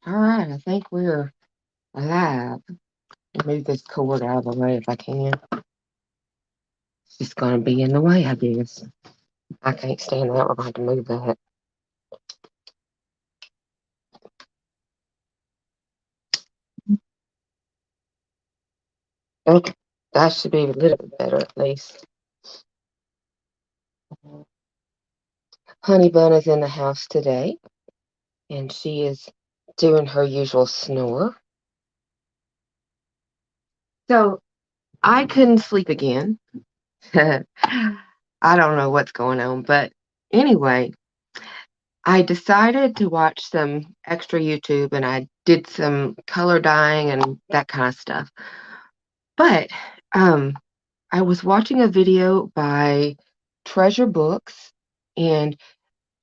All right, I think we're live. Move this cord out of the way if I can. It's just going to be in the way, I guess. I can't stand that. We're going to move that. Okay, that should be a little bit better at least. Honey Bun is in the house today, and she is doing her usual snore. So I couldn't sleep again. I don't know what's going on, but anyway, I decided to watch some extra YouTube and I did some color dyeing and that kind of stuff. But um, I was watching a video by Treasure Books, and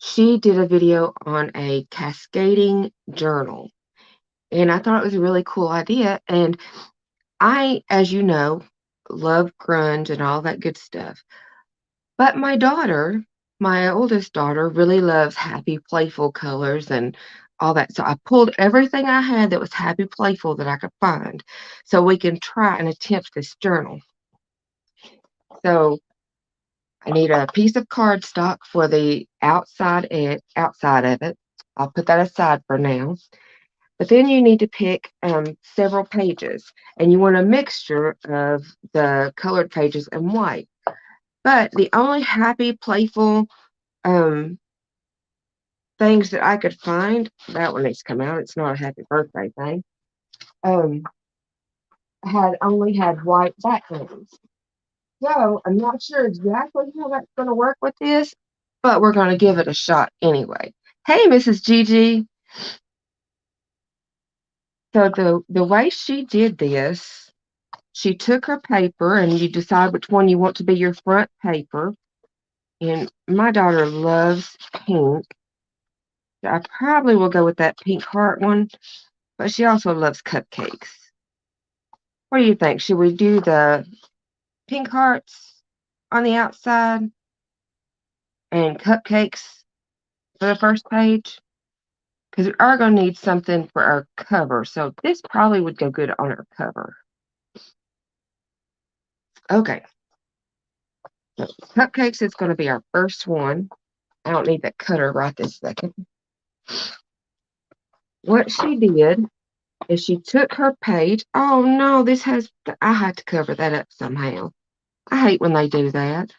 she did a video on a cascading journal. And I thought it was a really cool idea. And I, as you know, love grunge and all that good stuff. But my daughter, my oldest daughter, really loves happy, playful colors and all that. So I pulled everything I had that was happy, playful that I could find so we can try and attempt this journal. So I need a piece of cardstock for the outside of it. I'll put that aside for now. But then you need to pick several pages, and you want a mixture of the colored pages and white. But the only happy, playful um, things that I could find, that one needs to come out. It's not a happy birthday thing. Um, had only had white backgrounds. So I'm not sure exactly how that's going to work with this, but we're going to give it a shot anyway. Hey, Mrs. Gigi. So the way she did this, she took her paper and you decide which one you want to be your front paper. And my daughter loves pink. So I probably will go with that pink heart one, but she also loves cupcakes. What do you think? Should we do the pink hearts on the outside and cupcakes for the first page? Because we are going to need something for our cover. So this probably would go good on our cover. Okay. So cupcakes is going to be our first one. I don't need that cutter right this second. What she did is she took her page. Oh no, I had to cover that up somehow. I hate when they do that.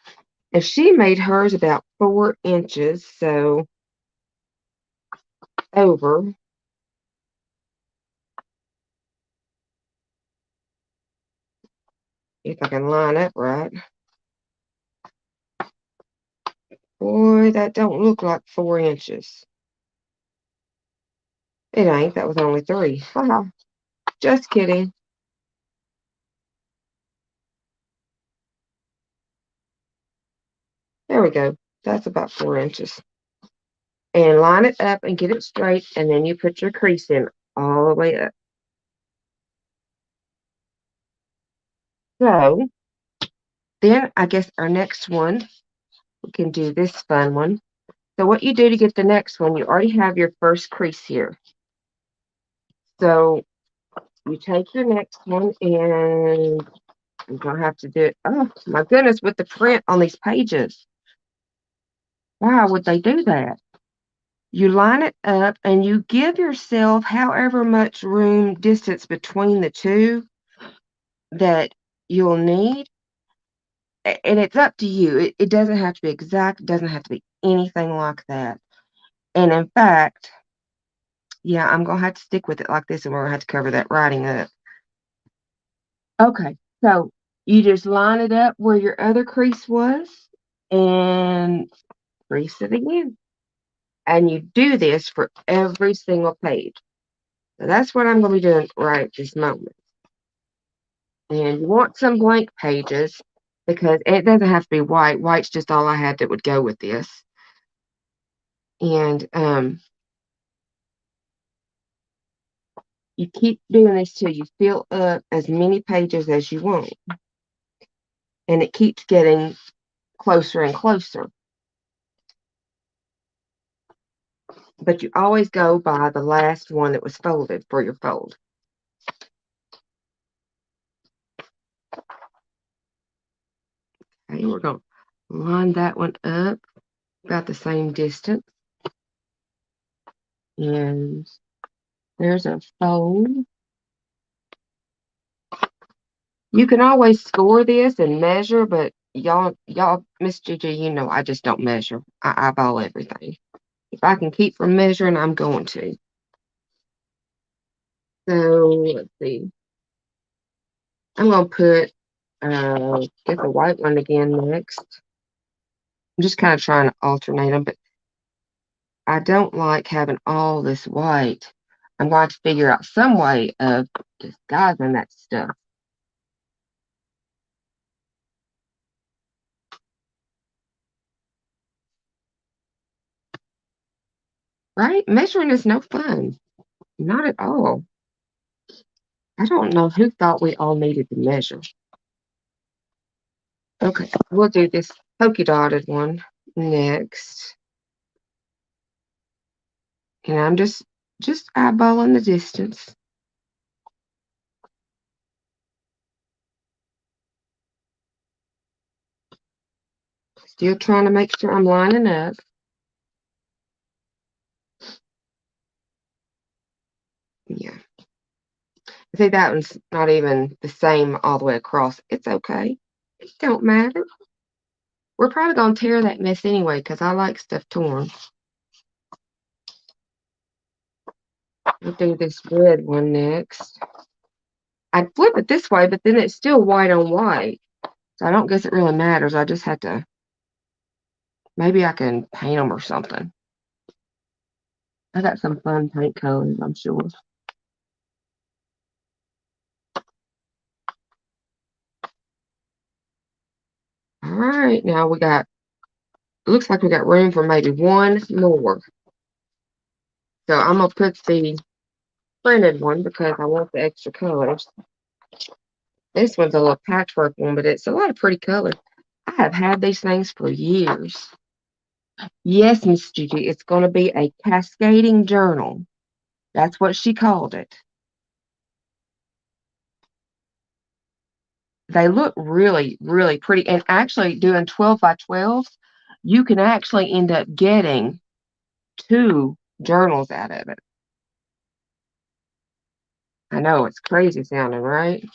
And she made hers about 4 inches, so over. If I can line up right. Boy, that don't look like 4 inches. It ain't. That was only 3. Haha. Just kidding. There we go. That's about 4 inches. And line it up and get it straight, and then you put your crease in all the way up. So then I guess our next one, we can do this fun one. So what you do to get the next one, you already have your first crease here. So you take your next one and I'm going to have to do it. Oh, my goodness, with the print on these pages. Why would they do that? You line it up and you give yourself however much room distance between the two that you'll need. And it's up to you. It doesn't have to be exact. It doesn't have to be anything like that. And in fact, yeah, I'm going to have to stick with it like this and we're going to have to cover that writing up. Okay, so you just line it up where your other crease was and crease it again. And you do this for every single page. So that's what I'm going to be doing right this moment. And you want some blank pages because it doesn't have to be white. White's just all I had that would go with this. And you keep doing this till you fill up as many pages as you want. And it keeps getting closer and closer. but you always go by the last one that was folded for your fold. Okay, we're going to line that one up about the same distance. And there's a fold. You can always score this and measure, but y'all, Miss Gigi, you know I just don't measure. I eyeball everything. If I can keep from measuring, I'm going to. So let's see. I'm going to put get the white one again next. I'm just kind of trying to alternate them, but I don't like having all this white. I'm going to figure out some way of disguising that stuff. Right? Measuring is no fun. Not at all. I don't know who thought we all needed to measure. Okay, we'll do this polka dotted one next. And I'm just eyeballing the distance. Still trying to make sure I'm lining up. Yeah. See, that one's not even the same all the way across. It's okay. It don't matter. We're probably going to tear that mess anyway because I like stuff torn. We'll do this red one next. I'd flip it this way, but then it's still white on white. So I don't guess it really matters. I just have to, maybe I can paint them or something. I got some fun paint colors, I'm sure. All right, now we got, it looks like we got room for maybe one more. So I'm going to put the printed one because I want the extra colors. This one's a little patchwork one, but it's a lot of pretty colors. I have had these things for years. Yes, Miss Gigi, it's going to be a cascading journal. That's what she called it. They look really, really pretty. And actually, doing 12 by 12, you can actually end up getting 2 journals out of it. I know it's crazy sounding, right?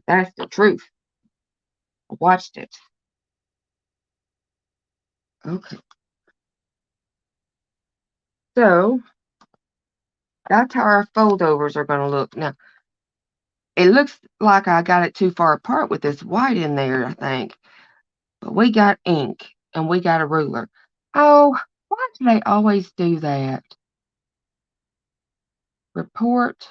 That's the truth. I watched it. Okay. So that's how our foldovers are going to look. Now, it looks like I got it too far apart with this white in there, I think. But we got ink and we got a ruler. Oh, why do they always do that? Report.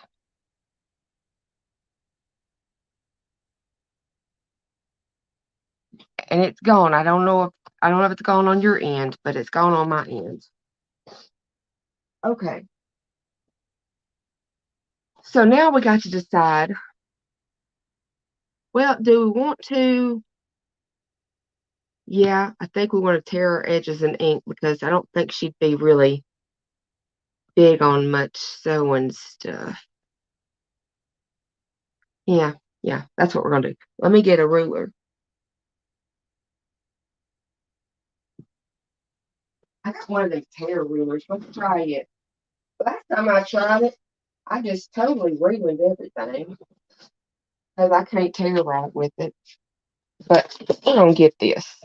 And it's gone. I don't know if it's gone on your end, but it's gone on my end. Okay. So now we got to decide, well, do we want to? Yeah, I think we want to tear our edges in ink because I don't think she'd be really big on much sewing stuff. Yeah, that's what we're gonna do. Let me get a ruler. I got one of these tear rulers. Let's try it. Last time I tried it, I just totally ruined everything because I can't tear right with it. But we're gonna get this.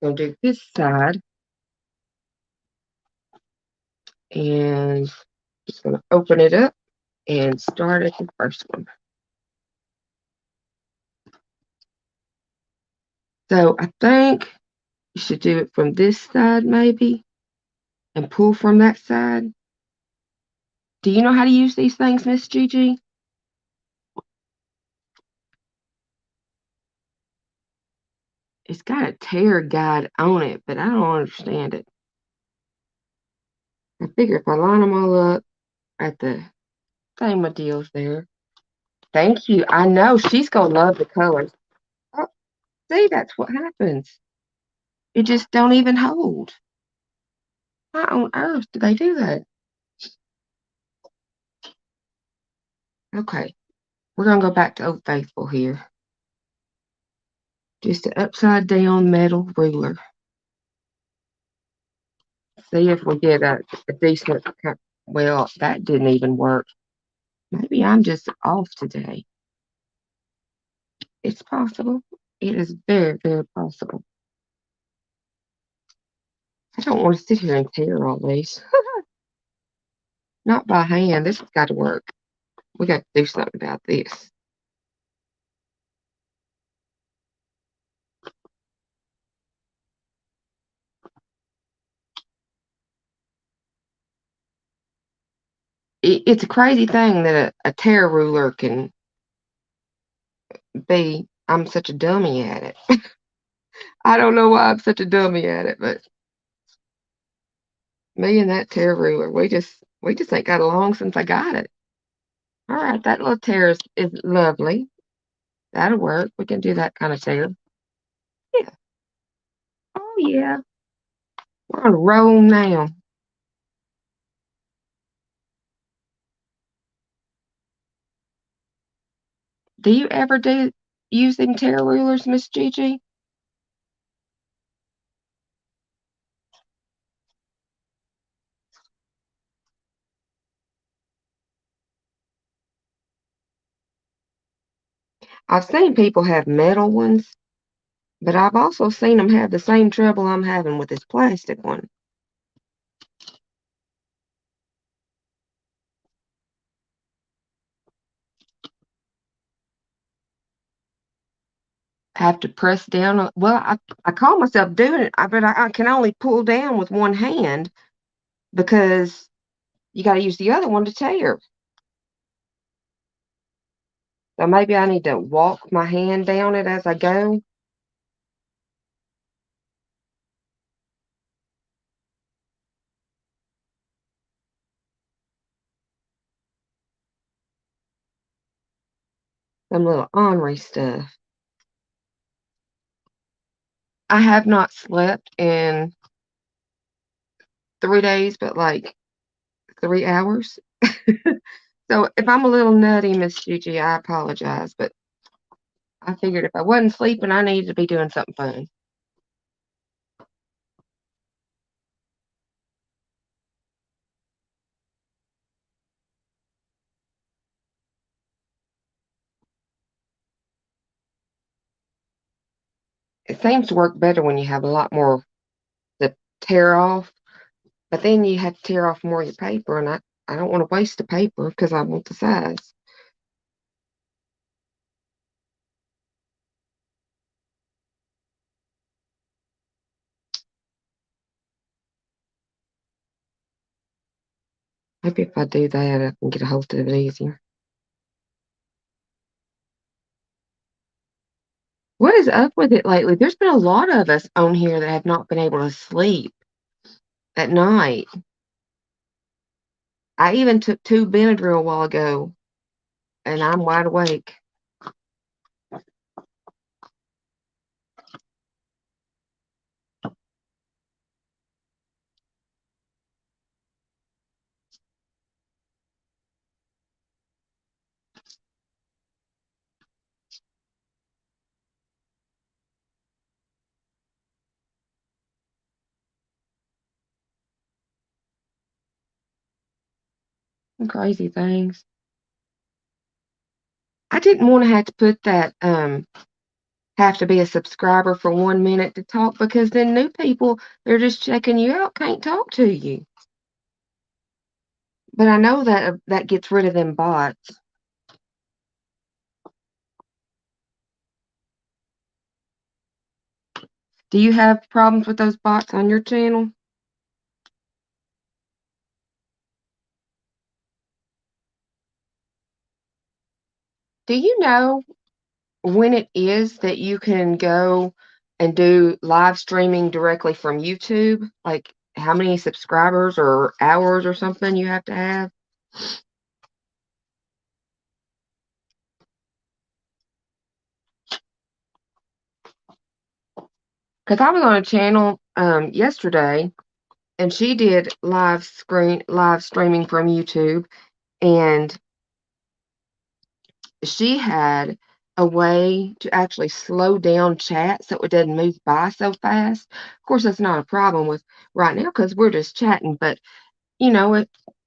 We're gonna do this side and just gonna open it up and start at the first one. So I think you should do it from this side maybe and pull from that side. Do you know how to use these things, Miss Gigi? It's got a tear guide on it, but I don't understand it. I figure if I line them all up at the same deals there. Thank you. I know she's gonna love the colors. Oh, see, that's what happens. It just don't even hold. Why on earth do they do that? Okay, we're gonna go back to Old Faithful here. Just an upside down metal ruler. See if we get a decent. Well, that didn't even work. Maybe I'm just off today. It's possible. It is very, very possible. I don't want to sit here and tear all these. Not by hand. This has got to work. We got to do something about this. It's a crazy thing that a tear ruler can be. I'm such a dummy at it. I don't know why I'm such a dummy at it, but me and that tear ruler, we just ain't got along since I got it. All right, that little tear is lovely. That'll work. We can do that kind of tear. Yeah. Oh yeah. We're on a roll now. Do you ever use them tear rulers, Miss Gigi? I've seen people have metal ones, but I've also seen them have the same trouble I'm having with this plastic one. I have to press down. Well, I call myself doing it, but I can only pull down with one hand because you got to use the other one to tear. So maybe I need to walk my hand down it as I go. Some little ornery stuff. I have not slept in 3 days, but like 3 hours. So if I'm a little nutty, Miss Gigi, I apologize, but I figured if I wasn't sleeping, I needed to be doing something fun. It seems to work better when you have a lot more to tear off, but then you have to tear off more of your paper, and I don't want to waste the paper because I want the size. Maybe if I do that, I can get a hold of it easier. What is up with it lately? There's been a lot of us on here that have not been able to sleep at night. I even took 2 Benadryl a while ago, and I'm wide awake. Crazy things. I didn't want to have to put that have to be a subscriber for 1 minute to talk because then new people they're just checking you out can't talk to you. But I know that that gets rid of them bots. Do you have problems with those bots on your channel? Do you know when it is that you can go and do live streaming directly from YouTube? Like how many subscribers or hours or something you have to have? Because I was on a channel yesterday and she did live streaming from YouTube, and she had a way to actually slow down chat so it doesn't move by so fast. Of course, that's not a problem with right now because we're just chatting, but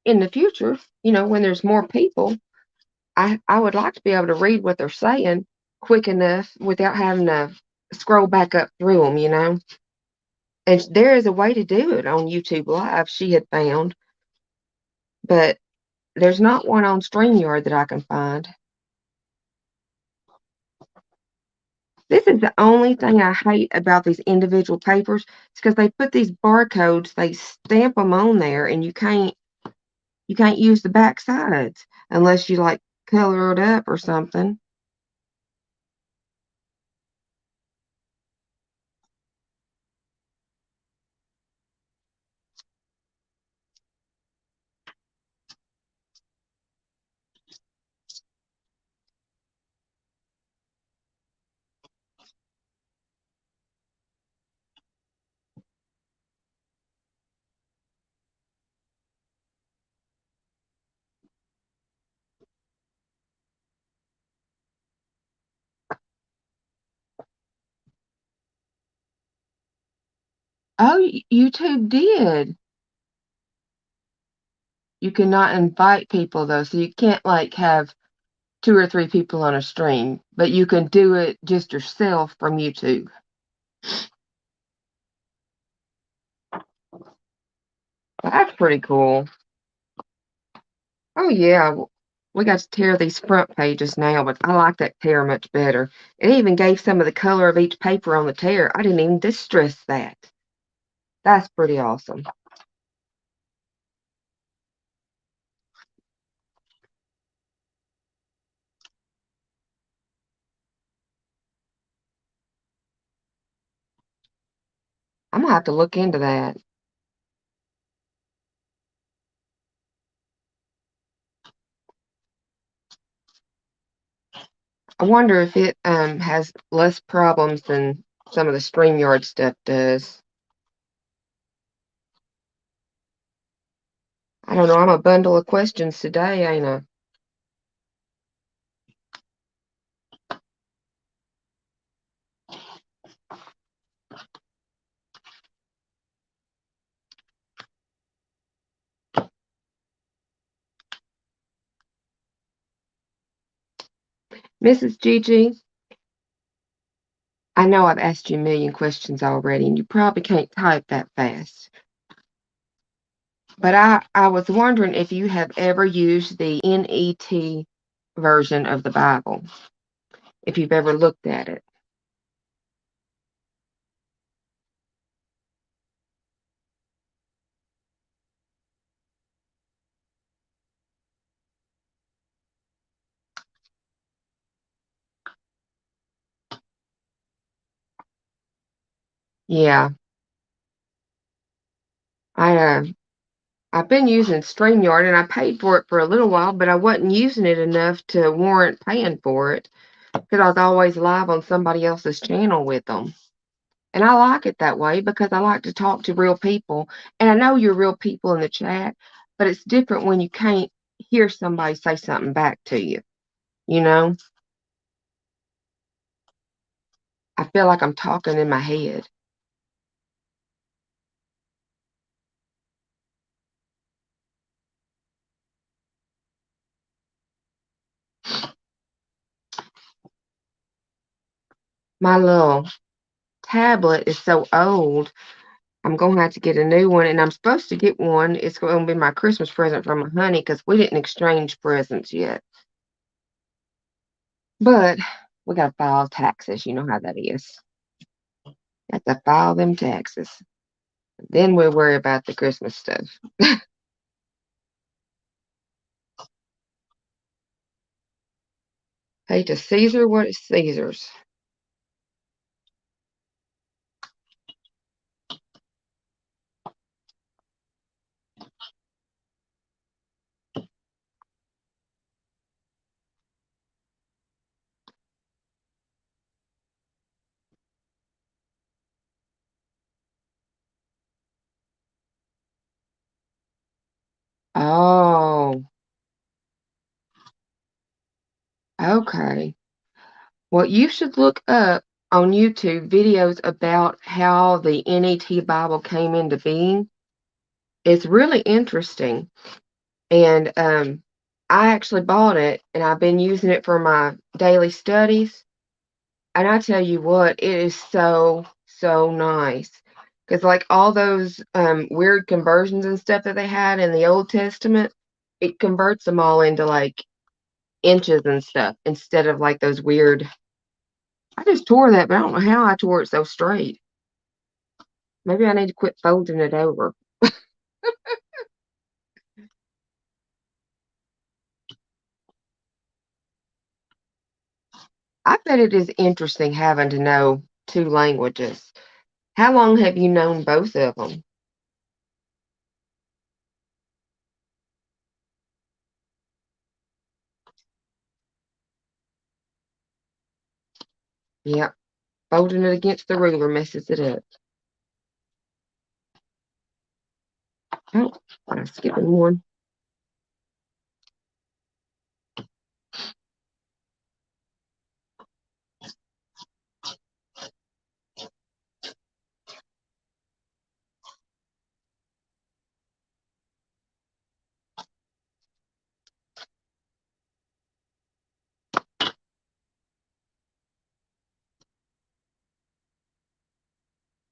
in the future, when there's more people, I would like to be able to read what they're saying quick enough without having to scroll back up through them. And there is a way to do it on YouTube Live, she had found, but there's not one on StreamYard that I can find. This is the only thing I hate about these individual papers. It's because they put these barcodes, they stamp them on there, and you can't use the back sides unless you like color it up or something. Oh, YouTube did. You cannot invite people though, so you can't like have two or three people on a stream, but you can do it just yourself from YouTube. That's pretty cool. Oh yeah, we got to tear these front pages now, but I like that tear much better. It even gave some of the color of each paper on the tear. I didn't even distress that. That's pretty awesome. I'm gonna have to look into that. I wonder if it has less problems than some of the StreamYard stuff does. I don't know. I'm a bundle of questions today, ain't I? Mrs. Gigi, I know I've asked you a million questions already, and you probably can't type that fast. But I was wondering if you have ever used the NET version of the Bible, if you've ever looked at it. Yeah, I I've been using StreamYard, and I paid for it for a little while, but I wasn't using it enough to warrant paying for it because I was always live on somebody else's channel with them. And I like it that way because I like to talk to real people. And I know you're real people in the chat, but it's different when you can't hear somebody say something back to you. You know, I feel like I'm talking in my head. My little tablet is so old. I'm going to have to get a new one. And I'm supposed to get one. It's going to be my Christmas present from my honey because we didn't exchange presents yet. But we got to file taxes. You know how that is. Have to file them taxes. Then we'll worry about the Christmas stuff. Pay to Caesar what is Caesar's. Oh, okay. Well, you should look up on YouTube videos about how the NET Bible came into being. It's really interesting. And I actually bought it and I've been using it for my daily studies. And I tell you what, it is so, so nice. Because, like, all those weird conversions and stuff that they had in the Old Testament, it converts them all into like inches and stuff instead of like those weird. I just tore that, but I don't know how I tore it so straight. Maybe I need to quit folding it over. I bet it is interesting having to know two languages. How long have you known both of them? Yep, folding it against the ruler messes it up. Oh, I'm skipping one.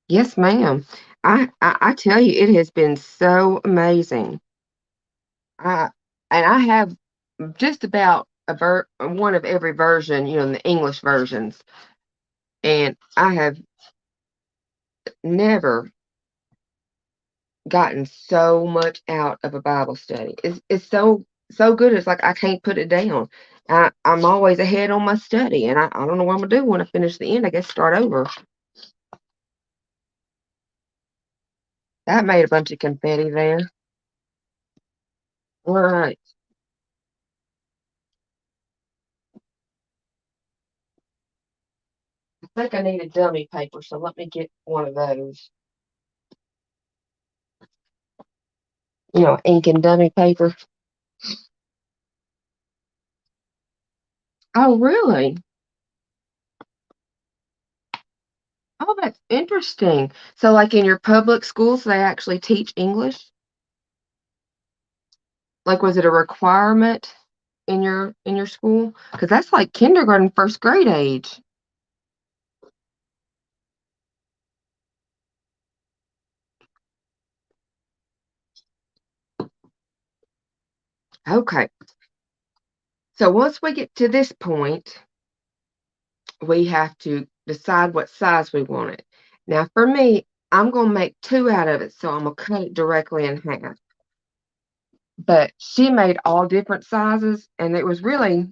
Yes, ma'am. I tell you, it has been so amazing. I and I have just about one of every version, in the English versions, and I have never gotten so much out of a Bible study. It's so good. It's like I can't put it down. I'm always ahead on my study, and I don't know what I'm gonna do when I finish the end. I guess start over. That made a bunch of confetti there. All right. I think I need a dummy paper, so let me get one of those. Ink and dummy paper. Oh, really? Oh, that's interesting. So, like in your public schools, they actually teach English? Like, was it a requirement in your school? Because that's like kindergarten, first grade age. Okay. So once we get to this point, we have to decide what size we want it. Now, for me, I'm gonna make two out of it, so I'm gonna cut it directly in half. But she made all different sizes, and it was really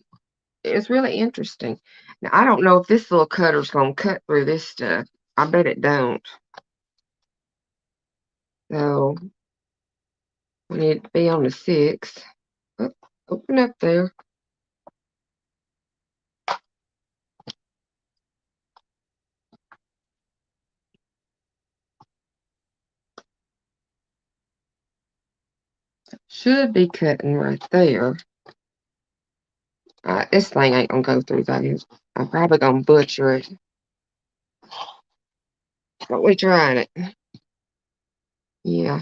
interesting. Now, I don't know if this little cutter's gonna cut through this stuff. I bet it don't. So we need to be on the 6. Oh, open up there. Should be cutting right there. This thing ain't gonna go through those. I'm probably gonna butcher it, but we trying it. Yeah,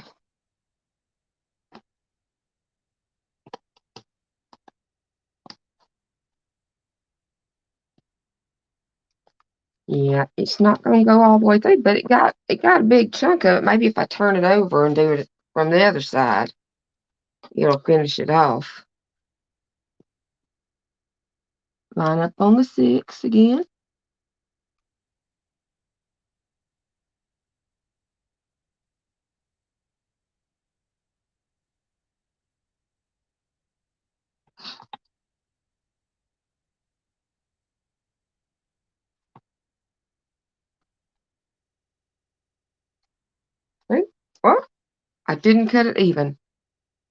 yeah. It's not gonna go all the way through, but it got a big chunk of it. Maybe if I turn it over and do it from the other side, it'll finish it off. Line up on the 6 again. See? Oh, I didn't cut it even.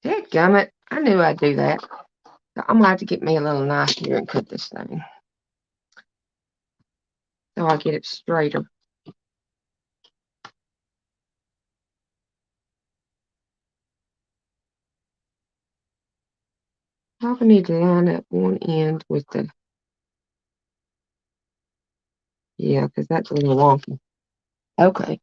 Dadgummit. I knew I'd do that. So I'm gonna have to get me a little knife here and cut this thing so I get it straighter. probably need to line up one end with the, yeah, because that's a little wonky. Okay.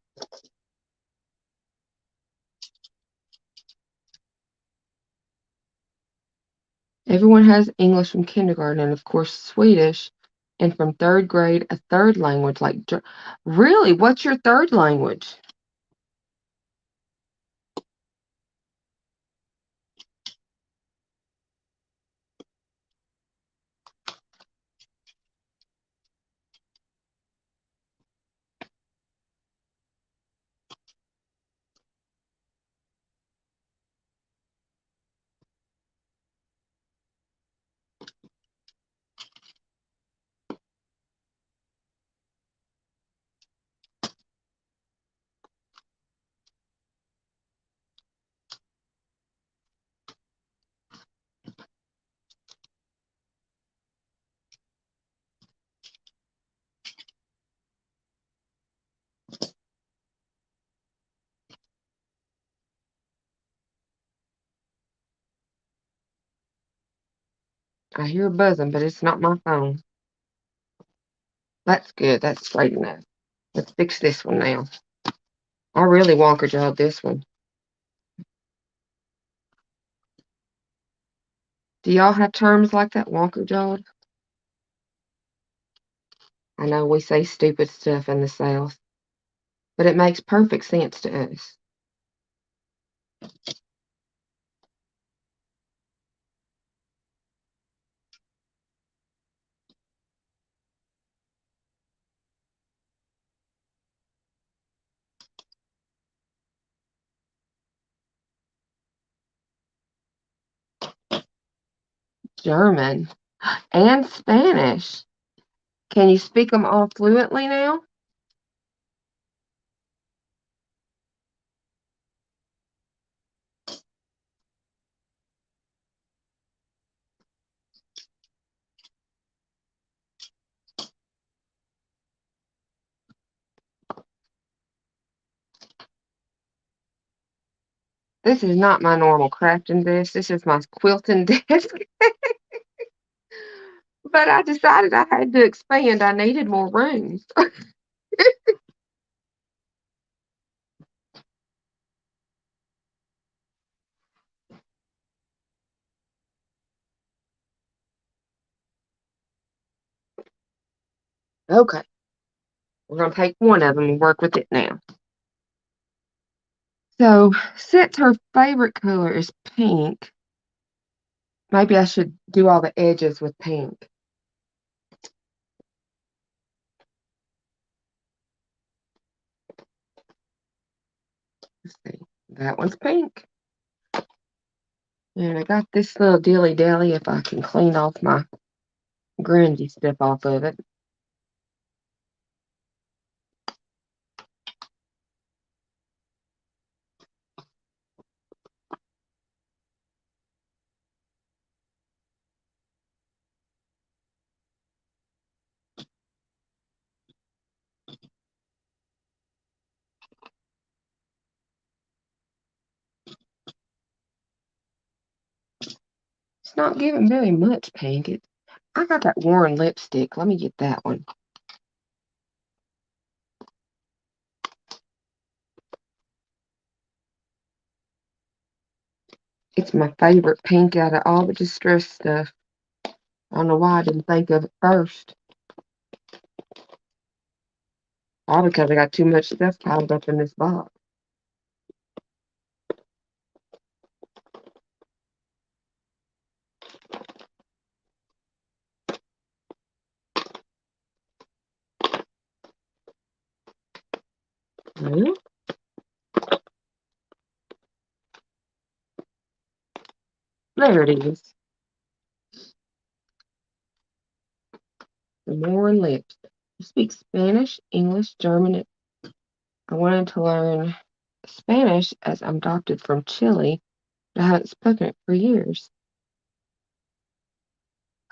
Everyone has English from kindergarten and, of course, Swedish, and from third grade, a third language like really? What's your third language? I hear a buzzing, but it's not my phone. That's good. That's straight enough. Let's fix this one now. I really wonker jawed this one. Do y'all have terms like that, wonker jawed? I know we say stupid stuff in the South, but it makes perfect sense to us. German and Spanish. Can you speak them all fluently now? This is not my normal crafting desk. This is my quilting desk. But I decided I had to expand. I needed more room. Okay, we're going to take one of them and work with it now. So, since her favorite color is pink, maybe I should do all the edges with pink. Let's see. That one's pink. And I got this little dilly-dally if I can clean off my grungy stuff off of it. It's not giving very much pink. I got that Warren lipstick. Let me get that one. It's my favorite pink out of all the distress stuff. I don't know why I didn't think of it first. All because I got too much stuff piled up in this box. Well, there it is. The Warren lips. I speak Spanish, English, German. I wanted to learn Spanish as I'm adopted from Chile, but I haven't spoken it for years.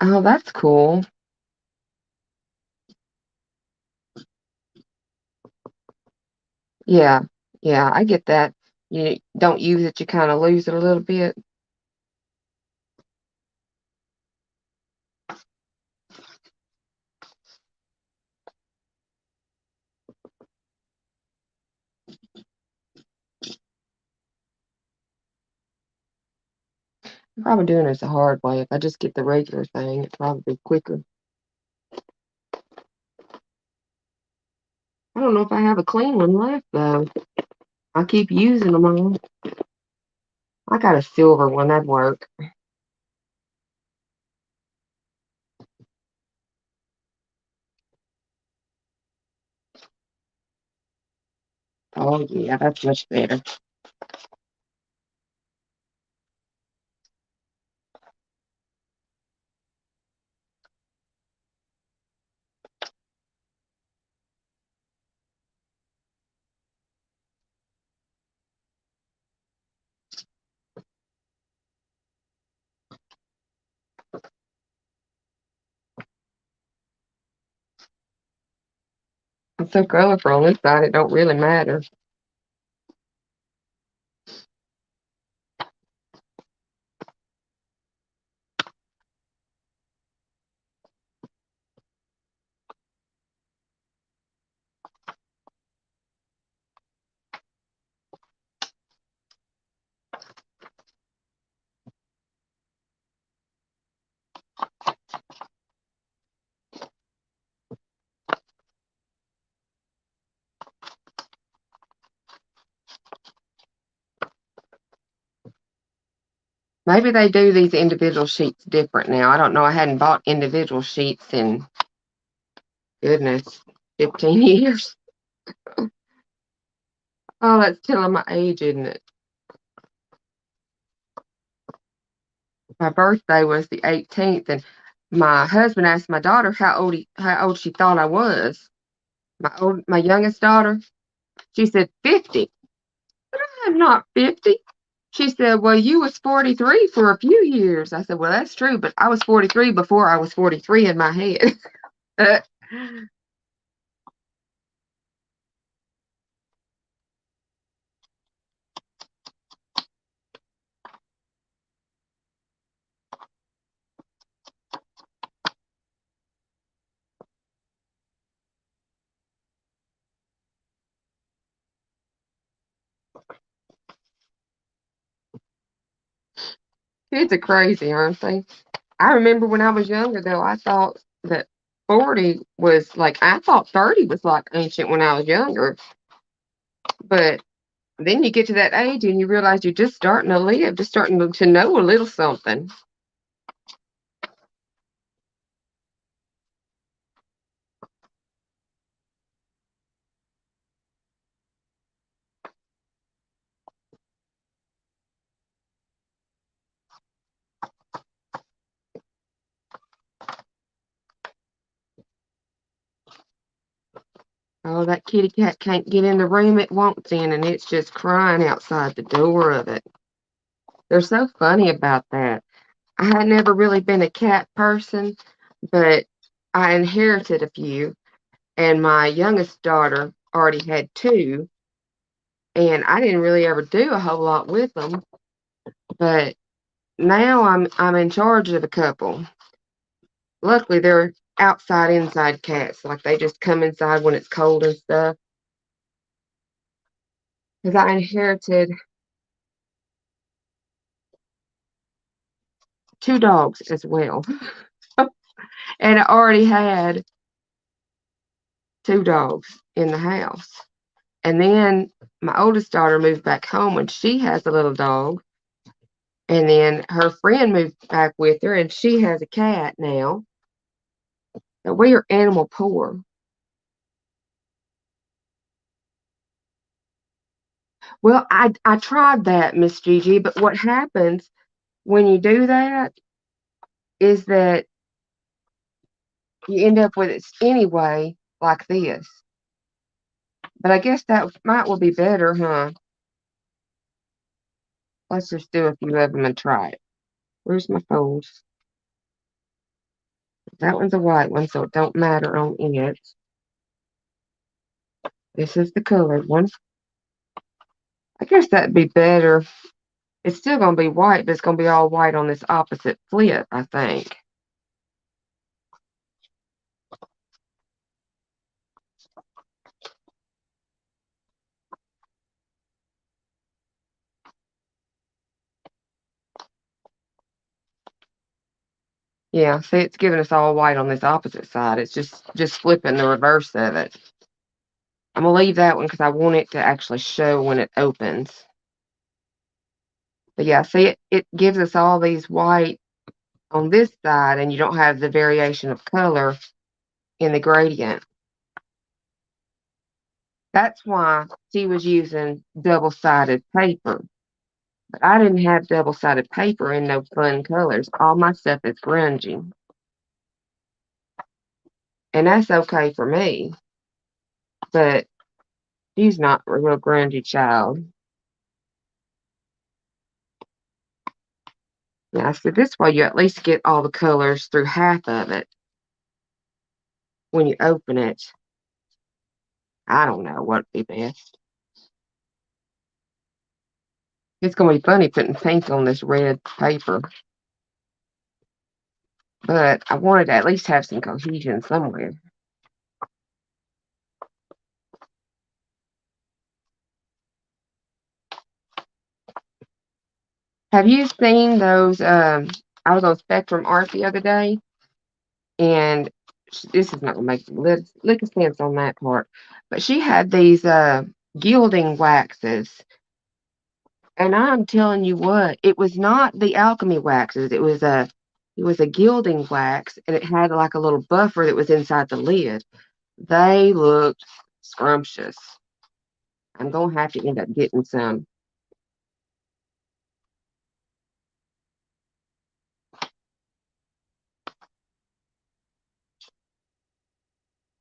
Oh, that's cool. Yeah, yeah, I get that. You don't use it, you kind of lose it a little bit. Probably doing this the hard way. If I just get the regular thing, it'd probably be quicker. I don't know if I have a clean one left, though. I keep using them all. I got a silver one. That'd work. Oh, yeah, that's much better. It's so colorful on this side, it don't really matter. Maybe they do these individual sheets different now. I don't know. I hadn't bought individual sheets in, goodness, 15 years. Oh, that's telling my age, isn't it? My birthday was the 18th, and my husband asked my daughter how old she thought I was. My youngest daughter, she said 50. I'm not 50. She said, well, you was 43 for a few years. I said, well, that's true, but I was 43 before I was 43 in my head. Kids are crazy, aren't they? I remember when I was younger, though, I thought that 40 was like, I thought 30 was like ancient when I was younger. But then you get to that age and you realize you're just starting to live, just starting to know a little something. Oh, that kitty cat can't get in the room it wants in, and it's just crying outside the door of it. They're so funny about that. I had never really been a cat person, but I inherited a few, and my youngest daughter already had two, and I didn't really ever do a whole lot with them. But now I'm in charge of a couple. Luckily, they're outside inside cats, like they just come inside when it's cold and stuff. Because I inherited two dogs as well, and I already had two dogs in the house. And then my oldest daughter moved back home and she has a little dog. And then her friend moved back with her and she has a cat now. So we are animal poor. Well, I tried that, Miss Gigi, but what happens when you do that is that you end up with it anyway, like this. But I guess that might will be better, huh? Let's just do a few of them and try it. Where's my folds? That one's a white one, so it don't matter on it. This is the colored one. I guess that'd be better. It's still going to be white, but it's going to be all white on this opposite flip, I think. Yeah, see, it's giving us all white on this opposite side. It's just flipping the reverse of it. I'm gonna leave that one because I want it to actually show when it opens. But yeah, see, it gives us all these white on this side, and you don't have the variation of color in the gradient. That's why she was using double-sided paper. But I didn't have double-sided paper in no fun colors. All my stuff is grungy. And that's okay for me. But she's not a real grungy child. Yeah, so this way you at least get all the colors through half of it when you open it. I don't know what'd be best. It's gonna be funny putting pink on this red paper. But I wanted to at least have some cohesion somewhere. Have you seen those? I was on Spectrum Art the other day, and this is not gonna make lick a sense on that part, but she had these gilding waxes, and I'm telling you what, it was not the alchemy waxes. It was a gilding wax, and it had like a little buffer that was inside the lid. They looked scrumptious. I'm gonna have to end up getting some.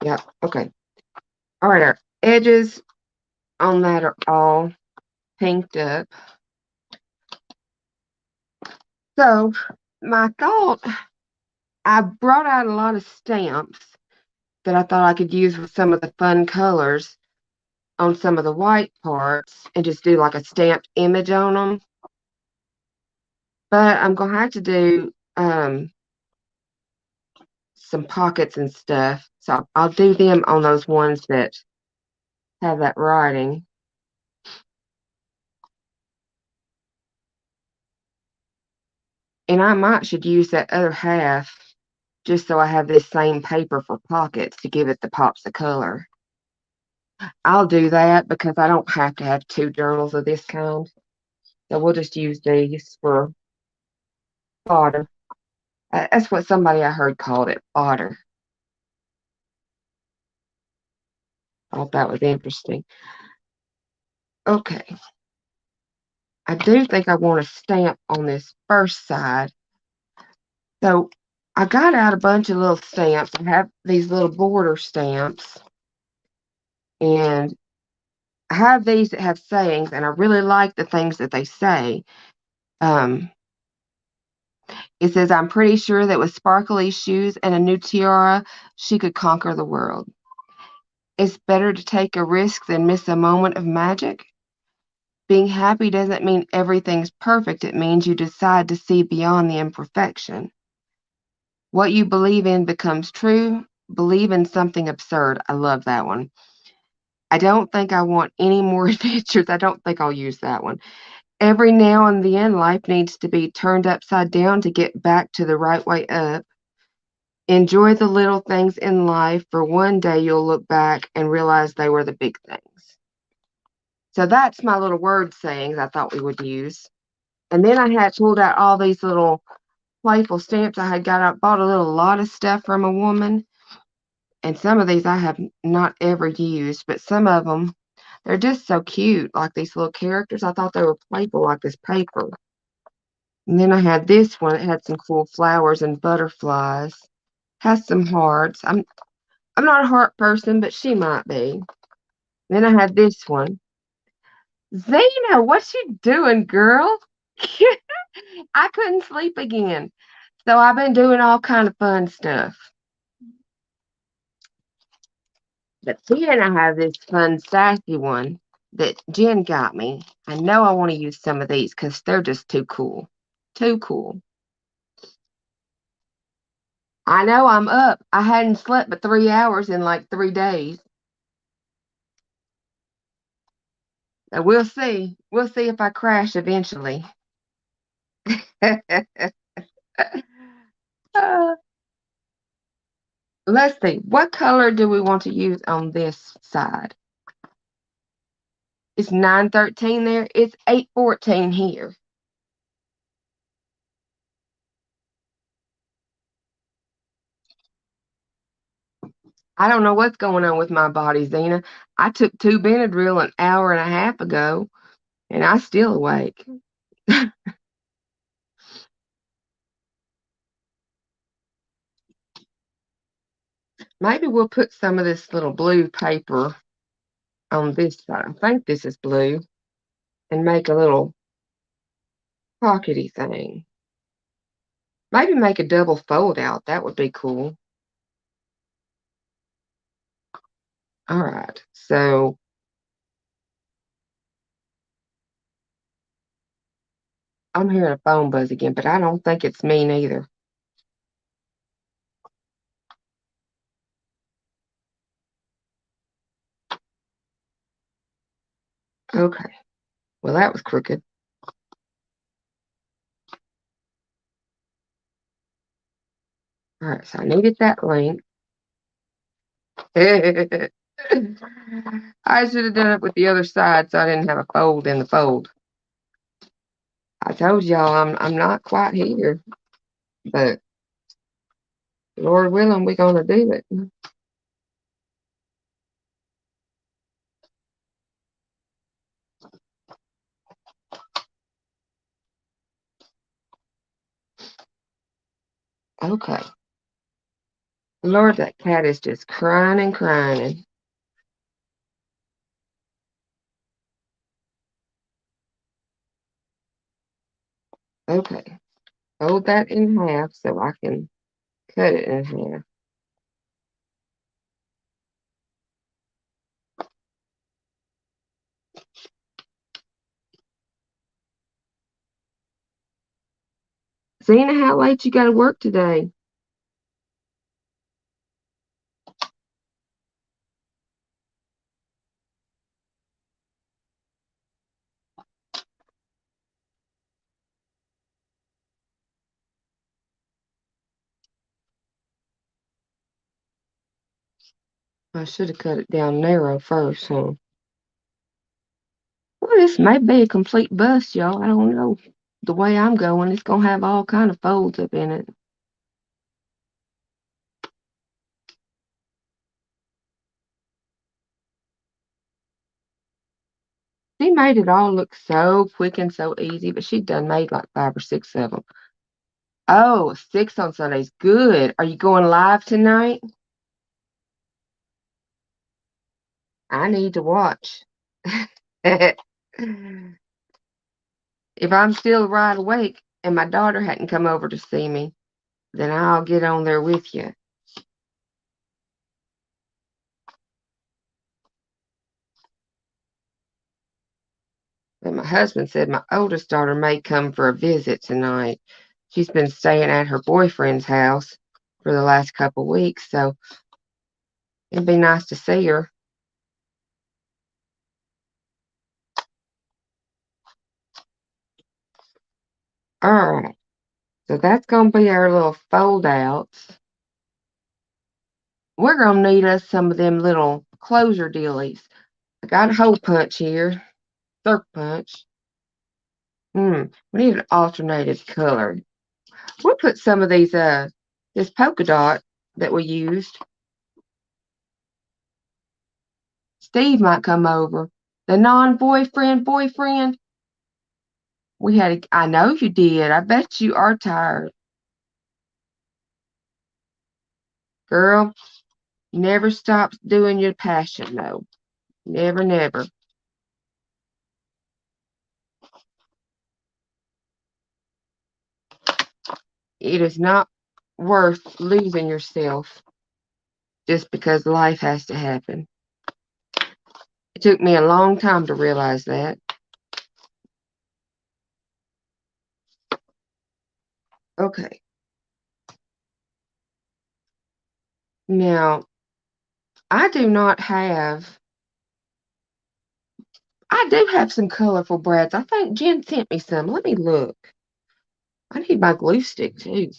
Yeah, okay. All right, our edges on that are all pinked up. So my thought, I brought out a lot of stamps that I thought I could use with some of the fun colors on some of the white parts and just do like a stamped image on them. But I'm gonna have to do some pockets and stuff. So I'll do them on those ones that have that writing. And I might should use that other half just so I have this same paper for pockets to give it the pops of color. I'll do that because I don't have to have two journals of this kind. So we'll just use these for fodder. That's what somebody I heard called it, fodder. I thought that was interesting. Okay. I do think I want a stamp on this first side. So I got out a bunch of little stamps. I have these little border stamps. And I have these that have sayings, and I really like the things that they say. Um, it says, I'm pretty sure that with sparkly shoes and a new tiara, she could conquer the world. It's better to take a risk than miss a moment of magic. Being happy doesn't mean everything's perfect. It means you decide to see beyond the imperfection. What you believe in becomes true. Believe in something absurd. I love that one. I don't think I want any more adventures. I don't think I'll use that one. Every now and then, life needs to be turned upside down to get back to the right way up. Enjoy the little things in life, for one day you'll look back and realize they were the big things. So that's my little word sayings I thought we would use. And then I had pulled out all these little playful stamps I had got. I bought a lot of stuff from a woman. And some of these I have not ever used, but some of them, they're just so cute, like these little characters. I thought they were playful, like this paper. And then I had this one. It had some cool flowers and butterflies. Has some hearts. I'm not a heart person, but she might be. Then I had this one. Zena, what you doing, girl? I couldn't sleep again. So I've been doing all kind of fun stuff. But then I have this fun, sassy one that Jen got me. I know I want to use some of these because they're just too cool. Too cool. I know I'm up. I hadn't slept but 3 hours in like 3 days. So we'll see. We'll see if I crash eventually. Uh, let's see. What color do we want to use on this side? It's 913 there. It's 814 here. I don't know what's going on with my body, Zena. I took 2 Benadryl an hour and a half ago, and I'm still awake. Maybe we'll put some of this little blue paper on this side. I think this is blue, and make a little pockety thing. Maybe make a double fold out. That would be cool. All right. So I'm hearing a phone buzz again, but I don't think it's me neither. Okay. Well, that was crooked. All right. So I needed that link. I should have done it with the other side so I didn't have a fold in the fold. I told y'all I'm not quite here, but Lord willing, we're gonna do it. Okay. Lord, that cat is just crying and crying. Okay. Fold that in half so I can cut it in half. Zena, how late you gotta work today? I should have cut it down narrow first, huh? Well, this may be a complete bust, y'all. I don't know. The way I'm going, it's gonna have all kind of folds up in it. She made it all look so quick and so easy, but she done made like 5 or 6 of them. Oh, 6 on Sundays. Good. Are you going live tonight? I need to watch. If I'm still wide awake and my daughter hadn't come over to see me, then I'll get on there with you. But my husband said my oldest daughter may come for a visit tonight. She's been staying at her boyfriend's house for the last couple weeks, so it'd be nice to see her. All right, so that's going to be our little fold outs. We're going to need us some of them little closure dealies. I got a hole punch here, circle punch. We need an alternated color. We'll put some of these, this polka dot that we used. Steve might come over. The non-boyfriend boyfriend. I know you did. I bet you are tired. Girl, never stop doing your passion, though. Never, never. It is not worth losing yourself just because life has to happen. It took me a long time to realize that. Okay. Now, I do not have, I do have some colorful brads. I think Jen sent me some. Let me look. I need my glue stick too.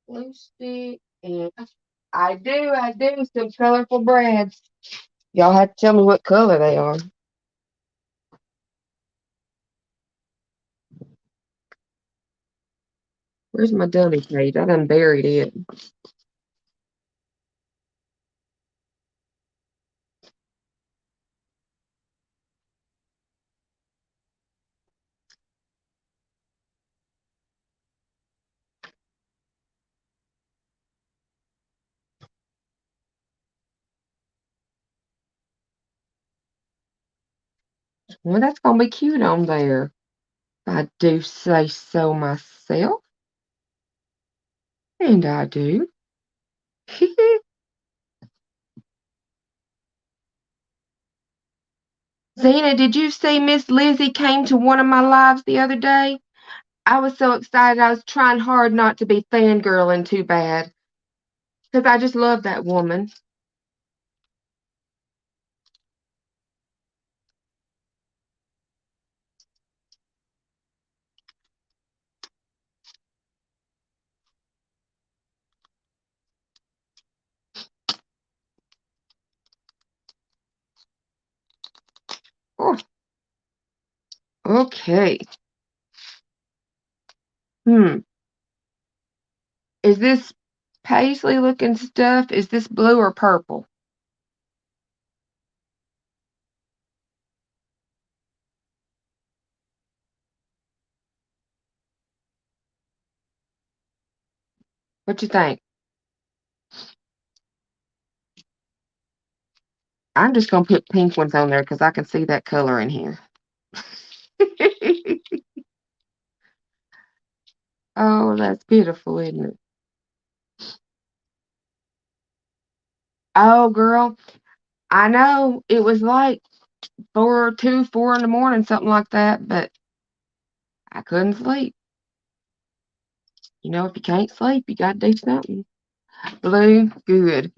Glue stick, and I do some colorful brads. Y'all have to tell me what color they are. Where's my dummy page? I done buried it. Well, that's gonna be cute on there. If I do say so myself, and I do. Zena, did you see Miss Lizzie came to one of my lives the other day? I was so excited. I was trying hard not to be fangirling too bad because I just love that woman. Oh, okay. Hmm. Is this paisley looking stuff? Is this blue or purple? What you think? I'm just gonna put pink ones on there because I can see that color in here. Oh, that's beautiful, isn't it? Oh, girl, I know it was like 4 in the morning, something like that, but I couldn't sleep. You know, if you can't sleep, you gotta do something. Blue, good.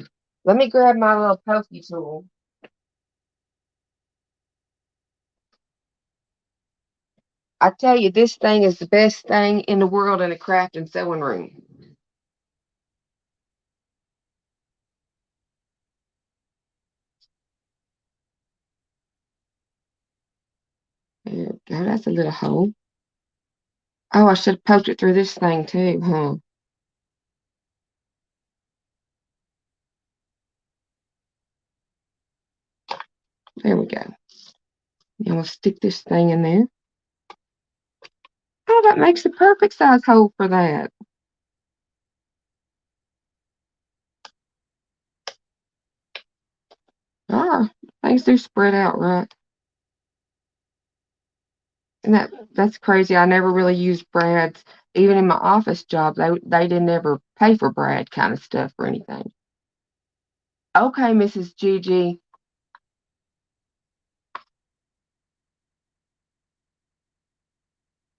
Let me grab my little pokey tool. I tell you, this thing is the best thing in the world in a craft and sewing room. There we go. That's a little hole. Oh, I should have poked it through this thing too, huh? There we go. Now we'll stick this thing in there. Oh, that makes the perfect size hole for that. Ah, things do spread out right. And that's crazy. I never really used brads. Even in my office job, they didn't ever pay for brad kind of stuff or anything. Okay, Mrs. Gigi.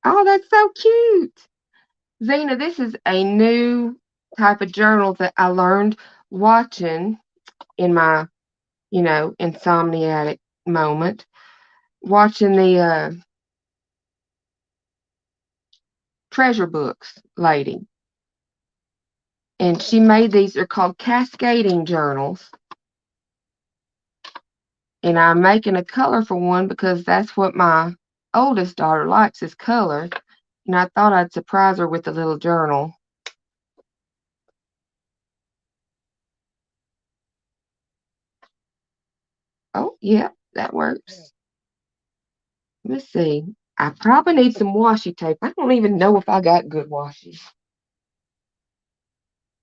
Oh, that's so cute. Zena, this is a new type of journal that I learned watching in my, insomniatic moment, watching the treasure books lady. And she made these, they're called Cascading Journals. And I'm making a colorful one because that's what my oldest daughter likes is color. And I thought I'd surprise her with a little journal. Oh, yeah, that works. Let's see. I probably need some washi tape. I don't even know if I got good washi.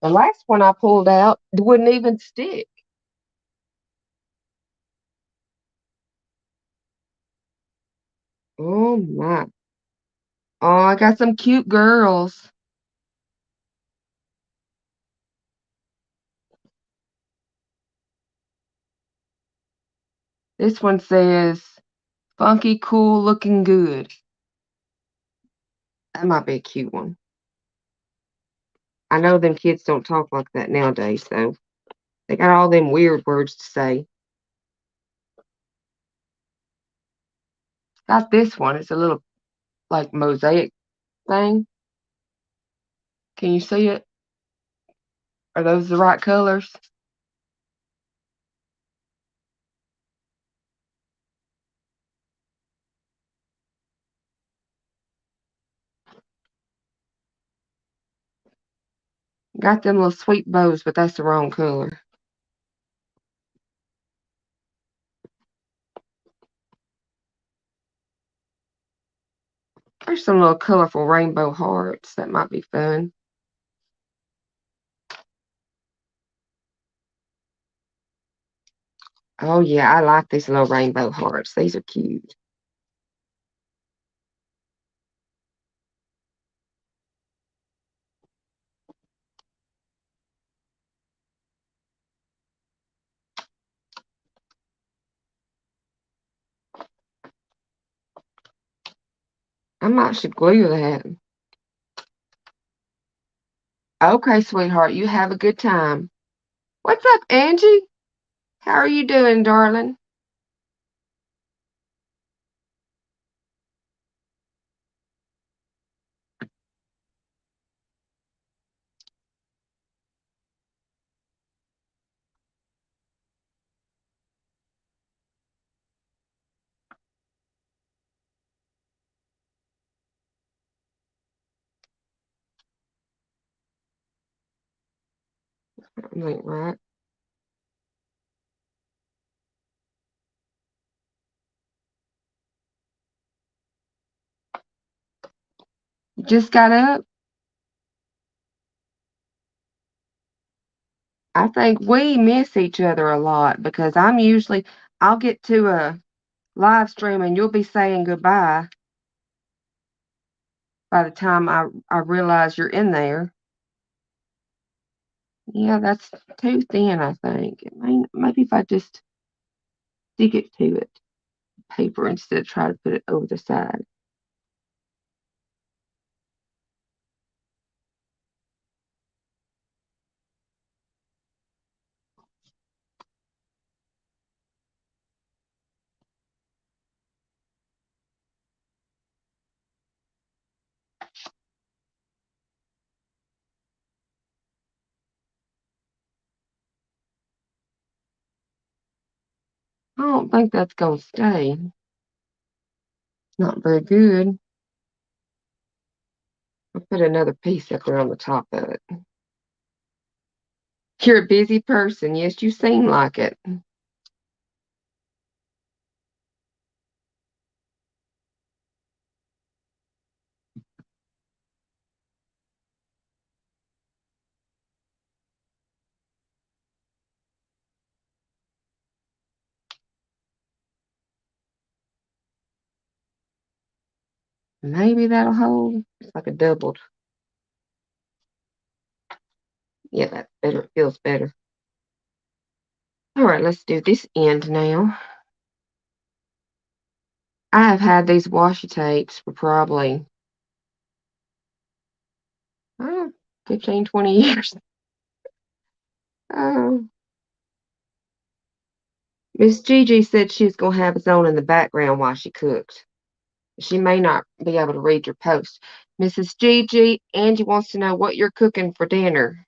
The last one I pulled out wouldn't even stick. Oh my. Oh, I got some cute girls. This one says, funky, cool, looking good. That might be a cute one. I know them kids don't talk like that nowadays, so they got all them weird words to say. Got this one. It's a little like mosaic thing. Can you see it? Are those the right colors? Got them little sweet bows, but that's the wrong color. There's some little colorful rainbow hearts. That might be fun. Oh, yeah, I like these little rainbow hearts. These are cute. I might should glue that. Okay, sweetheart, you have a good time. What's up, Angie? How are you doing, darling? Something ain't right. You just got up? I think we miss each other a lot because I'll get to a live stream and you'll be saying goodbye by the time I realize you're in there. Yeah, that's too thin, I think. Maybe if I just stick it to it, paper, instead of try to put it over the side. I don't think that's gonna stay. Not very good. I'll put another piece up there on the top of it. You're a busy person. Yes, you seem like it. Maybe that'll hold. It's like a doubled. Yeah, that's better. It feels better. All right, let's do this end now. I have had these washi tapes for probably, oh, 15, 20 years. Oh, Miss Gigi said she was going to have us on in the background while she cooked. She may not be able to read your post. Mrs. Gigi, Angie wants to know what you're cooking for dinner.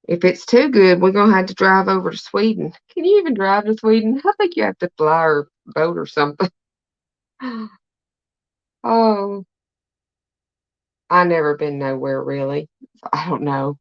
If it's too good, we're going to have to drive over to Sweden. Can you even drive to Sweden? I think you have to fly or boat or something. Oh, I never been nowhere really. So I don't know.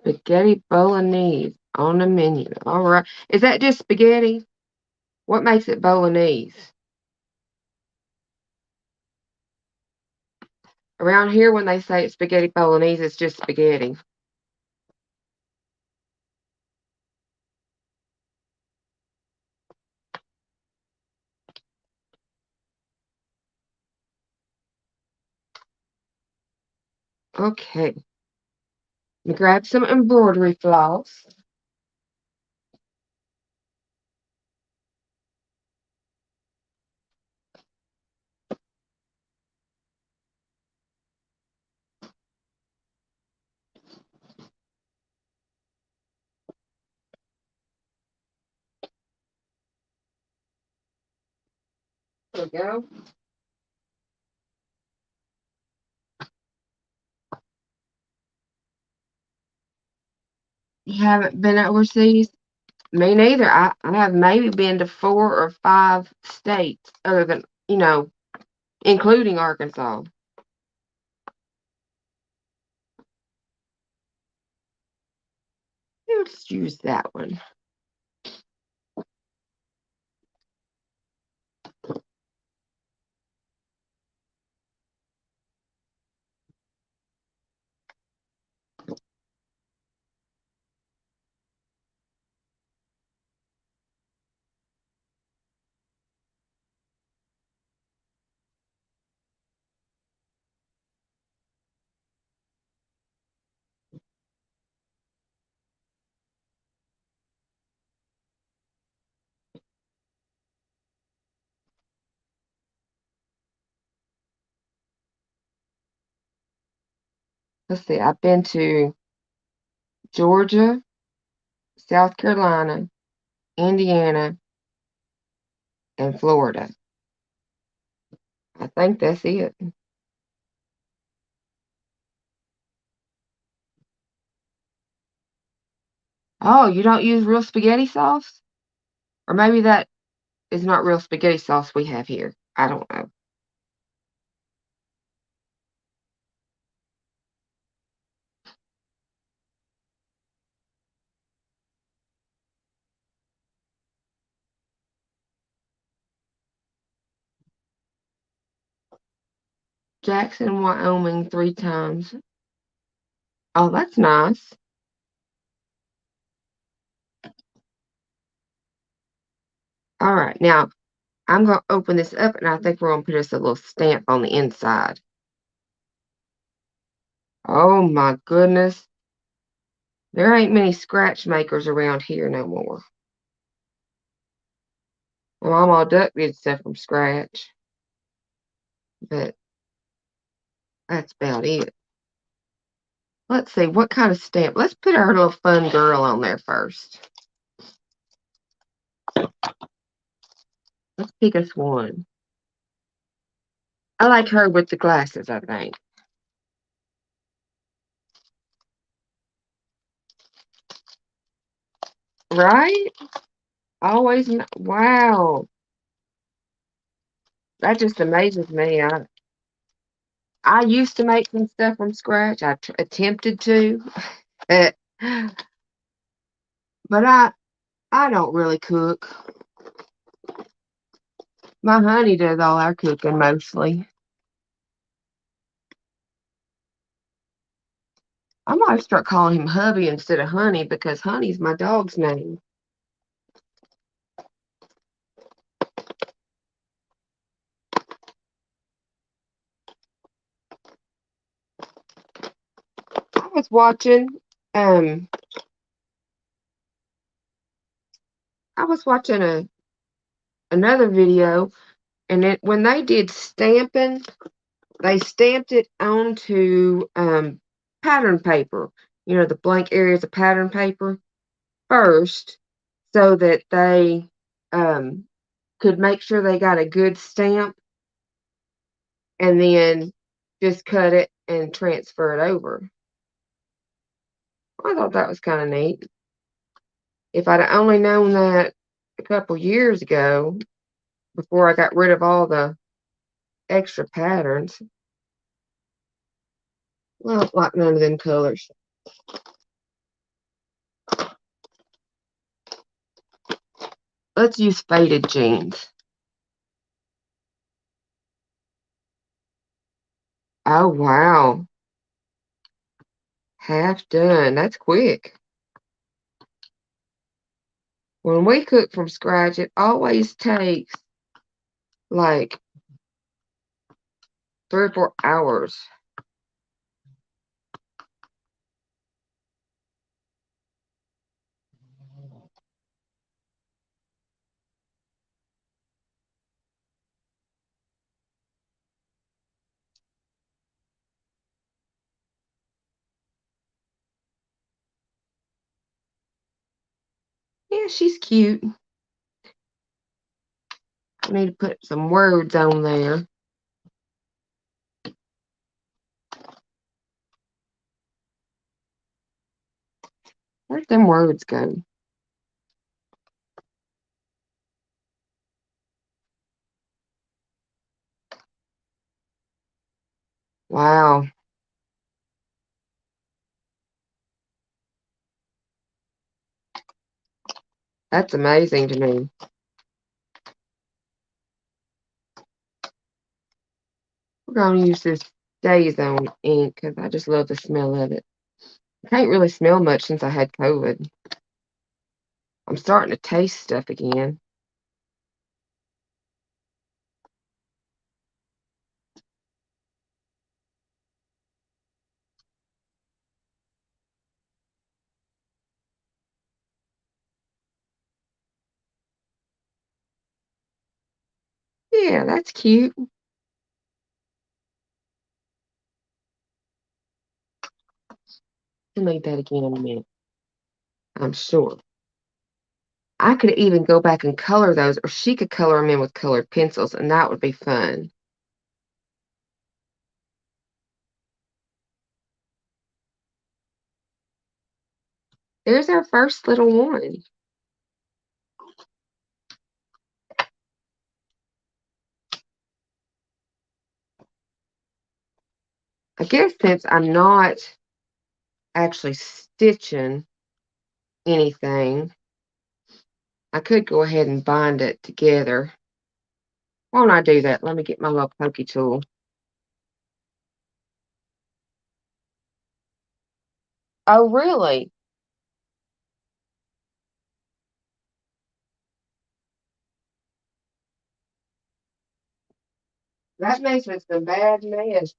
Spaghetti bolognese on the menu. All right. Is that just spaghetti? What makes it bolognese? Around here, when they say it's spaghetti bolognese, it's just spaghetti. Okay. Let me grab some embroidery floss. There we go. You haven't been overseas? Me neither. I have maybe been to 4 or 5 states other than, including Arkansas. Let's use that one. Let's see. I've been to Georgia, South Carolina, Indiana, and Florida. I think that's it. Oh, you don't use real spaghetti sauce? Or maybe that is not real spaghetti sauce we have here. I don't know. Jackson, Wyoming 3 times. Oh, that's nice. All right, now I'm going to open this up and I think we're going to put us a little stamp on the inside. Oh my goodness. There ain't many scratch makers around here no more. My Mama Duck did stuff from scratch, but that's about it. Let's see, what kind of stamp? Let's put our little fun girl on there first. Let's pick us one. I like her with the glasses, I think. Right? Always, wow. That just amazes me. I used to make some stuff from scratch. I attempted to, but I don't really cook. My honey does all our cooking mostly. I might start calling him hubby instead of honey because honey's my dog's name. I was watching um another video, and when they did stamping, they stamped it onto pattern paper. The blank areas of pattern paper first, so that they could make sure they got a good stamp, and then just cut it and transfer it over. I thought that was kind of neat. If I'd only known that a couple years ago, before I got rid of all the extra patterns. Well, like none of them colors. Let's use faded jeans. Oh, wow. Half done. That's quick. When we cook from scratch, it always takes like 3 or 4 hours. Yeah, she's cute. I need to put some words on there. Where'd them words go? Wow. That's amazing to me. We're going to use this Stay Zone ink because I just love the smell of it. I can't really smell much since I had COVID. I'm starting to taste stuff again. Yeah, that's cute. I'll make that again in a minute, I'm sure. I could even go back and color those, or she could color them in with colored pencils, and that would be fun. There's our first little one. I guess since I'm not actually stitching anything, I could go ahead and bind it together. Why don't I do that? Let me get my little pokey tool. Oh, really? That makes me some bad mess.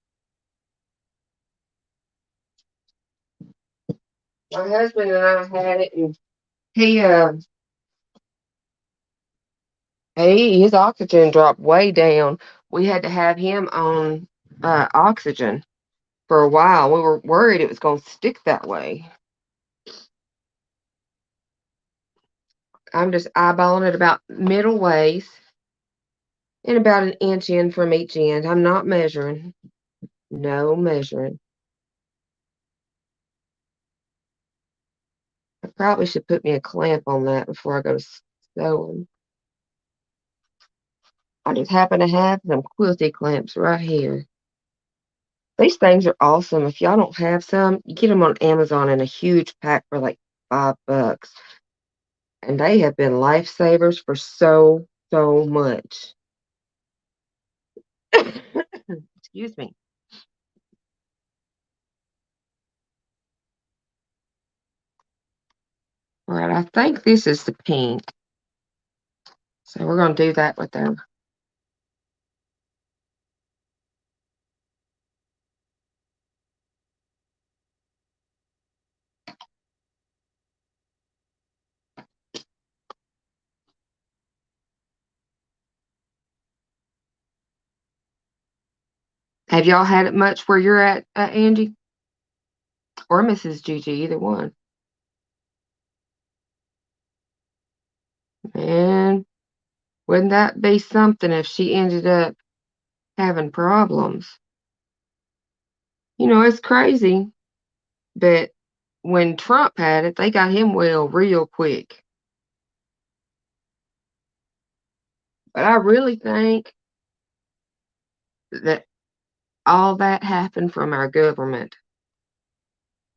My husband and I had it, and he his oxygen dropped way down. We had to have him on oxygen for a while. We were worried it was going to stick that way. I'm just eyeballing it about middle waist and about an inch in from each end. I'm not measuring. No measuring. I probably should put me a clamp on that before I go to sewing. I just happen to have some quilty clamps right here. These things are awesome. If y'all don't have some, you get them on Amazon in a huge pack for like $5. And they have been lifesavers for so much. Excuse me. All right, I think this is the pink. So we're going to do that with them. Have y'all had it much where you're at, Angie? Or Mrs. Gigi, either one. Man, wouldn't that be something if she ended up having problems? You know, it's crazy, but when Trump had it, they got him well real quick. But I really think that all that happened from our government.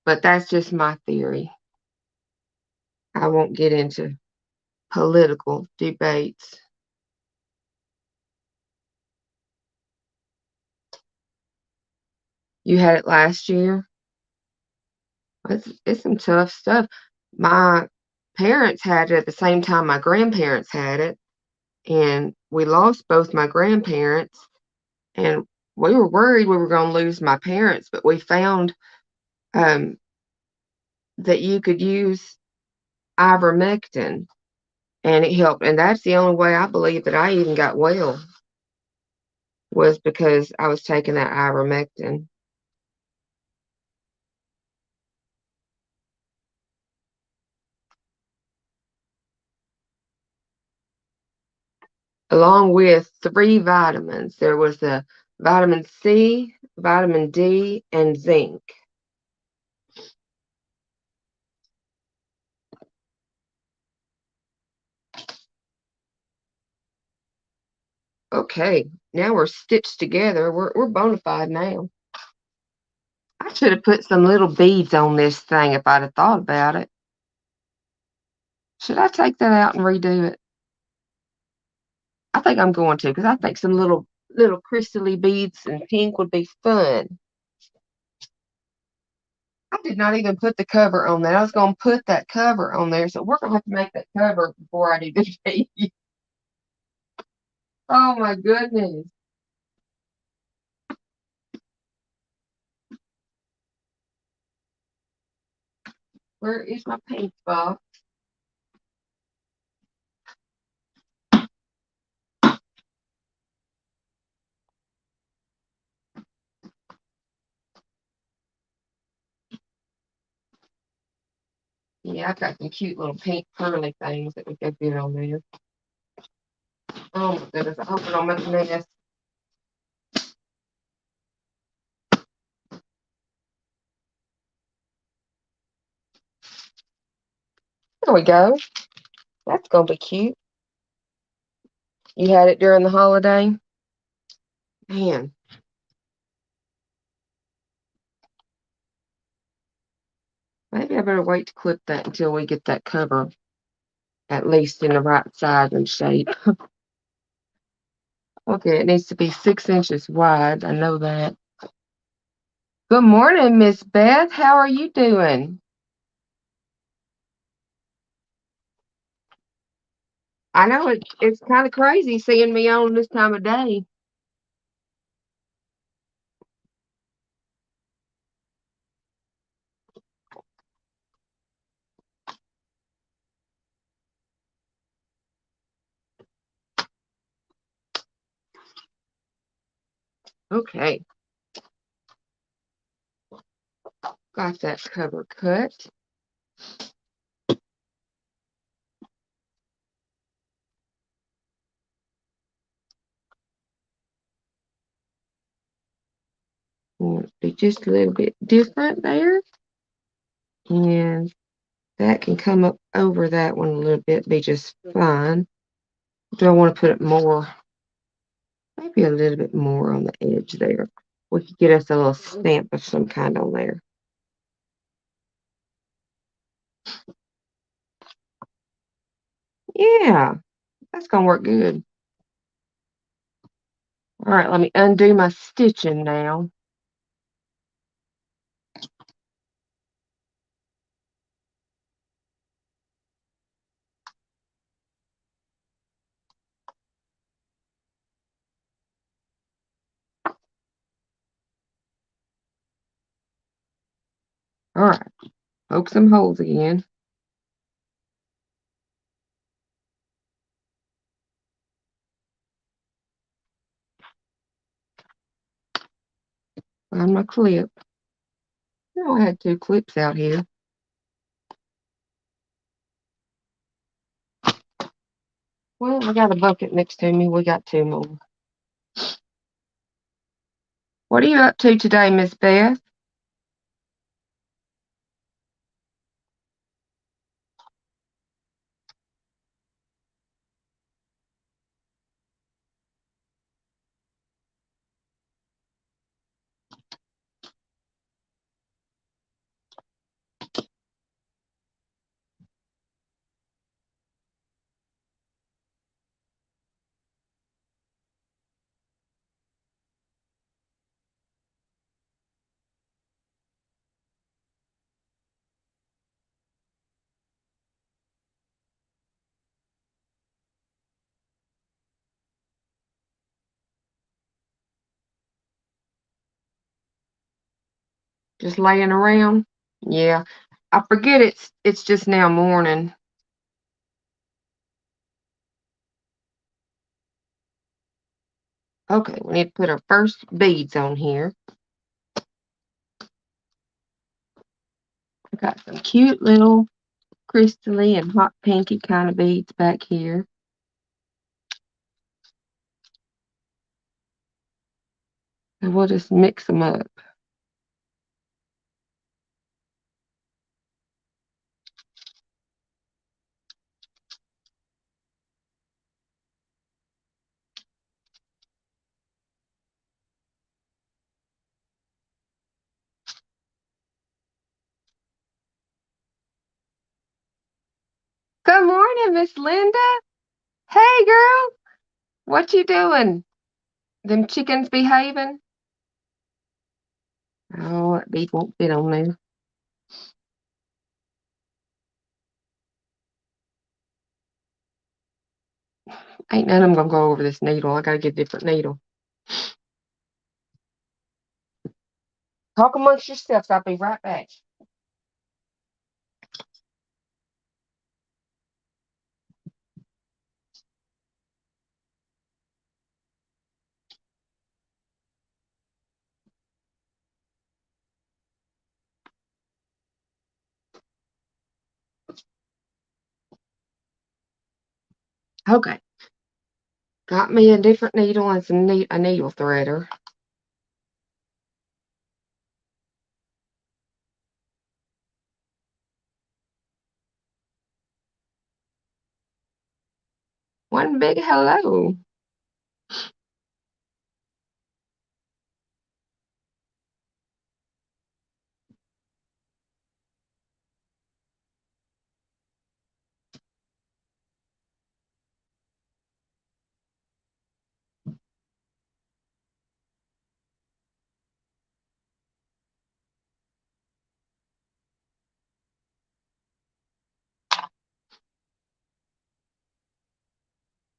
But that's just my theory. I won't get into political debates. You had it last year? It's some tough stuff. My parents had it at the same time my grandparents had it, and we lost both my grandparents, and we were worried we were gonna lose my parents, but we found, um, that you could use ivermectin, and it helped, and that's the only way I believe that I even got well, was because I was taking that ivermectin. Along with 3 vitamins. There was the vitamin C, vitamin D, and zinc. Okay, now we're stitched together. We're bona fide now. I should have put some little beads on this thing if I'd have thought about it. Should I take that out and redo it? I think I'm going to because I think some little crystally beads and pink would be fun. I did not even put the cover on that. I was going to put that cover on there, so we're going to have to make that cover before I do the beads. Oh my goodness. Where is my paint box? Yeah, I've got some cute little pink pearly things that we could get on there. Oh my goodness, I hope I don't make a mess. There we go. That's gonna be cute. You had it during the holiday? Man, maybe I better wait to clip that until we get that cover at least in the right size and shape. Okay, it needs to be 6 inches wide. I know that. Good morning, Miss Beth. How are you doing? I know it's kind of crazy seeing me on this time of day. Okay, got that cover cut. Be just a little bit different there. And that can come up over that one a little bit, be just fine. Do I want to put it more? Maybe a little bit more on the edge there. We could get us a little stamp of some kind on there. Yeah, that's gonna work good. All right, let me undo my stitching now. All right, poke some holes again. Find my clip. Oh, I had 2 clips out here. Well, I got a bucket next to me. We got 2 more. What are you up to today, Miss Beth? Just laying around? Yeah. I forget it's just now morning. Okay, we need to put our first beads on here. I got some cute little crystally and hot pinky kind of beads back here. And we'll just mix them up. Good morning, Miss Linda. Hey, girl. What you doing? Them chickens behaving? Oh, that bead won't fit on there. Ain't none of them gonna go over this needle. I gotta get a different needle. Talk amongst yourselves. I'll be right back. Okay. Got me a different needle and a needle threader. One big hello.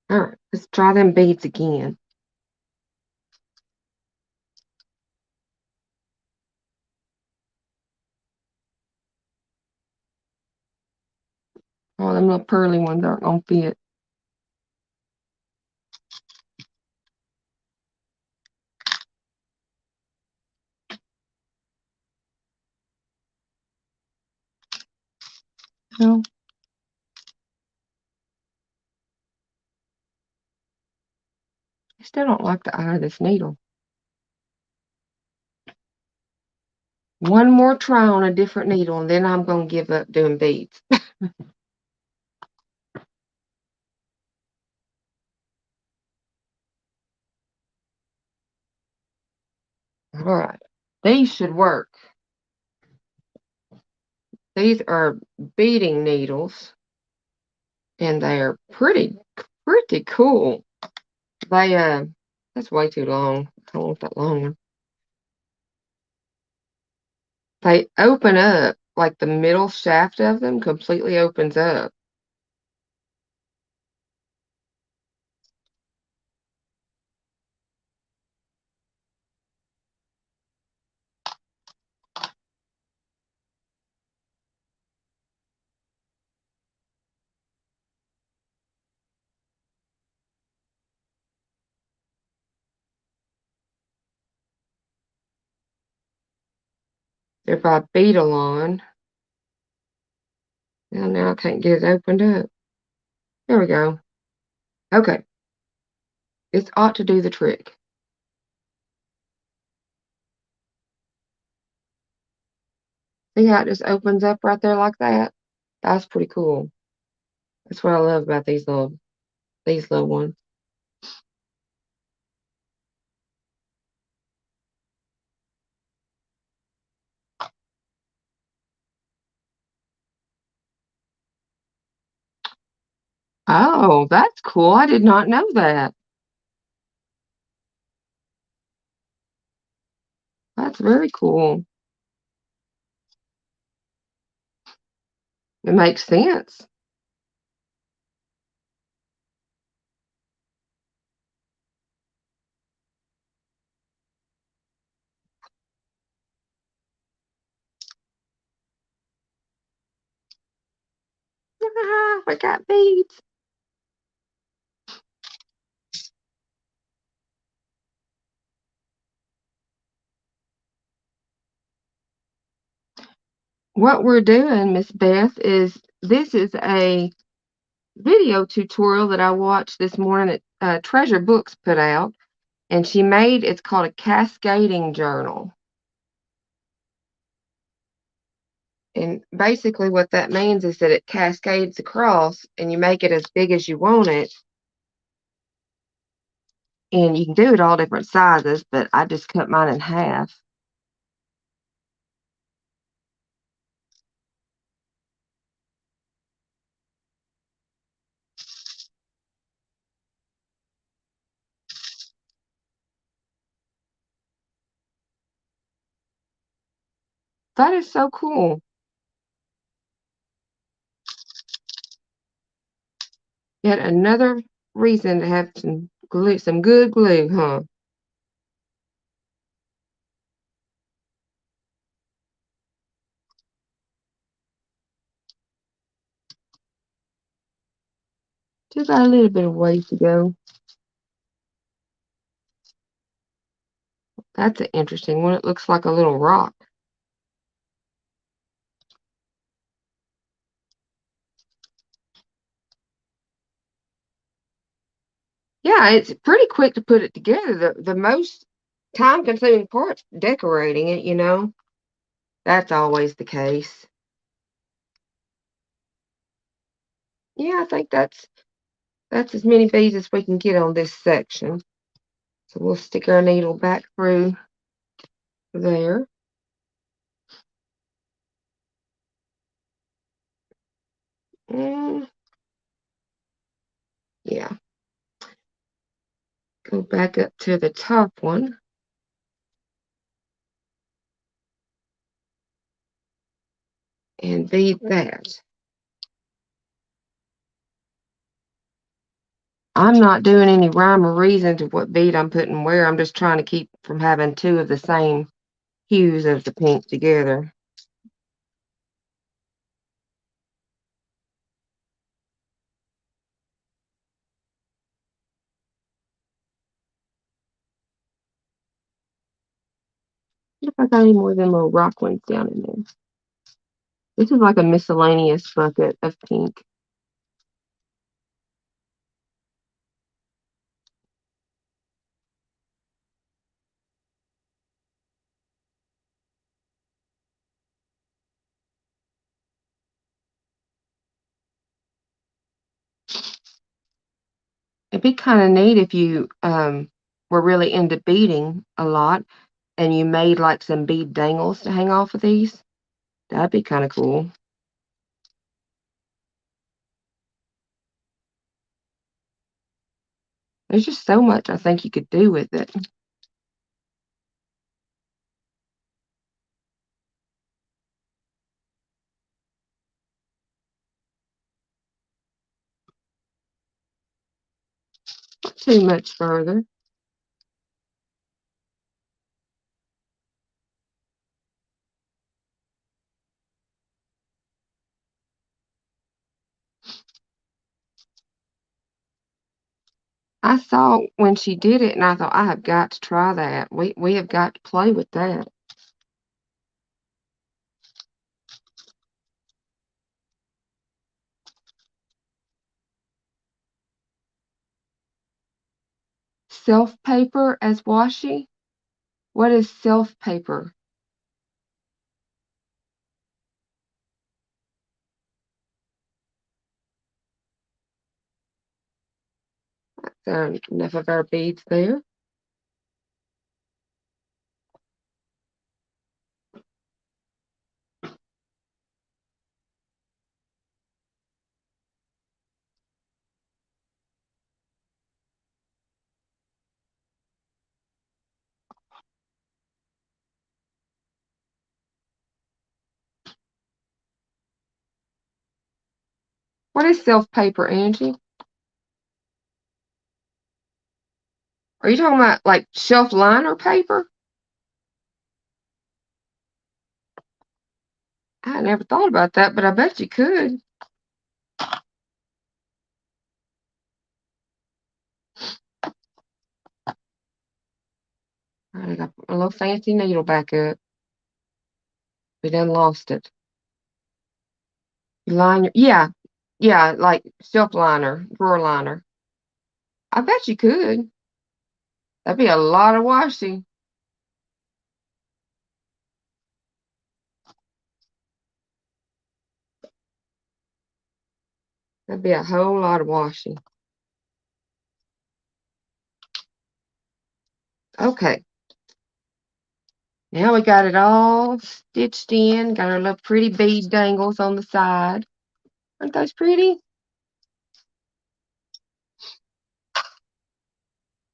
All right, let's try them beads again. Oh, them little pearly ones aren't gonna fit. No, I still don't like the eye of this needle. One more try on a different needle, and then I'm gonna give up doing beads. All right, these should work. These are beading needles, and they are pretty cool. They that's way too long. I don't want that long one. They open up, like the middle shaft of them completely opens up. If I beetle on, now I can't get it opened up. There we go. Okay, this ought to do the trick. See how it just opens up right there like that? That's pretty cool. That's what I love about these little ones. Oh, that's cool. I did not know that. That's very cool. It makes sense. I got beads. What we're doing, Miss Beth, is this is a video tutorial that I watched this morning that Treasure Books put out, and she made, it's called a Cascading Journal. And basically what that means is that it cascades across and you make it as big as you want it. And you can do it all different sizes, but I just cut mine in half. That is so cool. Yet another reason to have some glue, some good glue, huh? Just got a little bit of ways to go. That's an interesting one. It looks like a little rock. Yeah, it's pretty quick to put it together. The most time-consuming part's decorating it, you know. That's always the case. Yeah, I think that's as many beads as we can get on this section. So we'll stick our needle back through there. And yeah, go back up to the top one. And bead that. I'm not doing any rhyme or reason to what bead I'm putting where. I'm just trying to keep from having two of the same hues of the pink together. If I got any more of them little rock ones down in there. This is like a miscellaneous bucket of pink. It'd be kind of neat if you were really into beading a lot and you made like some bead dangles to hang off of these. That'd be kind of cool. There's just so much I think you could do with it. Not too much further. I saw when she did it and I thought, I have got to try that. We have got to play with that. Self paper as washi? What is self paper? Enough of our beads there. What is self paper, Angie? Are you talking about like shelf liner paper? I never thought about that, but I bet you could. All right, I got a little fancy needle back up. We done lost it. You line your, yeah, like shelf liner, drawer liner. I bet you could. That'd be a lot of washing. That'd be a whole lot of washing. Okay. Now we got it all stitched in. Got our little pretty bead dangles on the side. Aren't those pretty?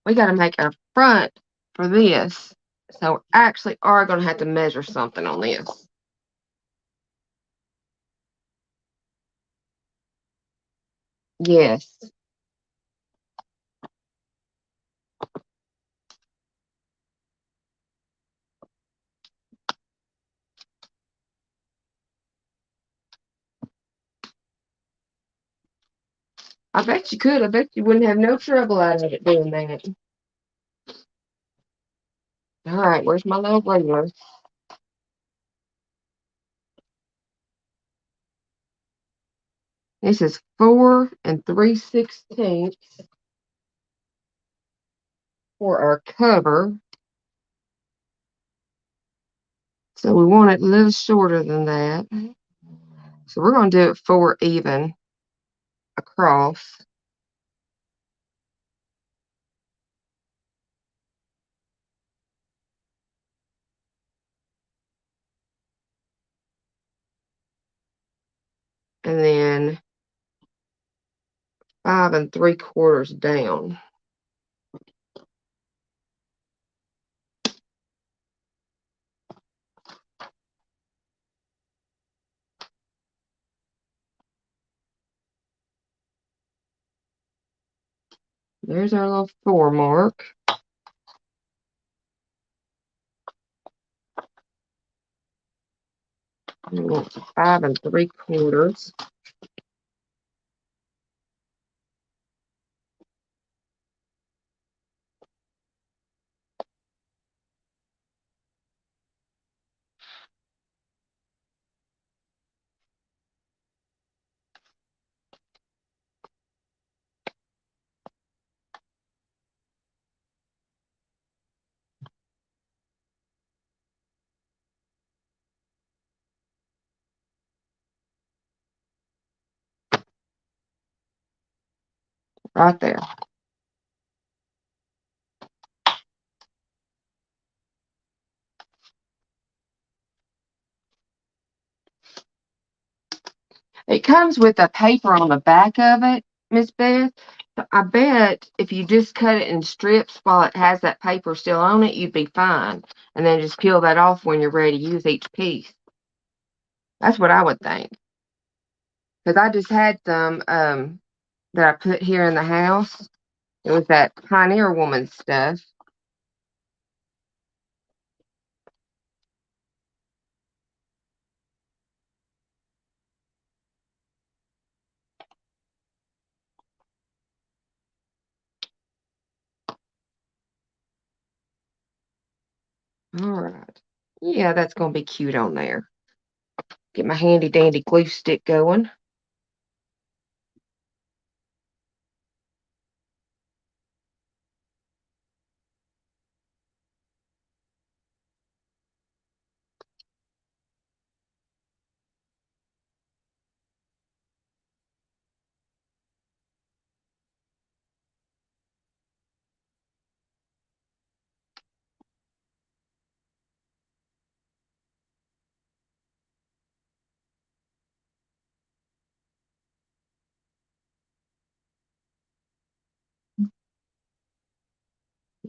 We got to make a front for this. So we actually are going to have to measure something on this. Yes. I bet you could. I bet you wouldn't have no trouble out of it doing that. All right, where's my little ruler? This is 4 3/16 for our cover. So we want it a little shorter than that. So we're going to do it 4 even across. And then 5 3/4 down. There's our little 4 mark. We want 5 3/4. Right there. It comes with a paper on the back of it, Miss Beth. So I bet if you just cut it in strips while it has that paper still on it, you'd be fine. And then just peel that off when you're ready to use each piece. That's what I would think. Because I just had some that I put here in the house. It was that Pioneer Woman stuff. All right. Yeah, that's going to be cute on there. Get my handy dandy glue stick going.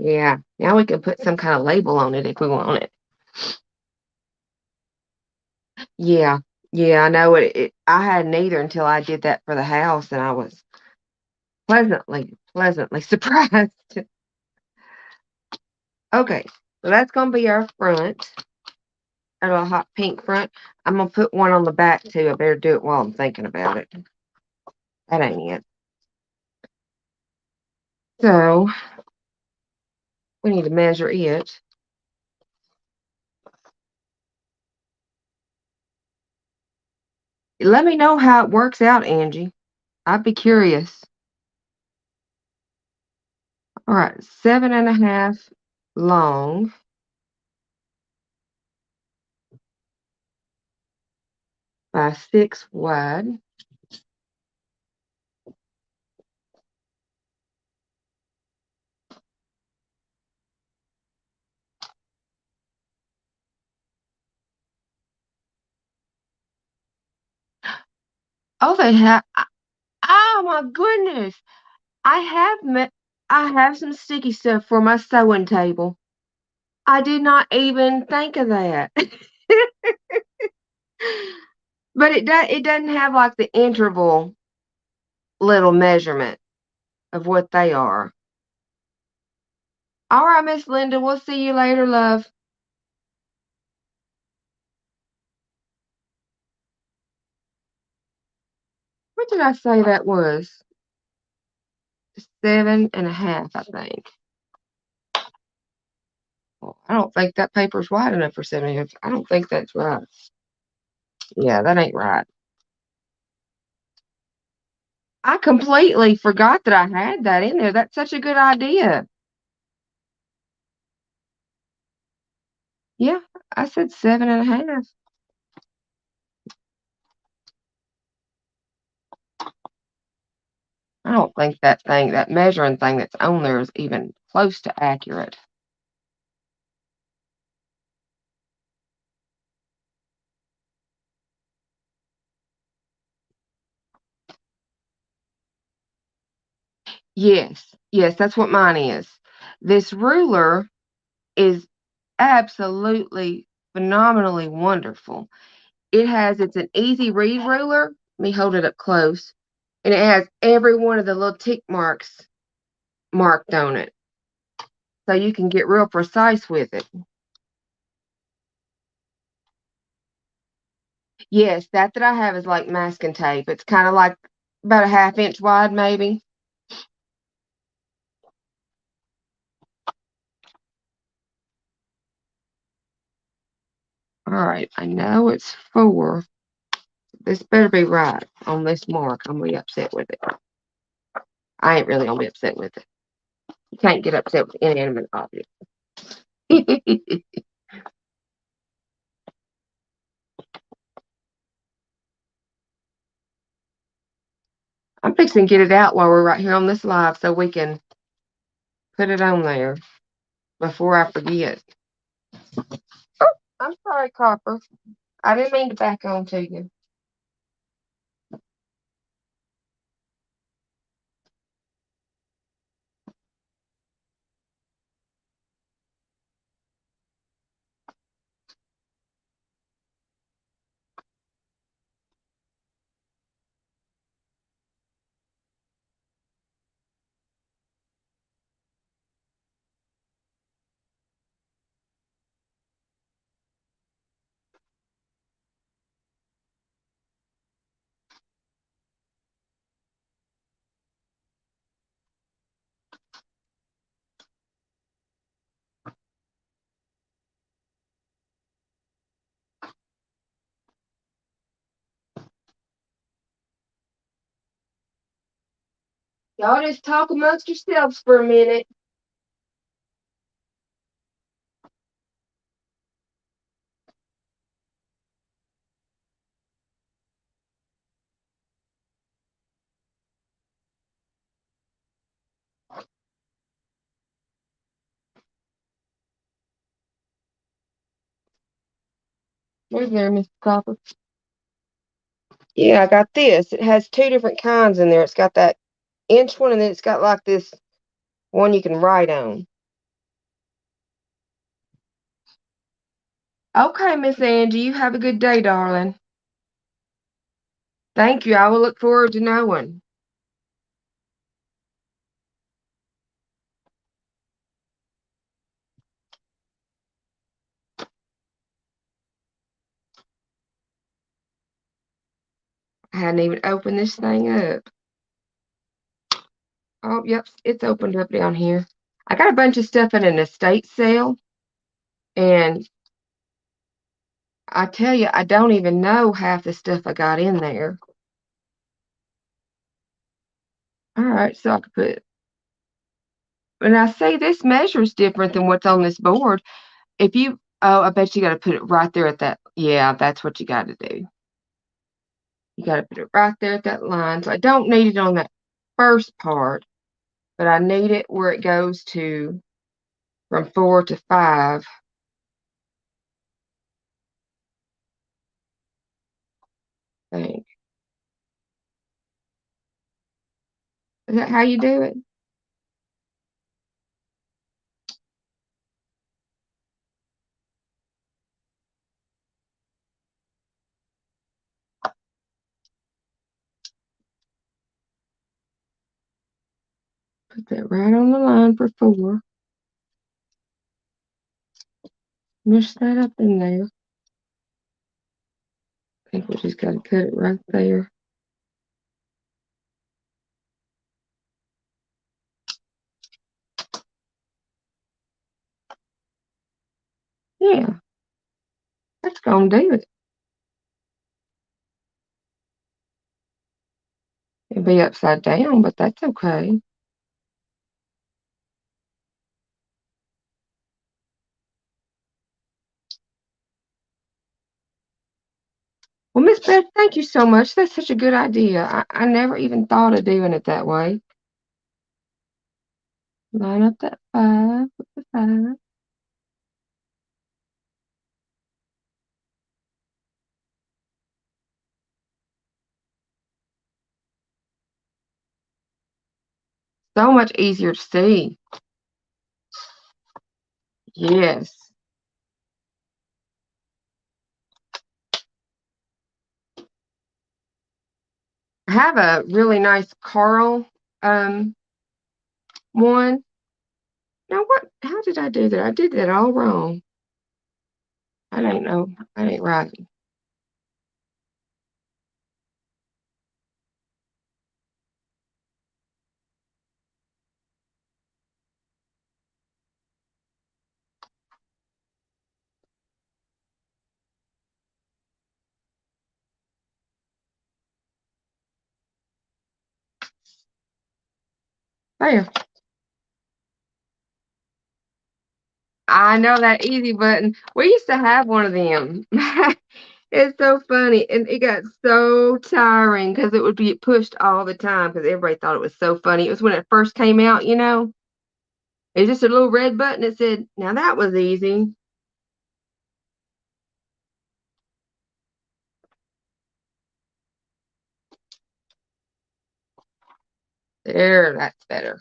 Yeah. Now we can put some kind of label on it if we want it. Yeah. Yeah, I know I hadn't either until I did that for the house, and I was pleasantly surprised. Okay, so that's gonna be our front, our little hot pink front. I'm gonna put one on the back too. I better do it while I'm thinking about it. That ain't it. So we need to measure it. Let me know how it works out, Angie. I'd be curious. All right, 7.5 long by 6 wide. Oh, they have. Oh my goodness! I have met. I have some sticky stuff for my sewing table. I did not even think of that. But it doesn't have like the interval little measurement of what they are. All right, Miss Linda, we'll see you later, love. What did I say that was? 7.5, I think. Well, I don't think that paper's wide enough for 7.5. I don't think that's right. Yeah, that ain't right. I completely forgot that I had that in there. That's such a good idea. Yeah, I said 7.5. I don't think that measuring thing that's on there is even close to accurate. Yes, yes, that's what mine is. This ruler is absolutely phenomenally wonderful. It's an easy read ruler. Let me hold it up close. And it has every one of the little tick marks marked on it. So you can get real precise with it. Yes, that I have is like masking tape. It's kind of like about a 1/2 inch wide, maybe. All right, I know it's 4. This better be right on this mark. I'm gonna be upset with it. I ain't really gonna be upset with it. You can't get upset with inanimate objects. I'm fixing to get it out while we're right here on this live so we can put it on there before I forget. Oh, I'm sorry, Copper. I didn't mean to back on to you. Y'all just talk amongst yourselves for a minute. Where's there, Mr. Copper? Yeah, I got this. It has 2 different kinds in there. It's got that inch one, and then it's got like this one you can write on. Okay, Miss Angie, you have a good day, darling. Thank you. I will look forward to knowing. I hadn't even opened this thing up. Oh, yep, it's opened up down here. I got a bunch of stuff in an estate sale, and I tell you, I don't even know half the stuff I got in there. All right, so I could put, and I say this measure's different than what's on this board. If you, oh, I bet you got to put it right there at that. Yeah, that's what you got to do. You got to put it right there at that line. So I don't need it on that first part, but I need it where it goes to from 4 to 5. I think. Is that how you do it? Put that right on the line for 4. Mush that up in there. I think we just got to cut it right there. Yeah, that's going to do it. It'll be upside down, but that's okay. Well, Miss Beth, thank you so much. That's such a good idea. I never even thought of doing it that way. Line up that 5 with the 5. So much easier to see. Yes. I have a really nice Carl one. Now what, how did I do that? I did that all wrong. I don't know. I ain't right. There. I know that easy button. We used to have one of them. It's so funny. And it got so tiring because it would be pushed all the time because everybody thought it was so funny. It was when it first came out, you know? It's just a little red button that said, now that was easy. There, that's better.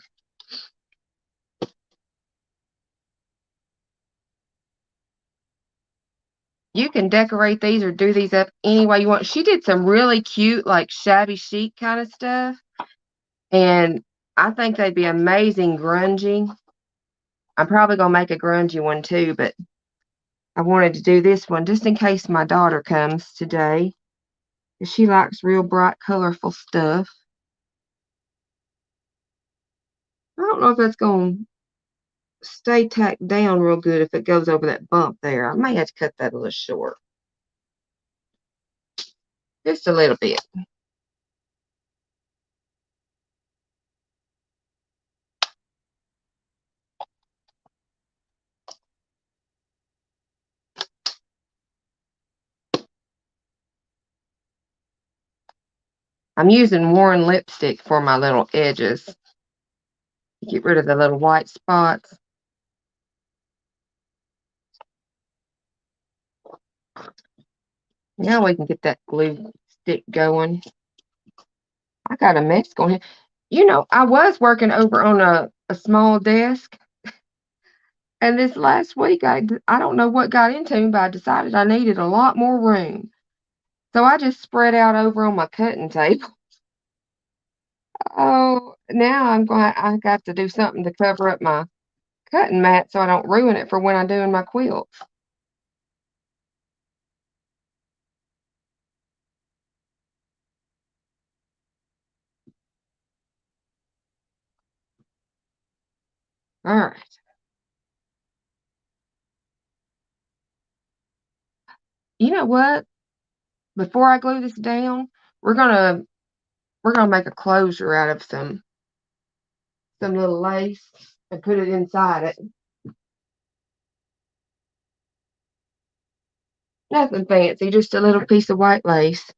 You can decorate these or do these up any way you want. She did some really cute, like shabby chic kind of stuff. And I think they'd be amazing grungy. I'm probably gonna make a grungy one too, but I wanted to do this one just in case my daughter comes today. She likes real bright, colorful stuff. I don't know if that's gonna stay tacked down real good if it goes over that bump there. I may have to cut that a little short. Just a little bit. I'm using Warren lipstick for my little edges. Get rid of the little white spots. Now we can get that glue stick going. I got a mess going here. You know, I was working over on a small desk, and this last week, I don't know what got into me, but I decided I needed a lot more room. So I just spread out over on my cutting table. Oh, now I got to do something to cover up my cutting mat so I don't ruin it for when I'm doing my quilts. All right. You know what? Before I glue this down, we're gonna we're gonna make a closure out of some little lace and put it inside it. Nothing fancy, just a little piece of white lace.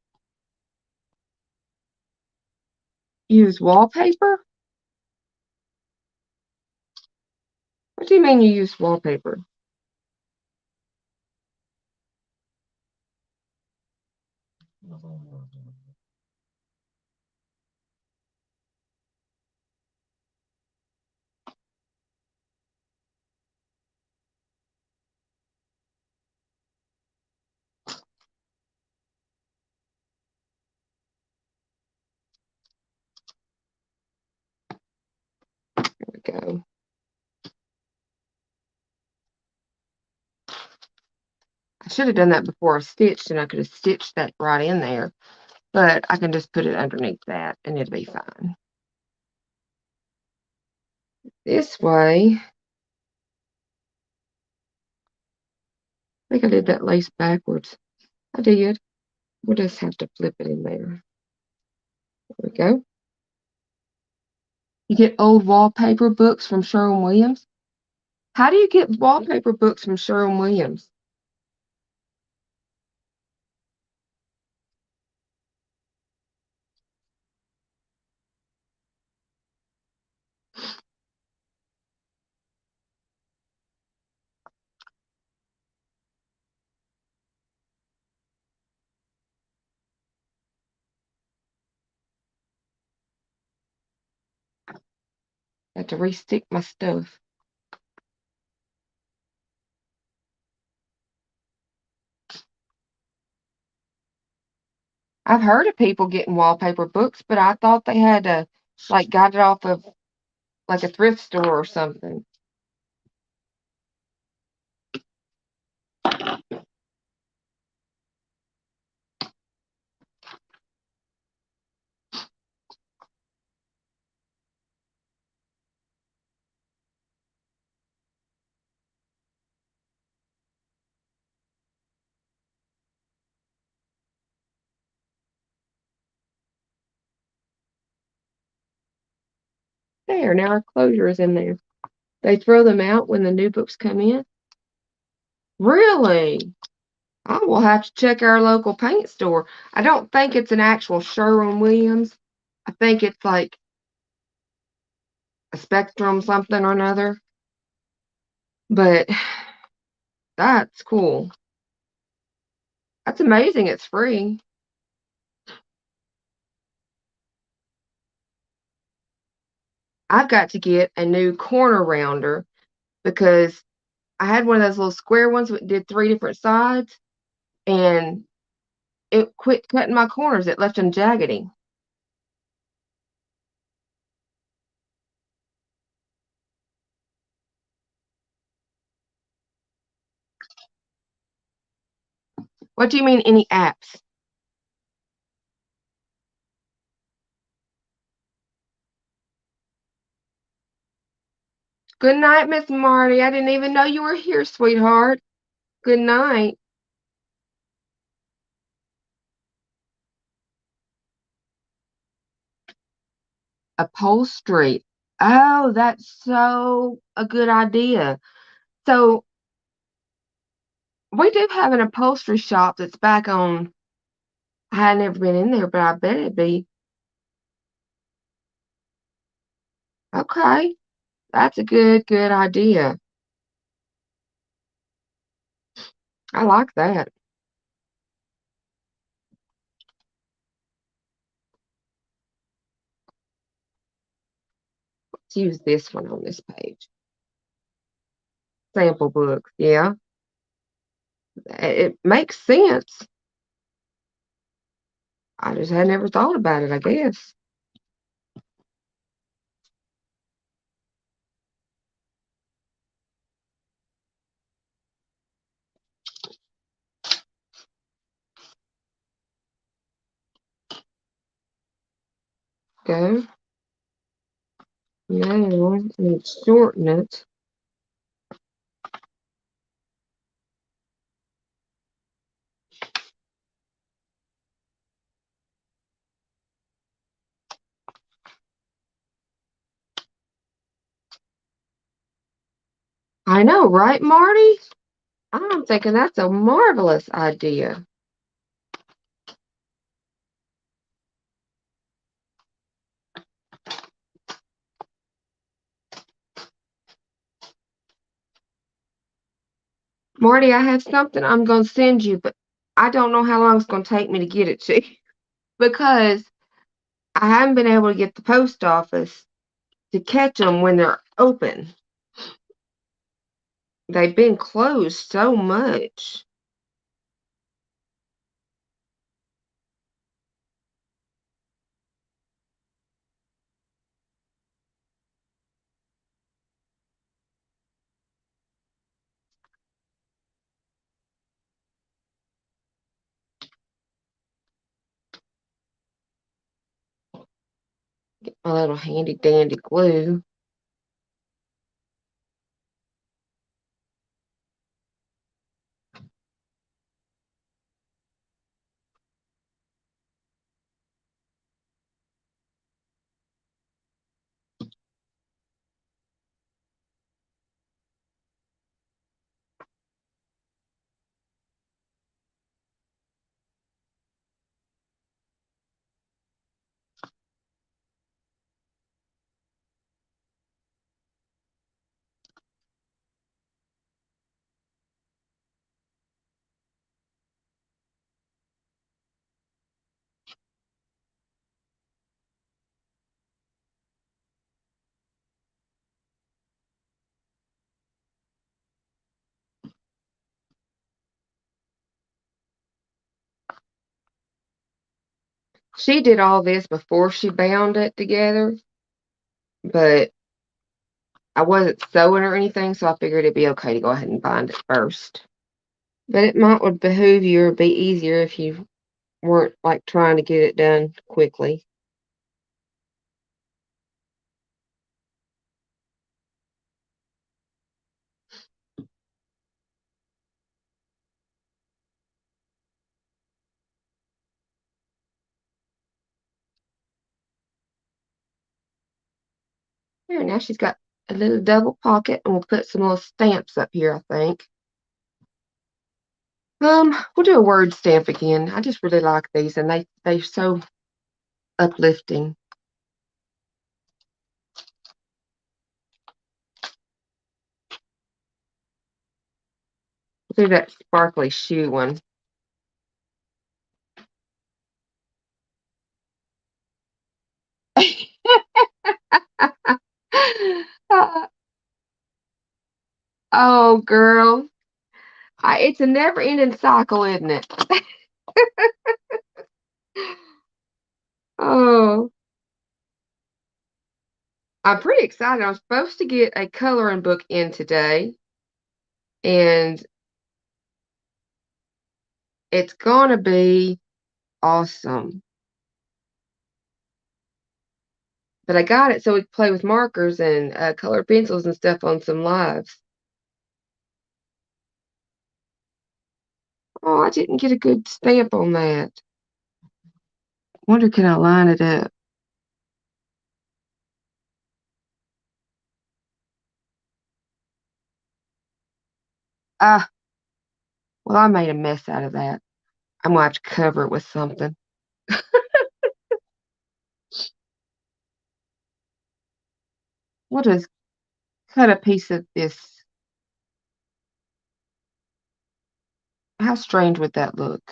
Use wallpaper? What do you mean you use wallpaper? There we go. I should have done that before I stitched, and I could have stitched that right in there. But I can just put it underneath that, and it'll be fine. This way, I think I did that lace backwards. I did. We'll just have to flip it in there. There we go. You get old wallpaper books from Sherwin-Williams. How do you get wallpaper books from Sherwin-Williams? I have to re-stick my stuff. I've heard of people getting wallpaper books, but I thought they had to, like, got it off of, like, a thrift store or something. There, now our closure is in there. They throw them out when the new books come in. Really? I will have to check our local paint store. I don't think it's an actual Sherwin-Williams. I think it's like a Spectrum something or another. But that's cool. That's amazing. It's free. I've got to get a new corner rounder because I had one of those little square ones that did 3 different sides, and it quit cutting my corners. It left them jaggedy. What do you mean, any apps? Good night, Miss Marty. I didn't even know you were here, sweetheart. Good night. Upholstery. Oh, that's so a good idea. So we do have an upholstery shop that's back on. I had never been in there, but I bet it'd be okay. That's a good idea. I like that. Let's use this one on this page. Sample books. Yeah, it makes sense. I just had never thought about it, I guess. Go. Now, let's shorten it. I know, right, Marty? I'm thinking that's a marvelous idea. Marty, I have something I'm going to send you, but I don't know how long it's going to take me to get it to you because I haven't been able to get the post office to catch them when they're open. They've been closed so much. Get my little handy dandy glue. She did all this before she bound it together, but I wasn't sewing or anything, so I figured it'd be okay to go ahead and bind it first. But it might would behoove you or be easier if you weren't like trying to get it done quickly. There, now she's got a little double pocket, and we'll put some little stamps up here, I think. We'll do a word stamp again. I just really like these, and they're so uplifting. We'll do that sparkly shoe one. Oh, girl. It's a never-ending cycle, isn't it? Oh, I'm pretty excited. I'm supposed to get a coloring book in today, and it's gonna be awesome. But I got it so we can play with markers and colored pencils and stuff on some lives. Oh, I didn't get a good stamp on that. Wonder can I line it up? Ah, well, I made a mess out of that. I'm gonna have to cover it with something. We'll just cut a piece of this. How strange would that look?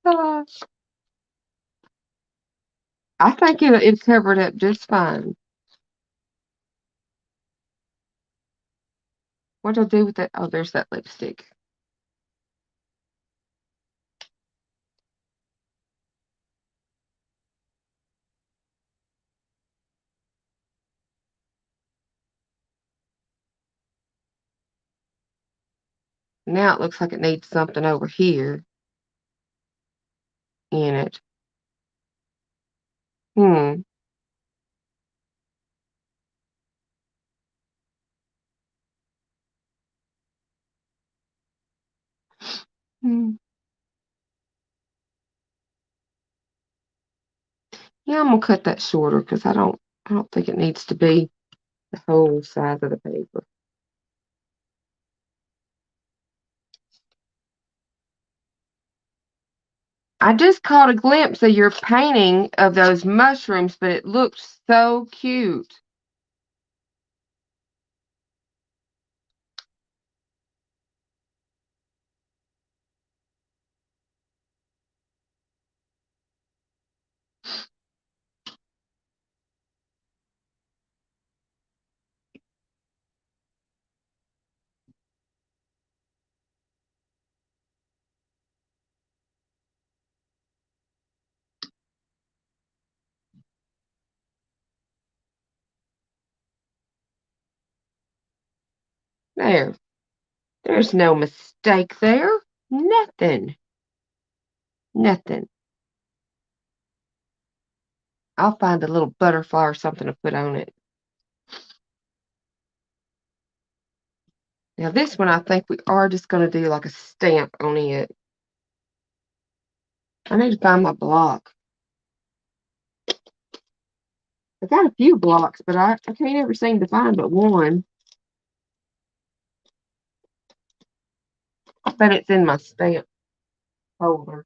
Ah, I think it covered up just fine. What do I do with that? Oh, there's that lipstick. Now it looks like it needs something over here in it. Hmm. Hmm. Yeah, I'm gonna cut that shorter because I don't think it needs to be the whole size of the paper. I just caught a glimpse of your painting of those mushrooms, but it looked so cute. There. There's no mistake there. Nothing. Nothing. I'll find a little butterfly or something to put on it. Now this one I think we are just going to do like a stamp on it. I need to find my block. I got a few blocks, but I can't ever seem to find but one. I bet it's in my stamp folder.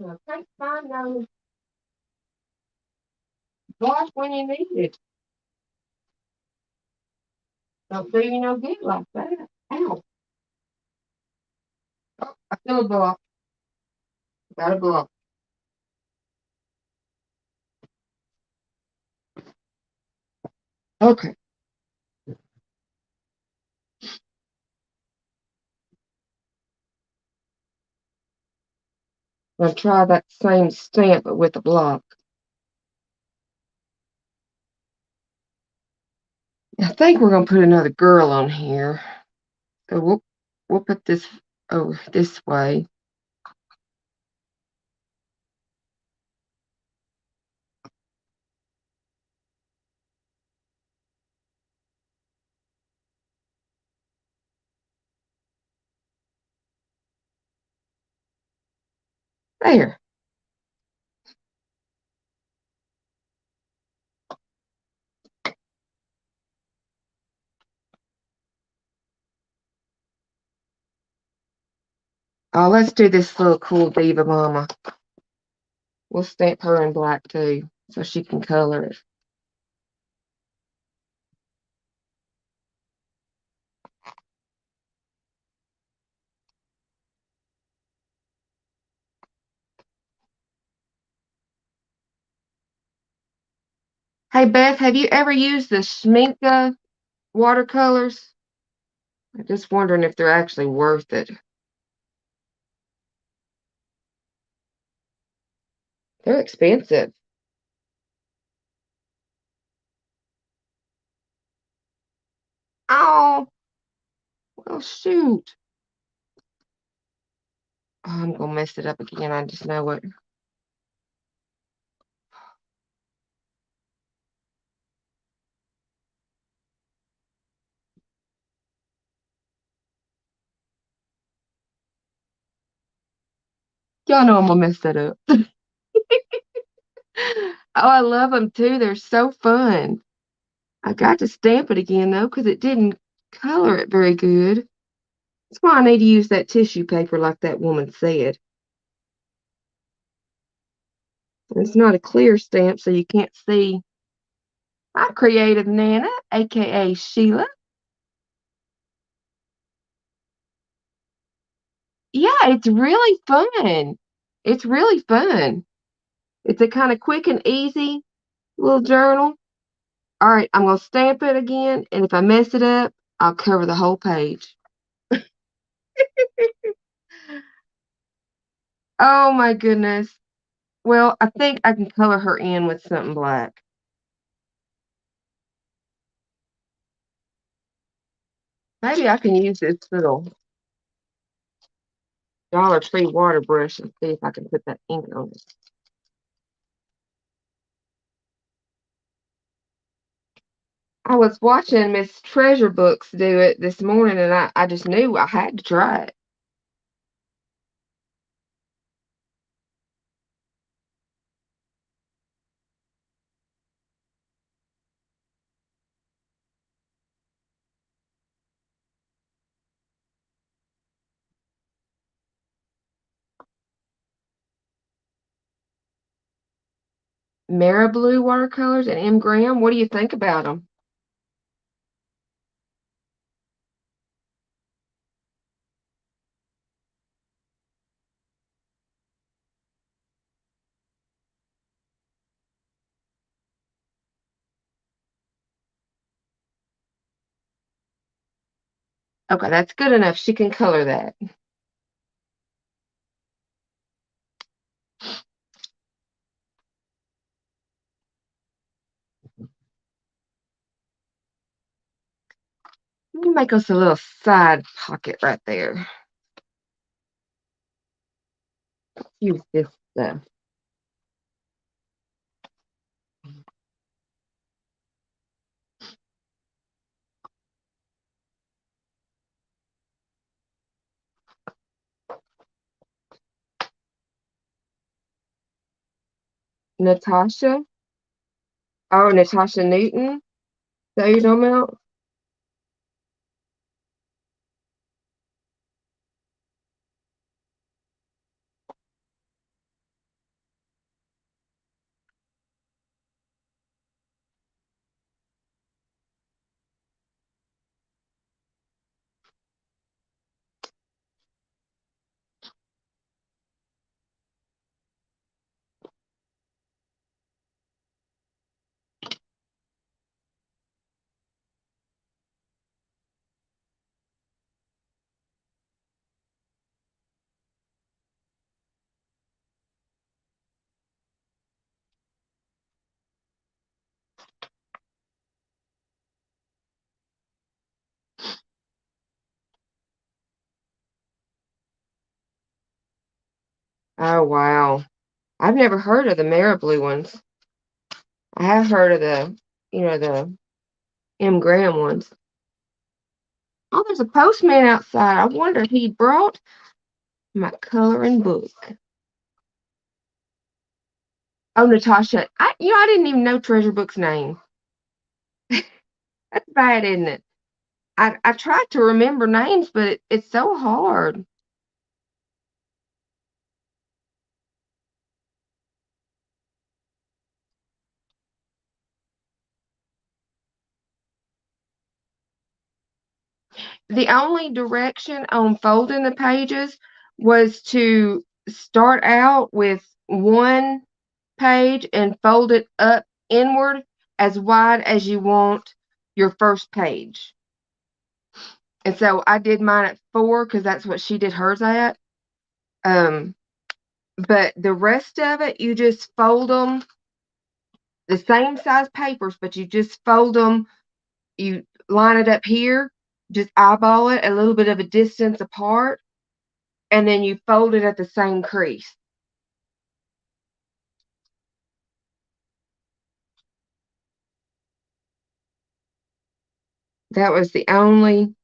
So I can't find those blocks when you need it. Don't do you no good like that. Ow. Oh, I feel a block. Got a block. Okay. I'm going to try that same stamp but with a block. I think we're going to put another girl on here. So we'll put this over this way. There. Oh, let's do this little cool diva mama. We'll stamp her in black too, so she can color it. Hey Beth, have you ever used the Schminke watercolors? I'm just wondering if they're actually worth it. They're expensive. Oh, well, shoot. Oh, I'm gonna mess it up again. I just know it. Y'all know I'm gonna mess that up. Oh, I love them too. They're so fun. I got to stamp it again though, because it didn't color it very good. That's why I need to use that tissue paper like that woman said. It's not a clear stamp, so you can't see. Hi, Creative Nana, aka Sheila. Yeah, it's really fun. It's really fun. It's a kinda quick and easy little journal. Alright, I'm gonna stamp it again, and if I mess it up, I'll cover the whole page. Oh my goodness. Well, I think I can color her in with something black. Maybe I can use this little Dollar Tree water brush and see if I can put that ink on it. I was watching Miss Treasure Books do it this morning, and I just knew I had to try it. Marablu watercolors and M. Graham, what do you think about them? Okay, that's good enough. She can color that. Let me make us a little side pocket right there. Use this stuff. Natasha. Oh, Natasha Newton. Is that what you're talking about? Oh, wow. I've never heard of the Marablu ones. I have heard of the M. Graham ones. Oh, there's a postman outside. I wonder if he brought my coloring book. Oh, Natasha. I didn't even know Treasure Book's name. That's bad, isn't it? I tried to remember names, but it's so hard. The only direction on folding the pages was to start out with one page and fold it up inward as wide as you want your first page. And so I did mine at 4 because that's what she did hers at. Um, but the rest of it, you just fold them the same size papers, but you just fold them. You line it up here, just eyeball it a little bit of a distance apart, and then you fold it at the same crease. That was the only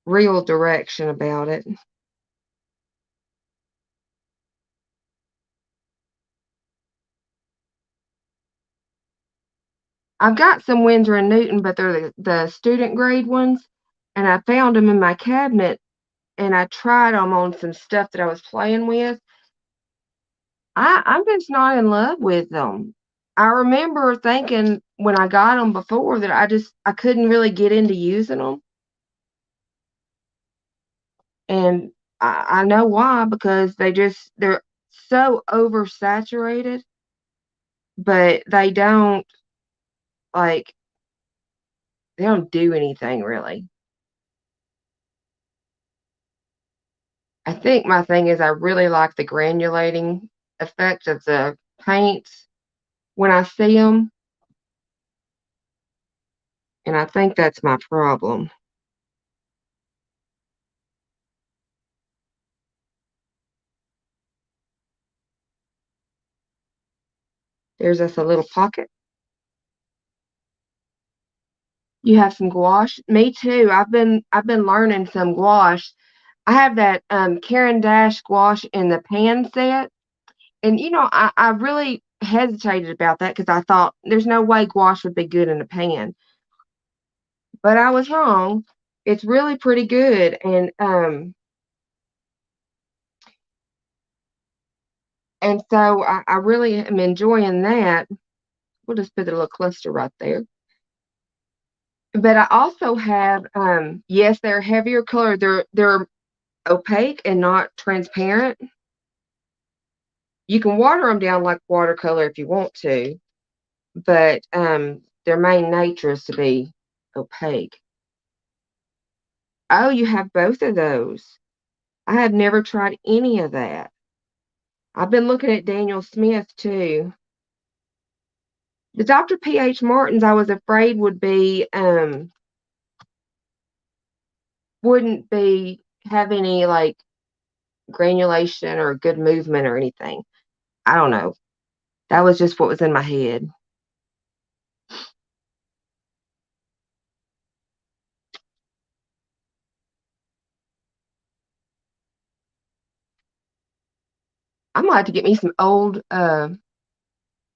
real direction about it. I've got some Winsor and Newton, but they're the student grade ones, and I found them in my cabinet, and I tried them on some stuff that I was playing with. I'm just not in love with them. I remember thinking when I got them before that I couldn't really get into using them, and I know why, because they're so oversaturated, but like, they don't do anything really. I think my thing is I really like the granulating effect of the paints when I see them, and I think that's my problem. There's us a little pocket. You have some gouache? Me too. I've been learning some gouache. I have that Caran d'Ache gouache in the pan set, and I really hesitated about that because I thought there's no way gouache would be good in a pan, but I was wrong. It's really pretty good, and so I really am enjoying that. We'll just put a little cluster right there. But I also have, yes, they're heavier color. They're opaque and not transparent. You can water them down like watercolor if you want to, but their main nature is to be opaque. Oh, you have both of those. I have never tried any of that. I've been looking at Daniel Smith too. The Dr. P.H. Martins I was afraid wouldn't be have any like granulation or good movement or anything. I don't know. That was just what was in my head. I might have to get me some old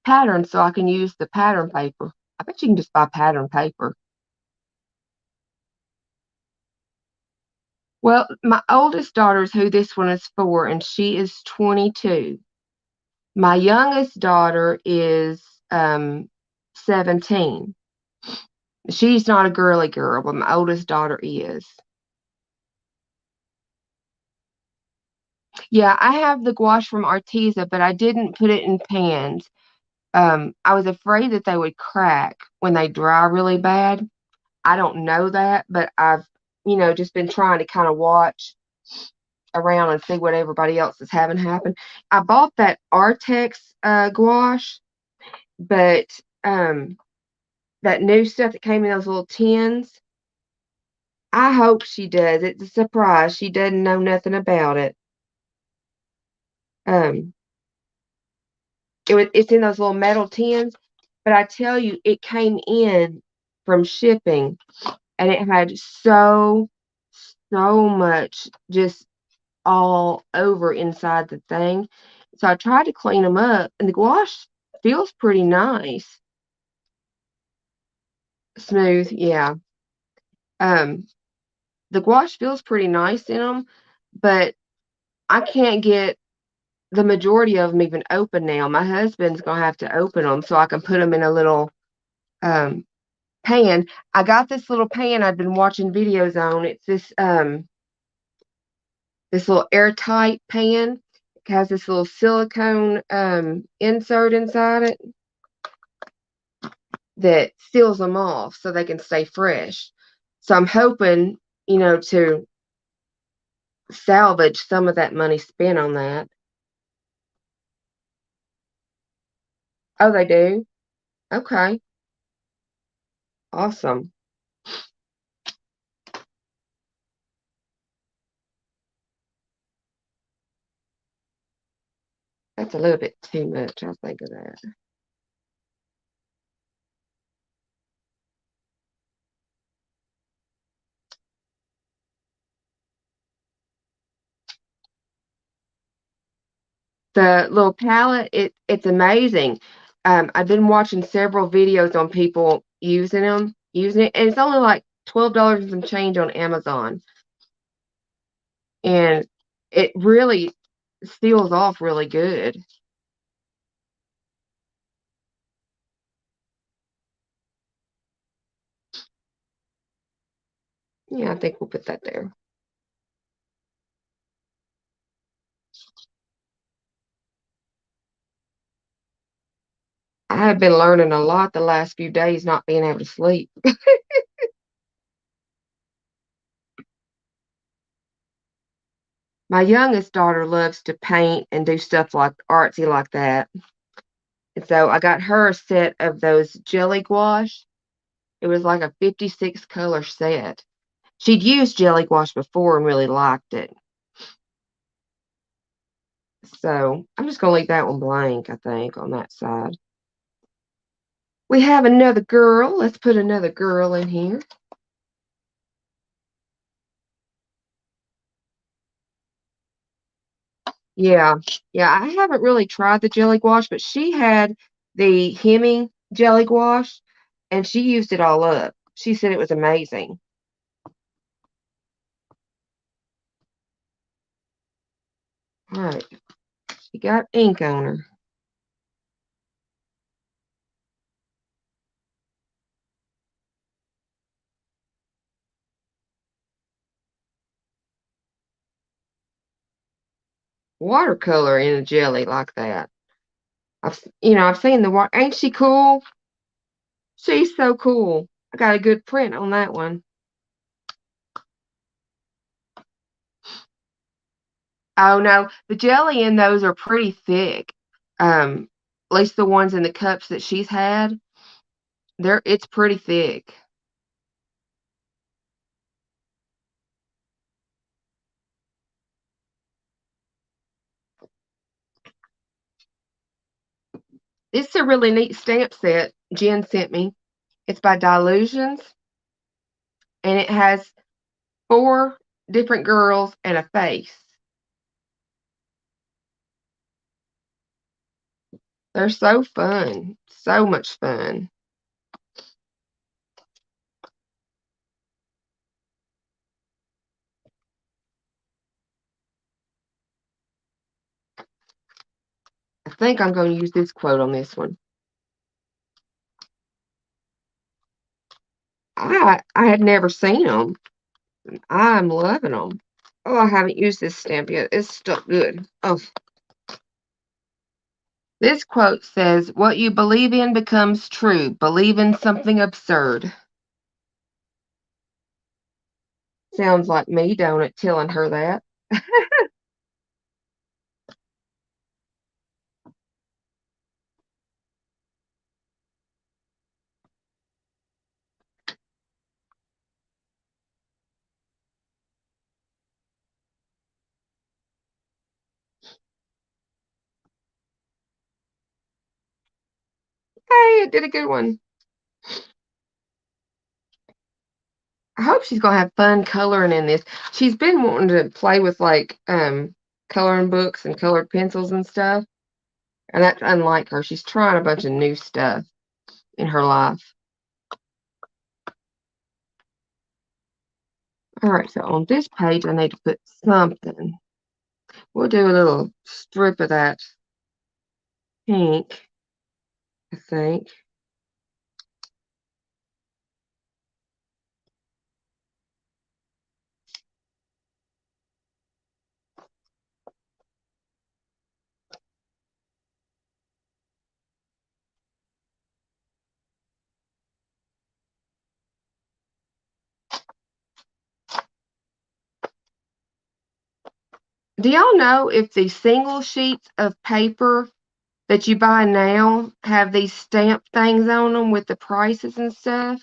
patterns so I can use the pattern paper. I bet you can just buy pattern paper. Well, my oldest daughter's who this one is for, and she is 22. My youngest daughter is 17. She's not a girly girl, but my oldest daughter is. Yeah, I have the gouache from Arteza, but I didn't put it in pans. I was afraid that they would crack when they dry really bad. I don't know that, but I've, just been trying to kind of watch around and see what everybody else is having happen. I bought that Artex gouache, but um, that new stuff that came in those little tins, I hope she does. It's a surprise. She doesn't know nothing about it. Um, it's in those little metal tins, but I tell you, it came in from shipping, and it had so much just all over inside the thing. So I tried to clean them up, and the gouache feels pretty nice. Smooth, yeah. Um, the gouache feels pretty nice in them, but I can't get the majority of them even open now. My husband's gonna have to open them so I can put them in a little um pan. I got this little pan I've been watching videos on. It's this little airtight pan. It has this little silicone insert inside it that seals them off so they can stay fresh. So I'm hoping, to salvage some of that money spent on that. Oh, they do? Okay. Awesome. That's a little bit too much, I think of that. The little palette, it's amazing. I've been watching several videos on people using it, and it's only like $12 and some change on Amazon. And it really seals off really good. Yeah, I think we'll put that there. I have been learning a lot the last few days not being able to sleep. My youngest daughter loves to paint and do stuff like artsy like that. And so I got her a set of those jelly gouache. It was like a 56 color set. She'd used jelly gouache before and really liked it. So I'm just gonna leave that one blank, I think, on that side. We have another girl. Let's put another girl in here. Yeah, yeah, I haven't really tried the jelly gouache, but she had the Hemi jelly gouache, and she used it all up. She said it was amazing. All right, she got ink on her. Watercolor in a jelly like that. I've seen the water. Ain't she cool? She's so cool. I got a good print on that one. Oh no, the jelly in those are pretty thick. At least the ones in the cups that she's had, it's pretty thick. It's a really neat stamp set Jen sent me. It's by Dilutions, and it has four different girls and a face. They're so fun, so much fun. I think I'm going to use this quote on this one. I had never seen them. I'm loving them. Oh, I haven't used this stamp yet. It's still good. Oh, this quote says, "What you believe in becomes true. Believe in something absurd." Sounds like me, don't it, telling her that? Hey, I did a good one. I hope she's gonna have fun coloring in this. She's been wanting to play with like coloring books and colored pencils and stuff. And that's unlike her. She's trying a bunch of new stuff in her life. All right, so on this page, I need to put something. We'll do a little strip of that pink, I think. Do y'all know if the single sheets of paper that you buy now have these stamp things on them with the prices and stuff?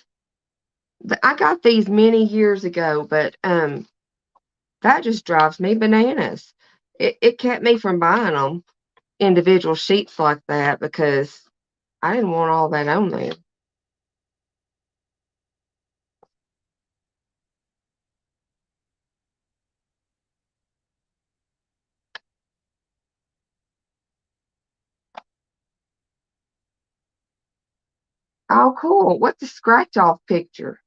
I got these many years ago, but that just drives me bananas. It kept me from buying them individual sheets like that because I didn't want all that on there. Oh, cool. What's the scratch off picture?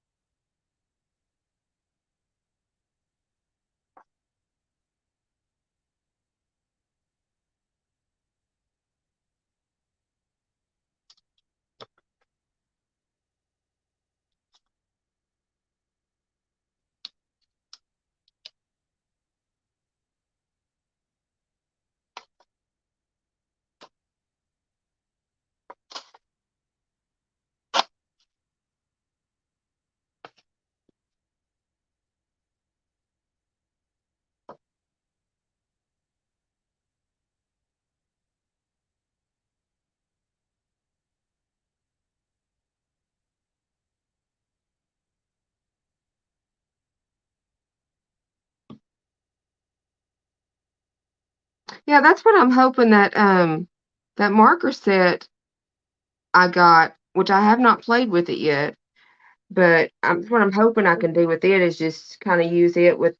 Yeah, that's what I'm hoping that that marker set I got, which I have not played with it yet, but what I'm hoping I can do with it is just kind of use it with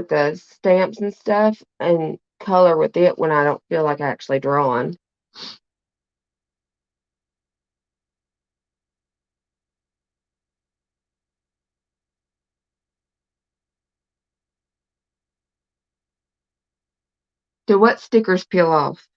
the stamps and stuff and color with it when I don't feel like actually drawing. Do what stickers peel off?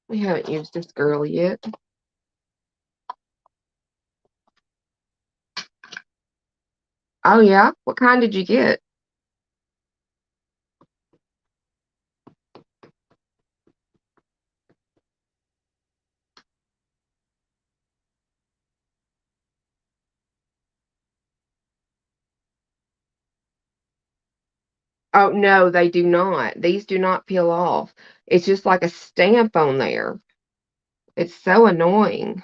We haven't used this girl yet. Oh yeah? What kind did you get? Oh no, they do not. These do not peel off. It's just like a stamp on there. It's so annoying.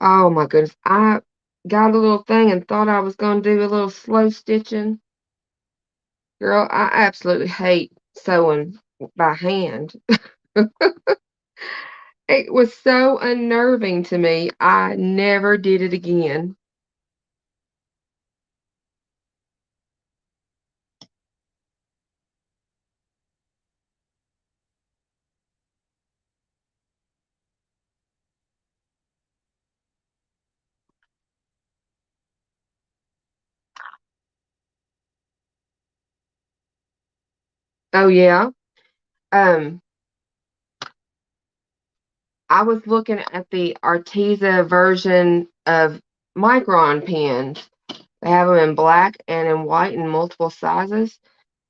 Oh my goodness. I got a little thing and thought I was going to do a little slow stitching. Girl, I absolutely hate sewing by hand. It was so unnerving to me. I never did it again. Oh yeah. Um, I was looking at the Arteza version of Micron pens. They have them in black and in white in multiple sizes.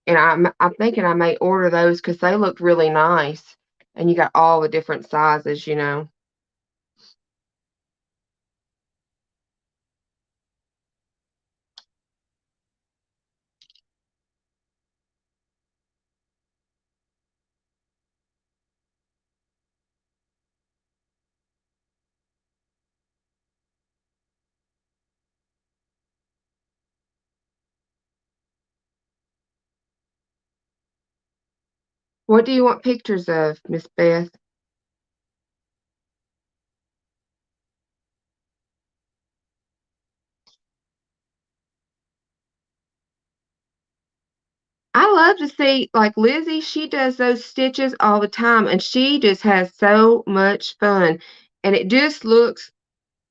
And I'm thinking I may order those because they look really nice. And you got all the different sizes, you know. What do you want pictures of, Miss Beth? I love to see, like Lizzie, she does those stitches all the time and she just has so much fun. And it just looks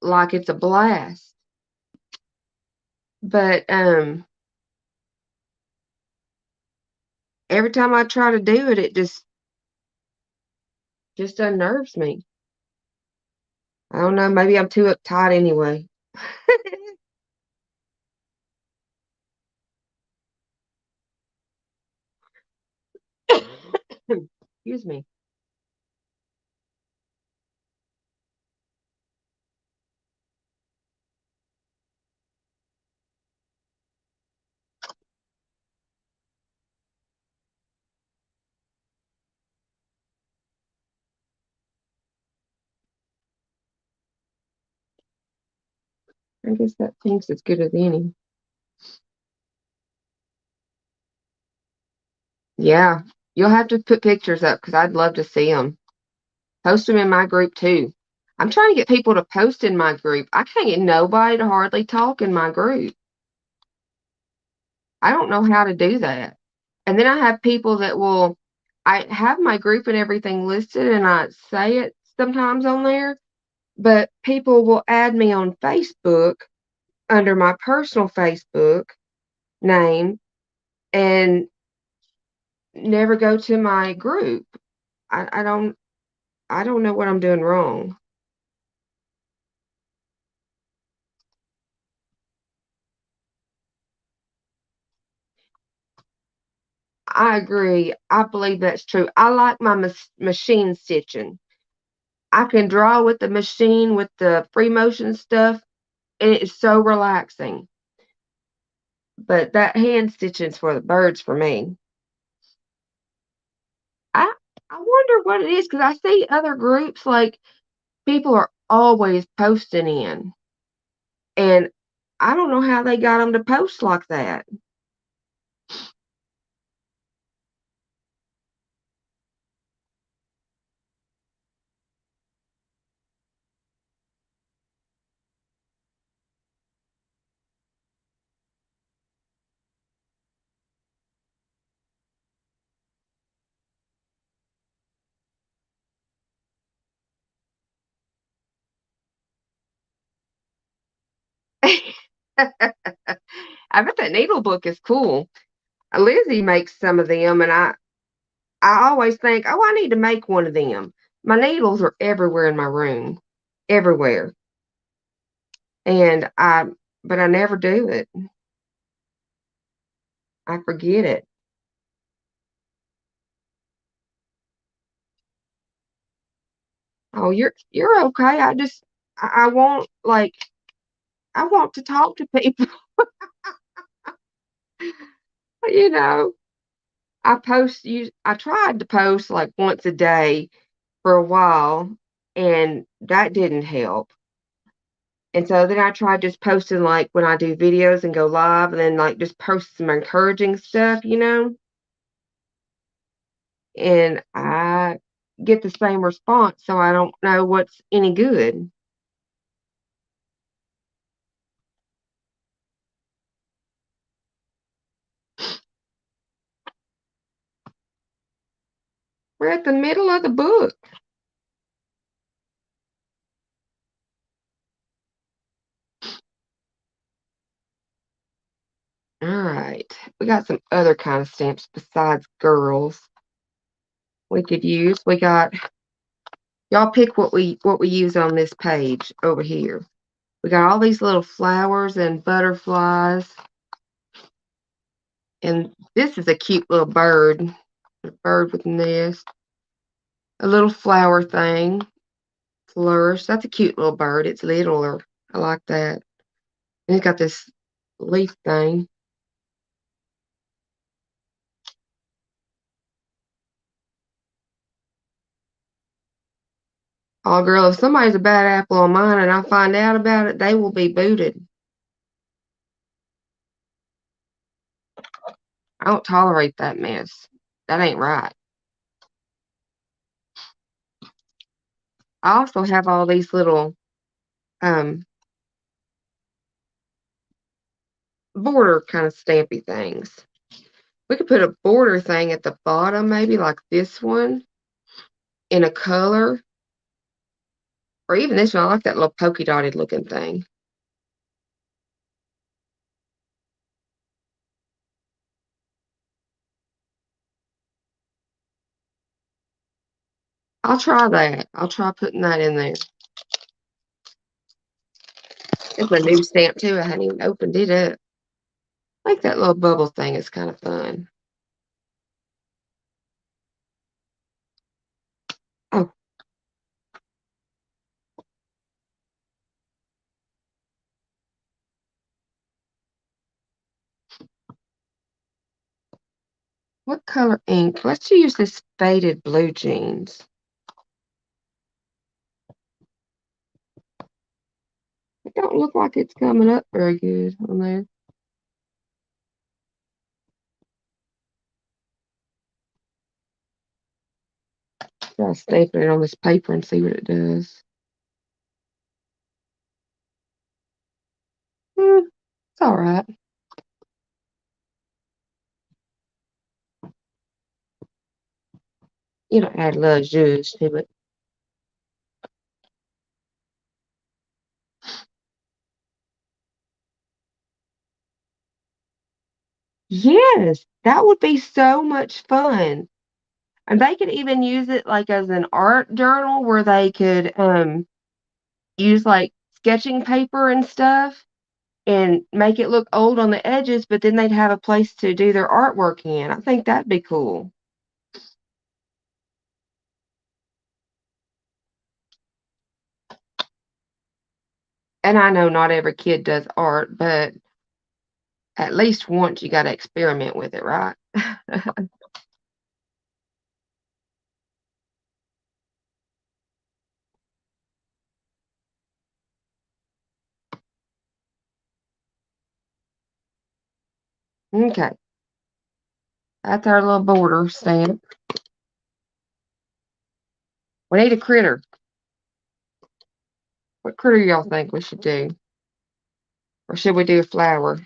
like it's a blast. But every time I try to do it, it just unnerves me. I don't know, maybe I'm too uptight anyway. Excuse me. I guess that thinks as good as any. Yeah, you'll have to put pictures up because I'd love to see them. Post them in my group too. I'm trying to get people to post in my group. I can't get nobody to hardly talk in my group. I don't know how to do that. And then I have people that will, I have my group and everything listed and I say it sometimes on there, but people will add me on Facebook under my personal Facebook name and never go to my group. I don't know what I'm doing wrong. I agree. I believe that's true. I like my machine stitching. I can draw with the machine with the free motion stuff, and it's so relaxing. But that hand stitching's for the birds for me. I I wonder what it is because I see other groups like people are always posting in, and I don't know how they got them to post like that. I bet that needle book is cool. Lizzie makes some of them, and I always think, oh, I need to make one of them. My needles are everywhere in my room, everywhere, and but I never do it. I forget it. Oh, you're okay. I want like I want to talk to people. You know, I tried to post like once a day for a while, and that didn't help. And so then I tried just posting like when I do videos and go live and then like just post some encouraging stuff, and I get the same response, so I don't know what's any good. We're at the middle of the book. All right. We got some other kind of stamps besides girls we could use. We got y'all pick what we use on this page over here. We got all these little flowers and butterflies. And this is a cute little bird. A bird with a nest. A little flower thing. Flourish. That's a cute little bird. It's littler. I like that. And it's got this leaf thing. Oh, girl, if somebody's a bad apple on mine and I find out about it, they will be booted. I don't tolerate that mess. That ain't right. I also have all these little um border kind of stampy things. We could put a border thing at the bottom, maybe like this one in a color, or even this one. I like that little polka dotted looking thing. I'll try that. I'll try putting that in there. It's a new stamp too. I hadn't even opened it up. I like that little bubble thing. It's kind of fun. Oh, what color ink? Let's use this faded blue jeans. It don't look like it's coming up very good on there. Try stapling it on this paper and see what it does. It's all right. You don't add a little zhuzh to it. Yes, that would be so much fun. And they could even use it like as an art journal where they could use like sketching paper and stuff and make it look old on the edges, but then they'd have a place to do their artwork in. I think that'd be cool. And I know not every kid does art, but at least once you got to experiment with it, right? Okay, that's our little border stamp. We need a critter. What critter y'all think we should do? Or should we do a flower?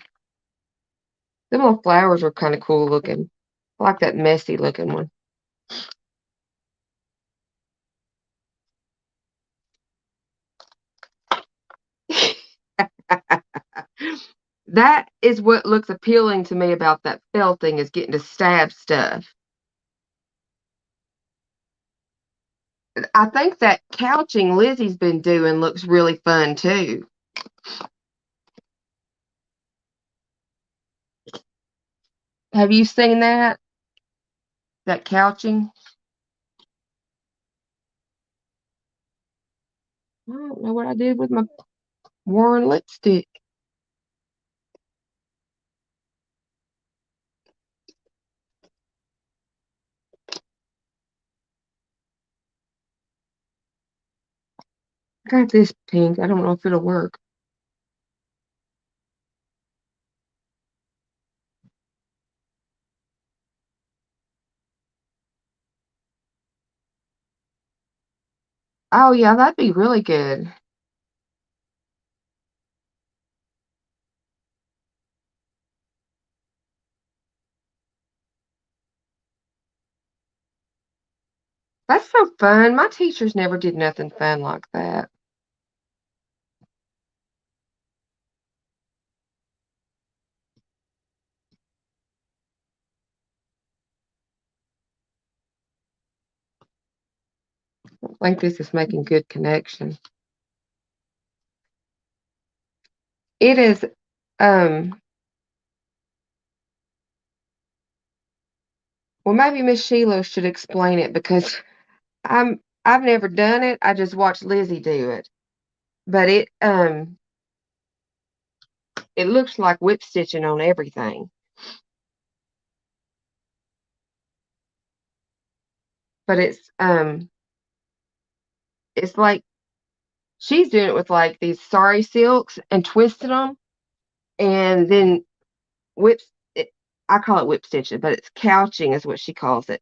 Them little flowers are kind of cool looking. I like that messy looking one. That is what looks appealing to me about that felt thing is getting to stab stuff. I think that couching Lizzie's been doing looks really fun too. Have you seen that? That couching? I don't know what I did with my worn lipstick. I got this pink. I don't know if it'll work. Oh yeah, that'd be really good. That's so fun. My teachers never did nothing fun like that. I think this is making good connection. It is um well maybe Miss Sheila should explain it because I've never done it. I just watched Lizzie do it. But it looks like whip stitching on everything. But it's like she's doing it with like these sari silks and twisting them and then whip it, I call it whip stitching, but it's couching is what she calls it,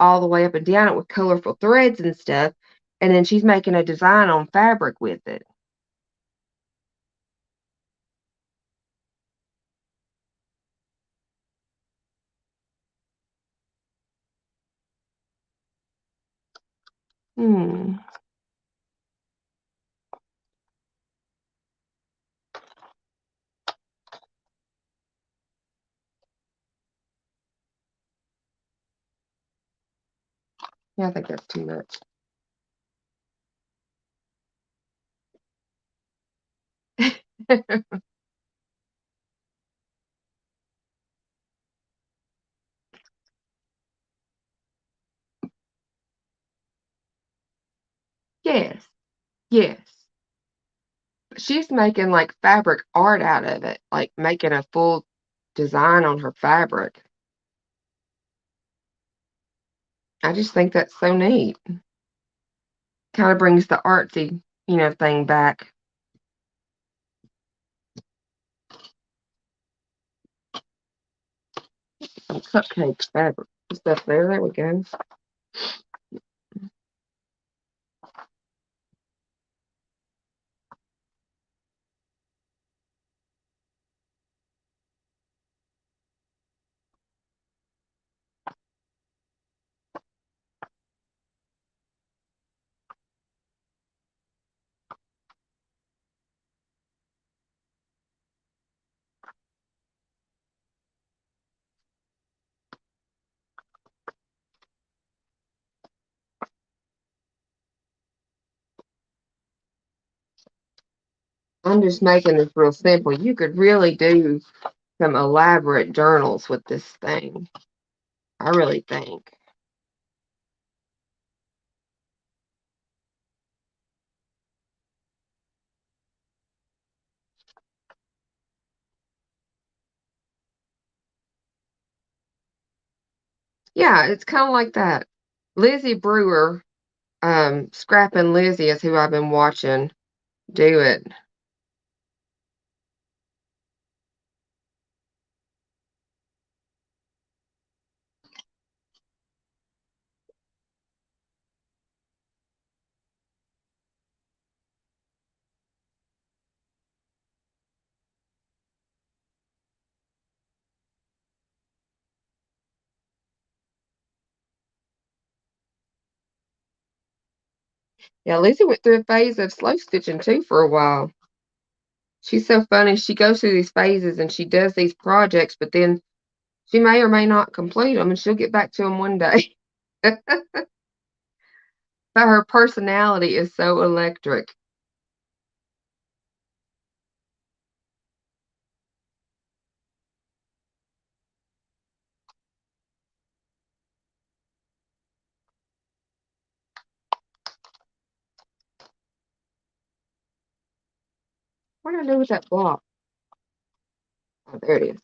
all the way up and down it with colorful threads and stuff. And then she's making a design on fabric with it. Hmm. Yeah, I think that's too much. Yes, yes. She's making like fabric art out of it, like making a full design on her fabric. I just think that's so neat. Kind of brings the artsy, thing back. Some cupcake fabric stuff there. There we go. I'm just making this real simple. You could really do some elaborate journals with this thing. I really think. Yeah, it's kind of like that. Lizzie Brewer, Scrapping Lizzie is who I've been watching do it. Yeah, Lizzie went through a phase of slow stitching too for a while. She's so funny. She goes through these phases and she does these projects, but then she may or may not complete them and she'll get back to them one day. But her personality is so electric. What do I do with that block? Oh, there it is.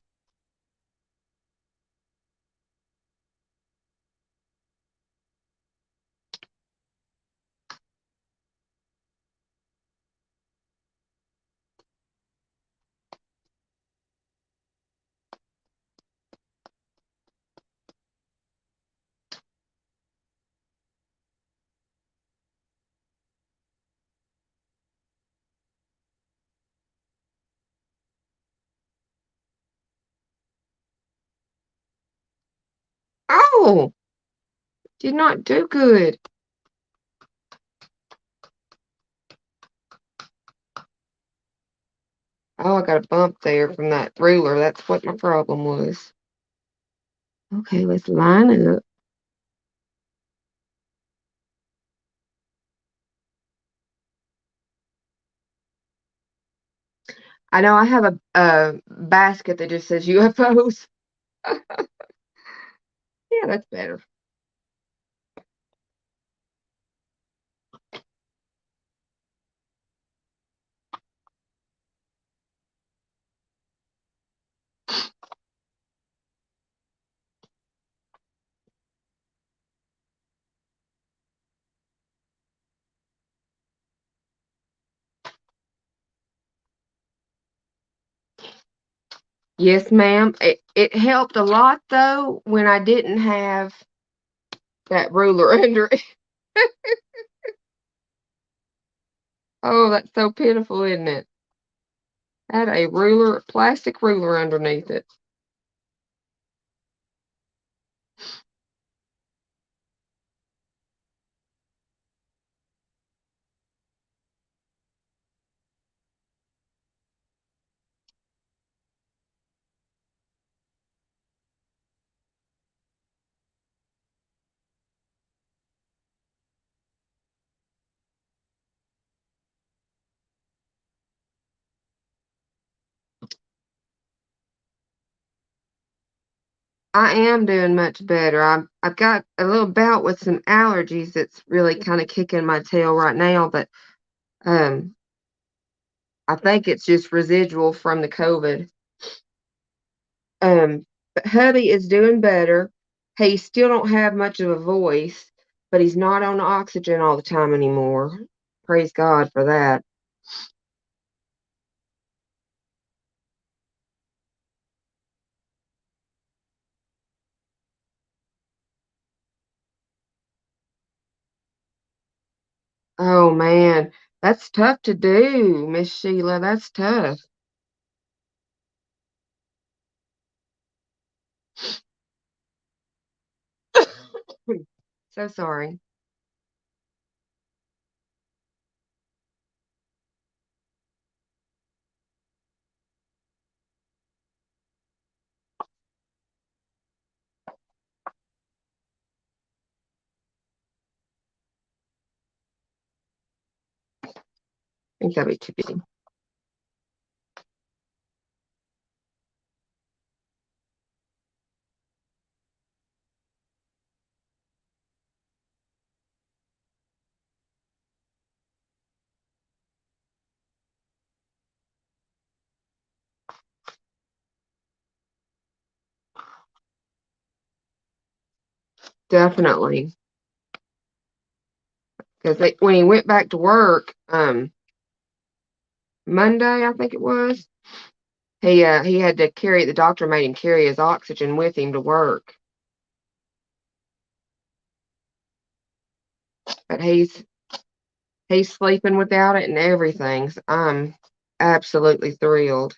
Oh, did not do good. Oh, I got a bump there from that ruler. That's what my problem was. Okay, let's line up. I know I have a basket that just says UFOs. Yeah, that's better. Yes, ma'am. It helped a lot though when I didn't have that ruler under it. Oh, that's so pitiful, isn't it? Had a ruler, plastic ruler underneath it. I am doing much better. I've got a little bout with some allergies that's really kind of kicking my tail right now, but um I think it's just residual from the COVID. But hubby is doing better. He still don't have much of a voice, but he's not on oxygen all the time anymore. Praise God for that. Oh man, that's tough to do, Miss Sheila. That's tough. So sorry. I think that'd be too big. definitely. Because when he went back to work, Monday, I think it was, he had to carry. The doctor made him carry his oxygen with him to work. But he's sleeping without it and everything. So I'm absolutely thrilled.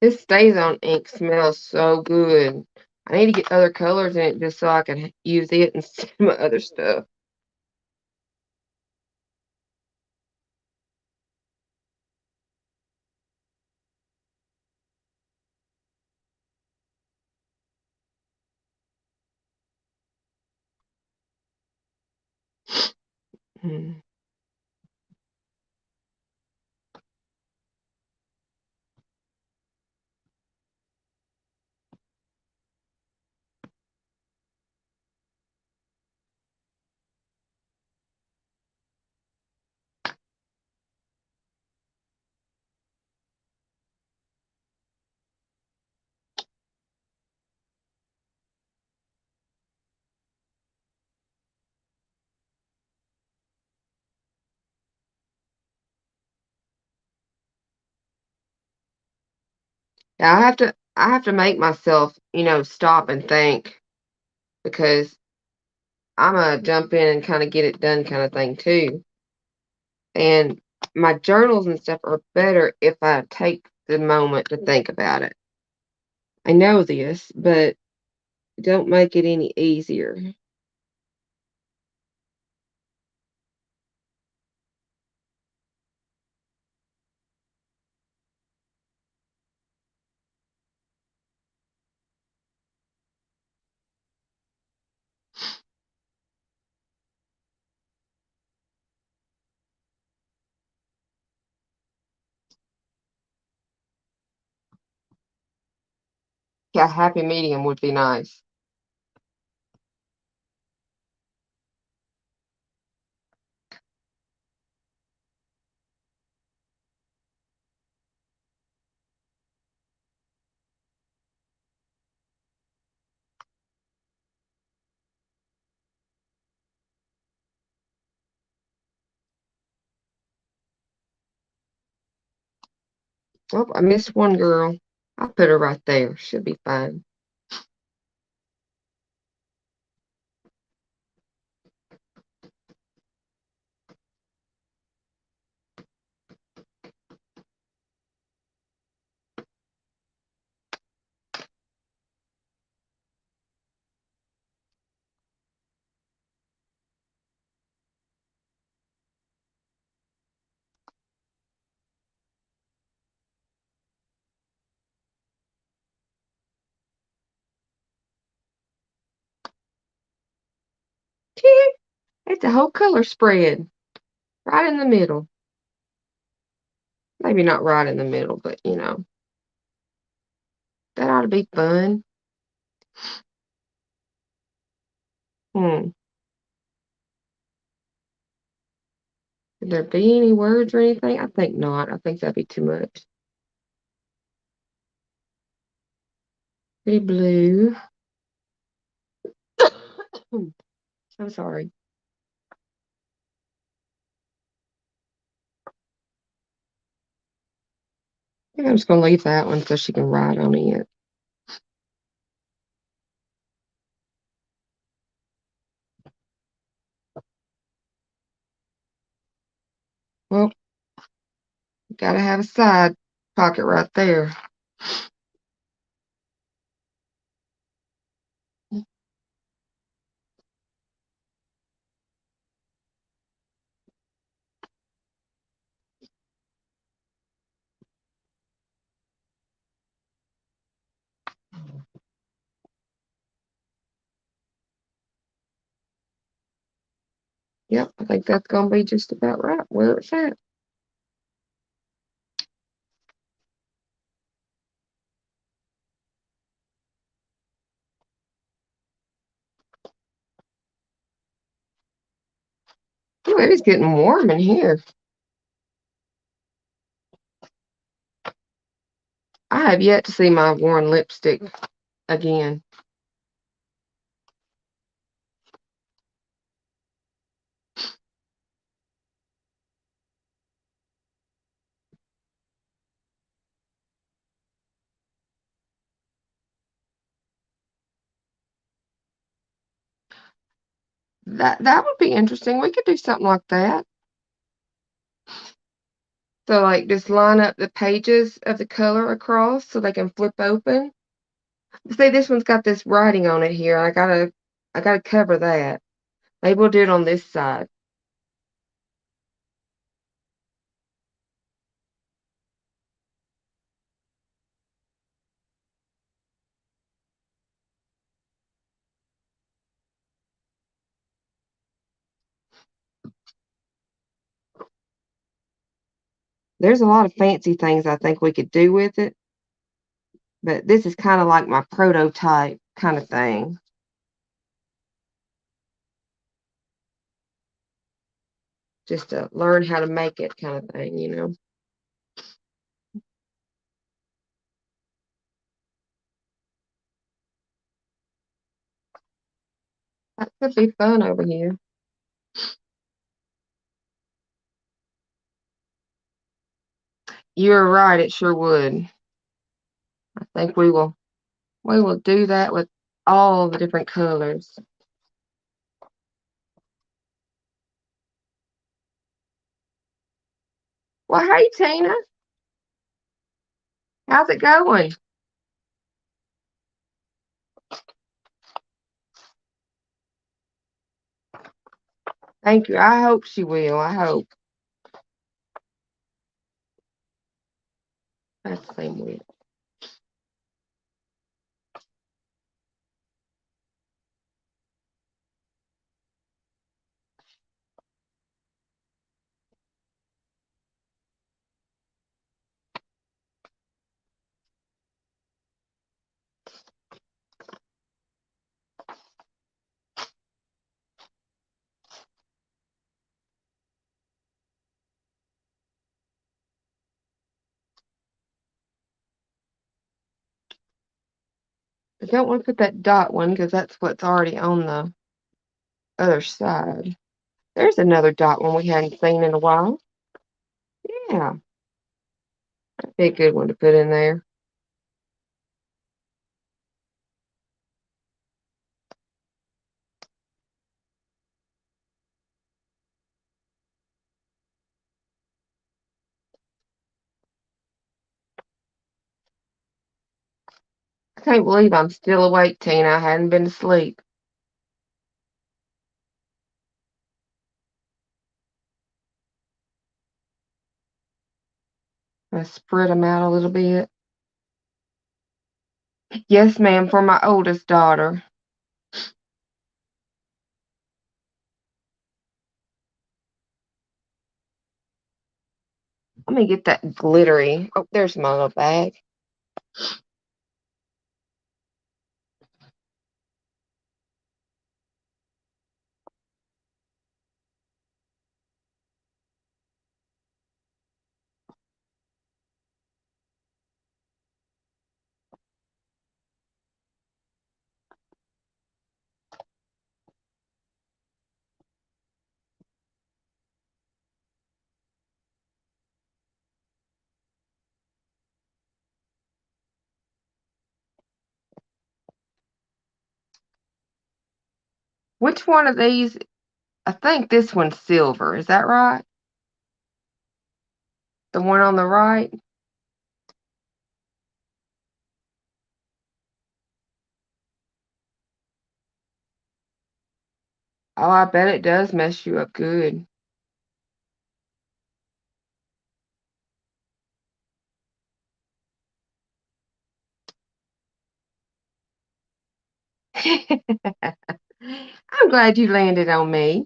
This Stays On ink smells so good. I need to get other colors in it just so I can use it instead of my other stuff. Hmm. Yeah, I have to make myself, stop and think because I'm a jump in and kind of get it done kind of thing too. And my journals and stuff are better if I take the moment to think about it. I know this, but don't make it any easier. Yeah, happy medium would be nice. Oh, I missed one girl. I'll put her right there. She'll be fine. It's a whole color spread right in the middle. Maybe not right in the middle, but that ought to be fun. Hmm. Could there be any words or anything? I think not. I think that'd be too much. Pretty blue. I'm sorry. I think I'm just gonna leave that one so she can write on it. Well, gotta have a side pocket right there. Yep, I think that's gonna be just about right where it's at. Ooh, it is getting warm in here. I have yet to see my worn lipstick again. That would be interesting. We could do something like that. So like just line up the pages of the color across so they can flip open. See, this one's got this writing on it here. I gotta cover that. Maybe we'll do it on this side. There's a lot of fancy things I think we could do with it, but this is kind of like my prototype kind of thing. Just to learn how to make it kind of thing. That could be fun over here. You're right, it sure would. I think we will do that with all the different colors. Well, hey Tina, how's it going? Thank you. I hope she will. I hope. That's the same way. I don't want to put that dot one because that's what's already on the other side. There's another dot one we hadn't seen in a while. Yeah, that'd be a good one to put in there. I can't believe I'm still awake, Tina. I hadn't been to sleep. I spread them out a little bit. Yes, ma'am, for my oldest daughter. Let me get that glittery. Oh, there's my little bag. Which one of these? I think this one's silver. Is that right? The one on the right? Oh, I bet it does mess you up good. I'm glad you landed on me.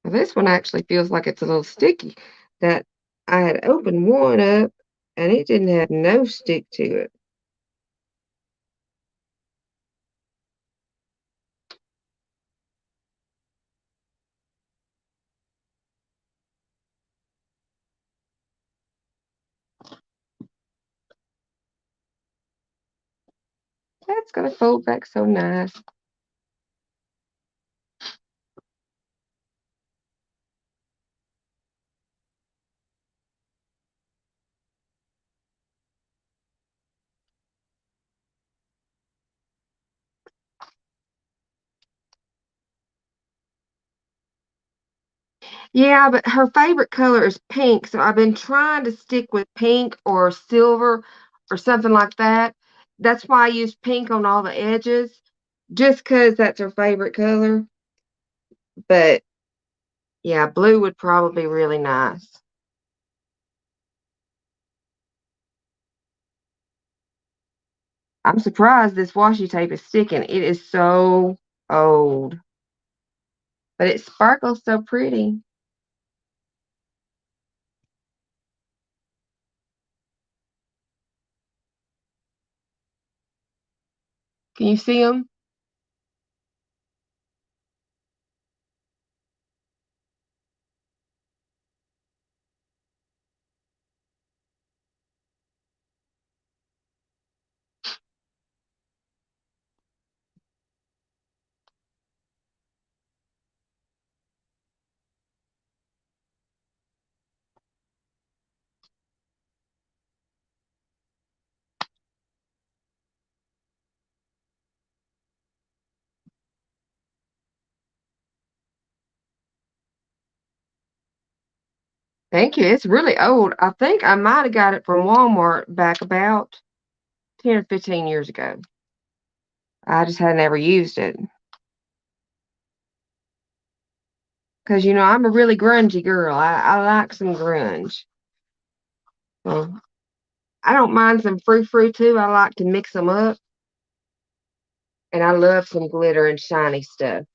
Well, this one actually feels like it's a little sticky. That I had opened one up and it didn't have no stick to it. That's gonna fold back so nice. Yeah, but her favorite color is pink, so I've been trying to stick with pink or silver or something like that. That's why I use pink on all the edges, just 'cause that's her favorite color. But yeah, blue would probably be really nice. I'm surprised this washi tape is sticking. It is so old, but it sparkles so pretty. Can you see them? Thank you. It's really old. I think I might have got it from Walmart back about 10 or 15 years ago. I just had never used it. Because, I'm a really grungy girl. I like some grunge. Well, I don't mind some frou-frou too. I like to mix them up. And I love some glitter and shiny stuff.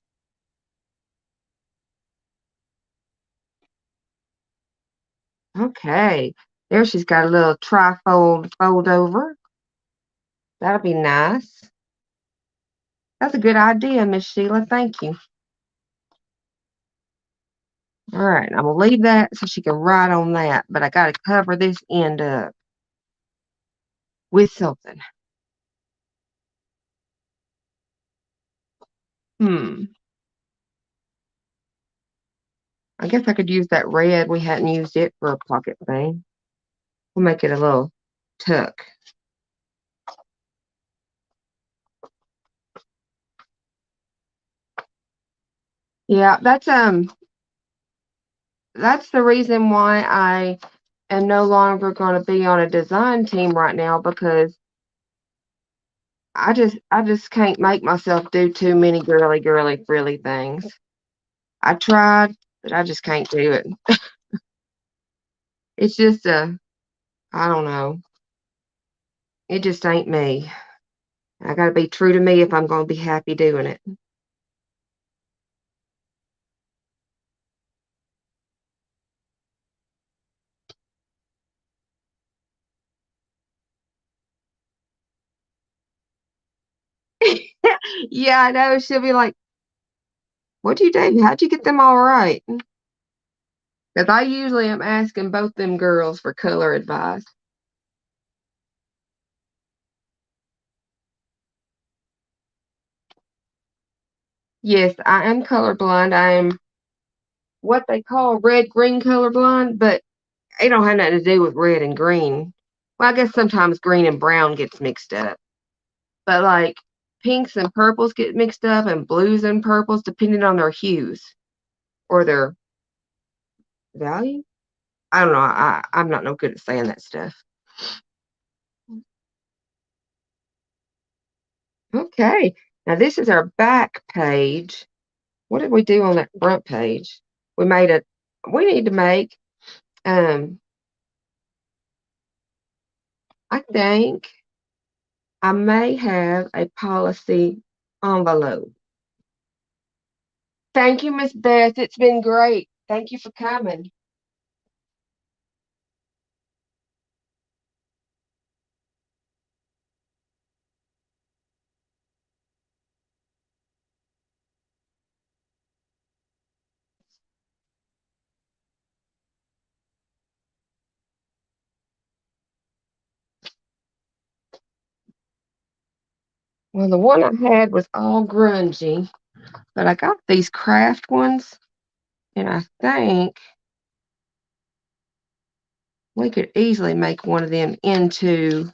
Okay. There she's got a little trifold fold over. That'll be nice. That's a good idea, Miss Sheila. Thank you. All right. I'm going to leave that so she can write on that. But I got to cover this end up with something. Hmm. I guess I could use that red. We hadn't used it for a pocket thing. We'll make it a little tuck. Yeah, that's the reason why I am no longer going to be on a design team right now because I just can't make myself do too many girly frilly things. I tried, but I just can't do it. It's just I don't know. It just ain't me. I gotta be true to me if I'm gonna be happy doing it. Yeah, I know. She'll be like, "What'd you do? How'd you get them all right?" Because I usually am asking both them girls for color advice. Yes, I am colorblind. I am what they call red-green colorblind, but it don't have nothing to do with red and green. Well, I guess sometimes green and brown gets mixed up, but like pinks and purples get mixed up, and blues and purples depending on their hues or their value. I don't know. I'm not no good at saying that stuff. Okay, now this is our back page. What did we do on that front page? We made a. We need to make. Um, I think I may have a policy envelope. Thank you, Miss Beth. It's been great. Thank you for coming. Well, the one I had was all grungy, but I got these craft ones, and I think we could easily make one of them into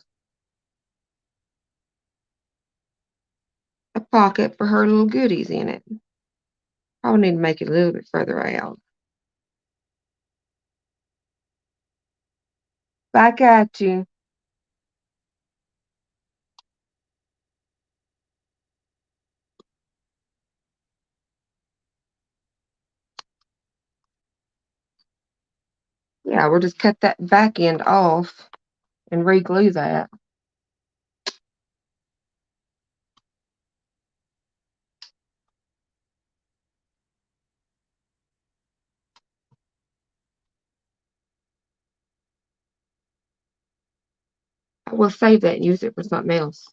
a pocket for her little goodies in it. Probably need to make it a little bit further out. Back at you. Yeah, we'll just cut that back end off and re-glue that. I will save that and use it for something else.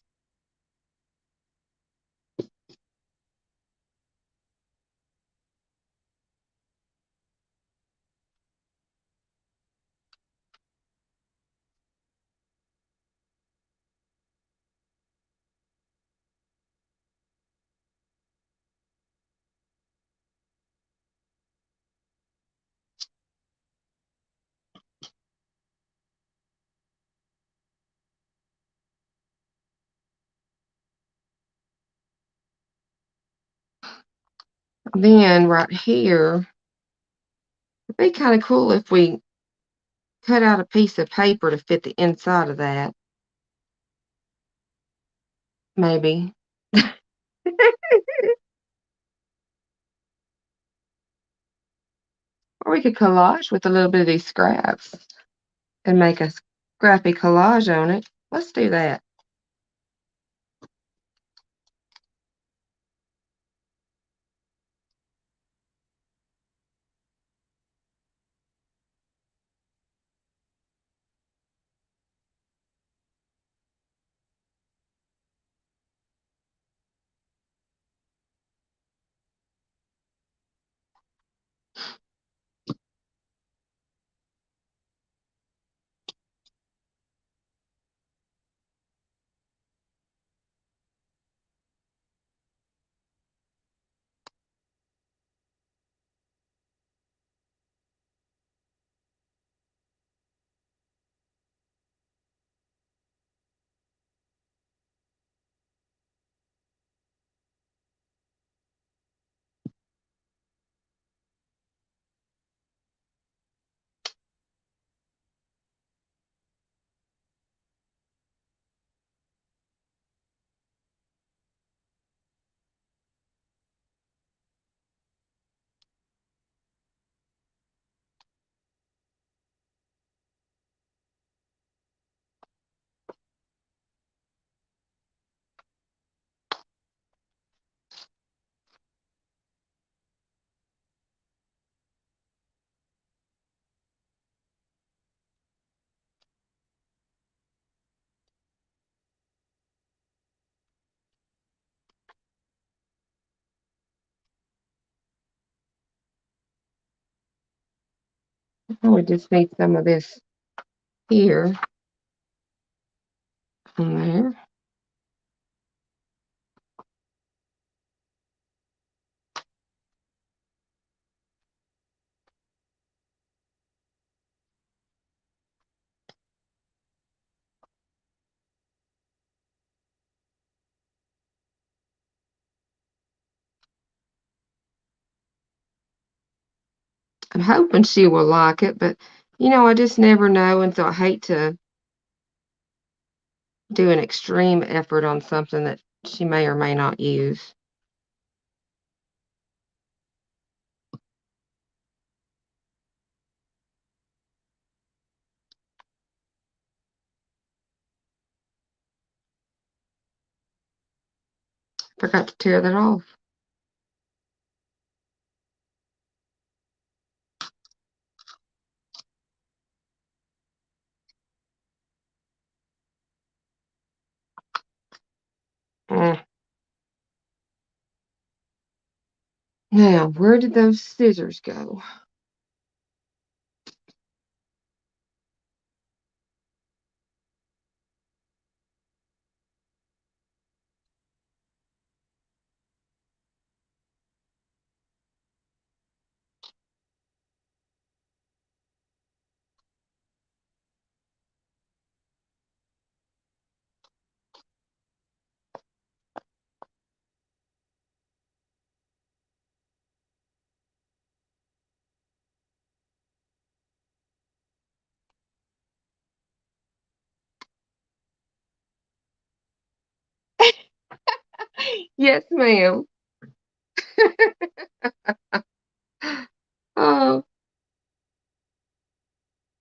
Then right here, it'd be kind of cool if we cut out a piece of paper to fit the inside of that, maybe. Or we could collage with a little bit of these scraps and make a scrappy collage on it. Let's do that. We just need some of this here and there. I'm hoping she will like it, but I just never know, and so I hate to do an extreme effort on something that she may or may not use. Forgot to tear that off. Mm. Now, where did those scissors go? Yes, ma'am. Oh,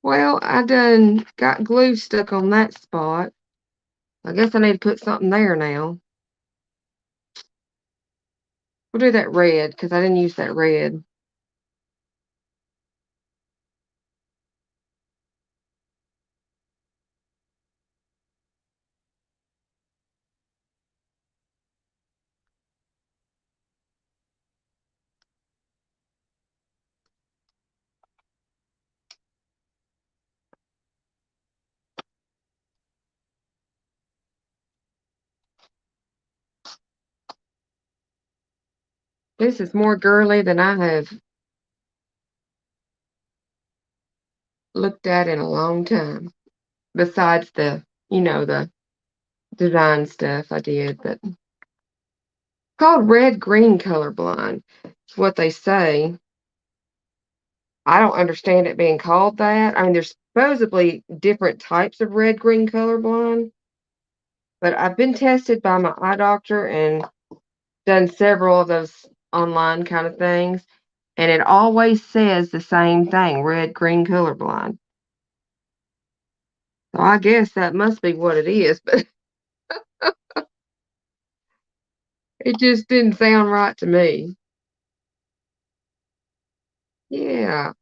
well, I done got glue stuck on that spot. I guess I need to put something there now. We'll do that red because I didn't use that red. This is more girly than I have looked at in a long time. Besides the design stuff I did, but called red green colorblind. Is what they say. I don't understand it being called that. I mean, there's supposedly different types of red green colorblind, but I've been tested by my eye doctor and done several of those online kind of things, and it always says the same thing, red green colorblind. So I guess that must be what it is, but it just didn't sound right to me. Yeah.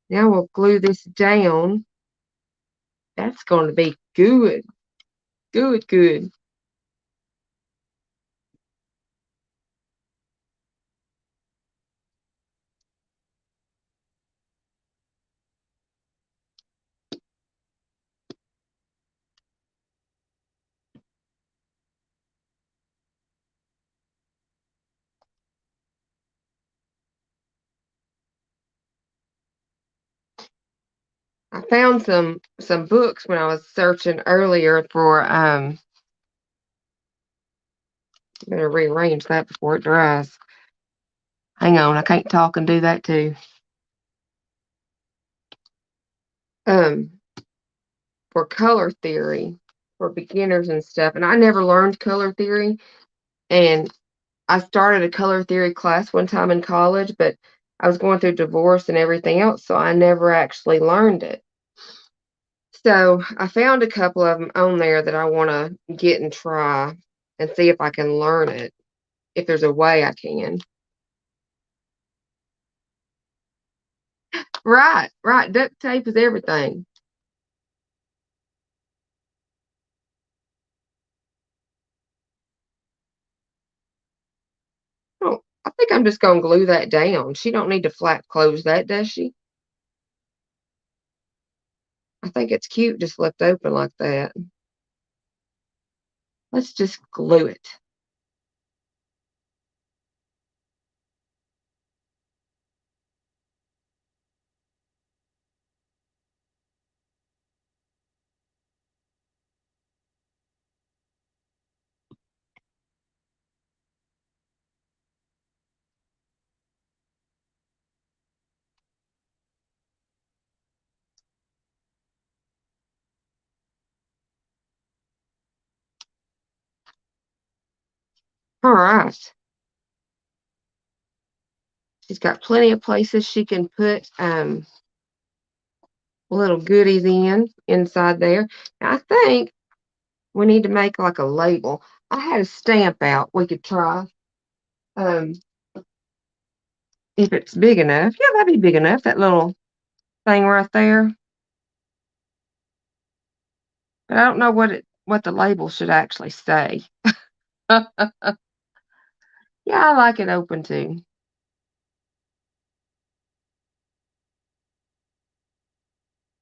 Now we'll glue this down. That's going to be good. Good, good. I found some books when I was searching earlier for better rearrange that before it dries. Hang on, I can't talk and do that too. Um for color theory for beginners and stuff. And I never learned color theory. And I started a color theory class one time in college, but I was going through divorce and everything else, so I never actually learned it. So I found a couple of them on there that I want to get and try and see if I can learn it, if there's a way I can. Right, right. Duct tape is everything. Oh, I think I'm just gonna glue that down. She don't need to flap close that, does she? think it's cute just left open like that. Let's just glue it. All right. She's got plenty of places she can put little goodies inside there. Now, I think we need to make like a label. I had a stamp out we could try. Um, if it's big enough. Yeah, that'd be big enough, that little thing right there. But I don't know what the label should actually say. Yeah, I like it open too.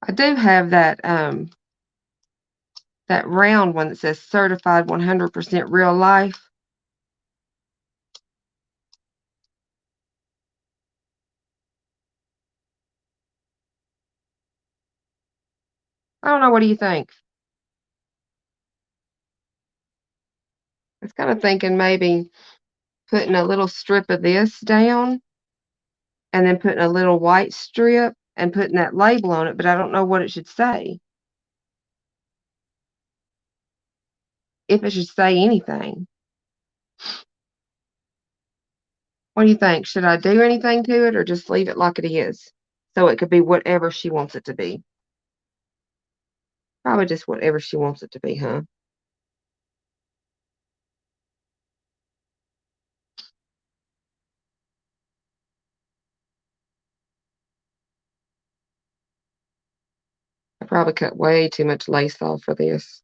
I do have that round one that says certified 100% real life. I don't know, what do you think? I was kind of thinking maybe putting a little strip of this down and then putting a little white strip and putting that label on it, but I don't know what it should say. If it should say anything. What do you think? Should I do anything to it or just leave it like it is? So it could be whatever she wants it to be. Probably just whatever she wants it to be, huh? I probably cut way too much lace off for this.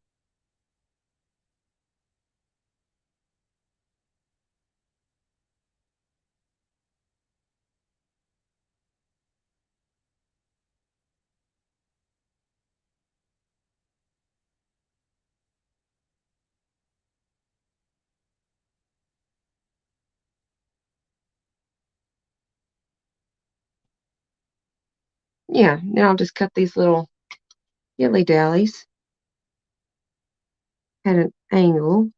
Yeah, now I'll just cut these little dilly-dallies at an angle.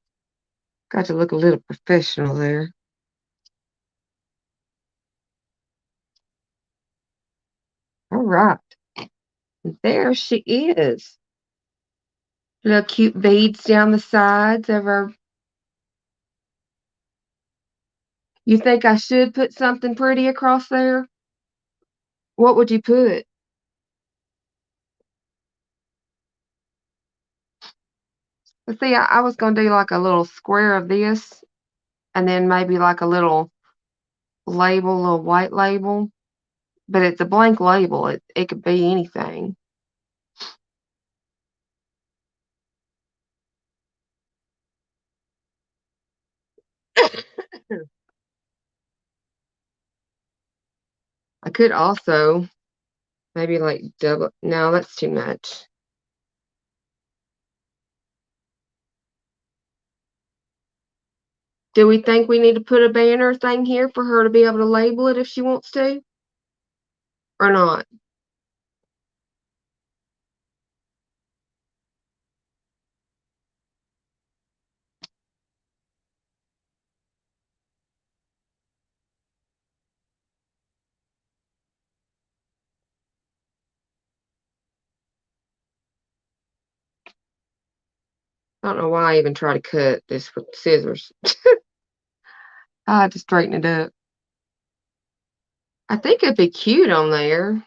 Got to look a little professional there. All right. And there she is. Little cute beads down the sides of her. You think I should put something pretty across there? What would you put? But see, I was going to do like a little square of this and then maybe like a little label, a little white label. But it's a blank label. It could be anything. I could also maybe like double. No, that's too much. Do we think we need to put a banner thing here for her to be able to label it if she wants to? Or not? I don't know why I even try to cut this with scissors. I had to straighten it up. I think it'd be cute on there.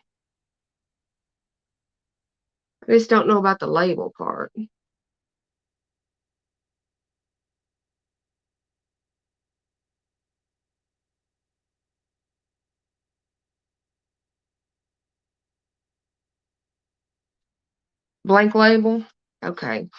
I just don't know about the label part. Blank label? Okay.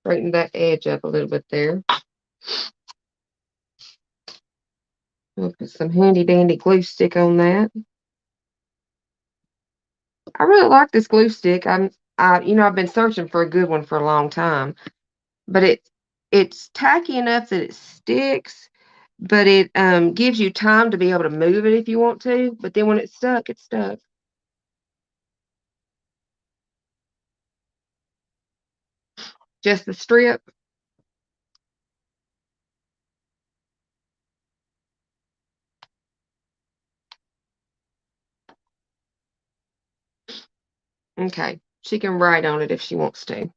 Straighten that edge up a little bit there. We'll put some handy dandy glue stick on that. I really like this glue stick. I've been searching for a good one for a long time, but it's tacky enough that it sticks, but it gives you time to be able to move it if you want to. But then when it's stuck, it's stuck. Just the strip. Okay, she can write on it if she wants to.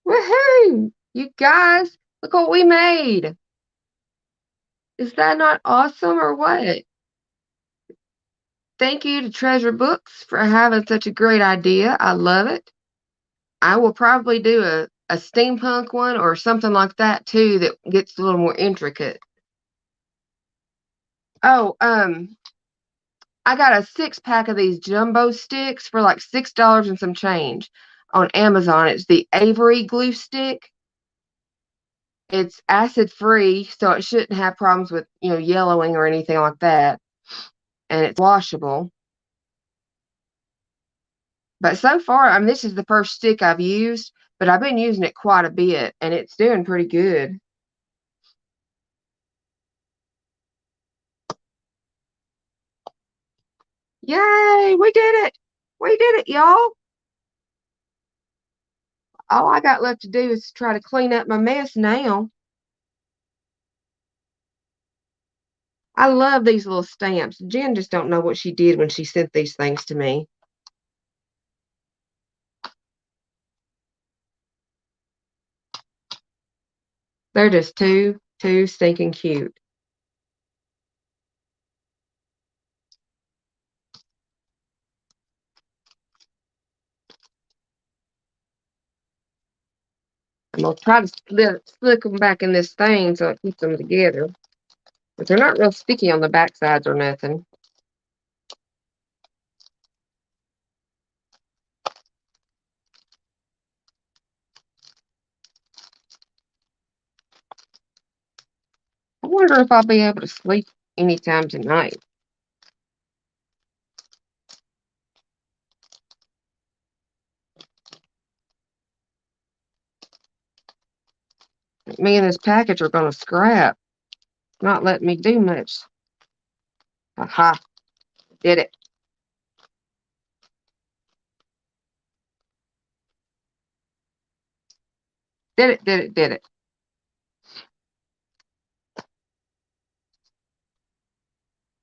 Woohoo! You guys, look what we made. Is that not awesome or what? Thank you to Treasure Books for having such a great idea. I love it. I will probably do a steampunk one or something like that too that gets a little more intricate. Oh, I got a 6-pack of these jumbo sticks for like $6 and some change on Amazon. It's the Avery glue stick. It's acid free, so it shouldn't have problems with, yellowing or anything like that. And it's washable. But so far, I mean, this is the first stick I've used, but I've been using it quite a bit, and it's doing pretty good. Yay, we did it! We did it, y'all! All I got left to do is try to clean up my mess now. I love these little stamps. Jen just don't know what she did when she sent these things to me. They're just too stinking cute. I'm gonna try to slick them back in this thing so it keeps them together. But they're not real sticky on the back sides or nothing. I wonder if I'll be able to sleep anytime tonight. Me and this package are gonna scrap. Not letting me do much. Aha, did it. Did it.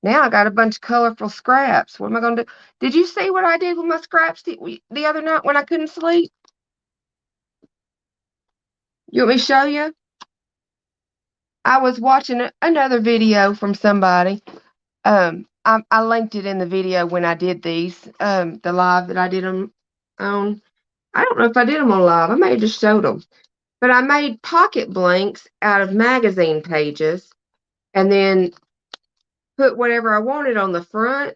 Now I got a bunch of colorful scraps. What am I going to do? Did you see what I did with my scraps the other night when I couldn't sleep? You want me to show you? I was watching another video from somebody. I linked it in the video when I did these, the live that I did them on. I don't know if I did them on live. I may have just showed them. But I made pocket blanks out of magazine pages and then put whatever I wanted on the front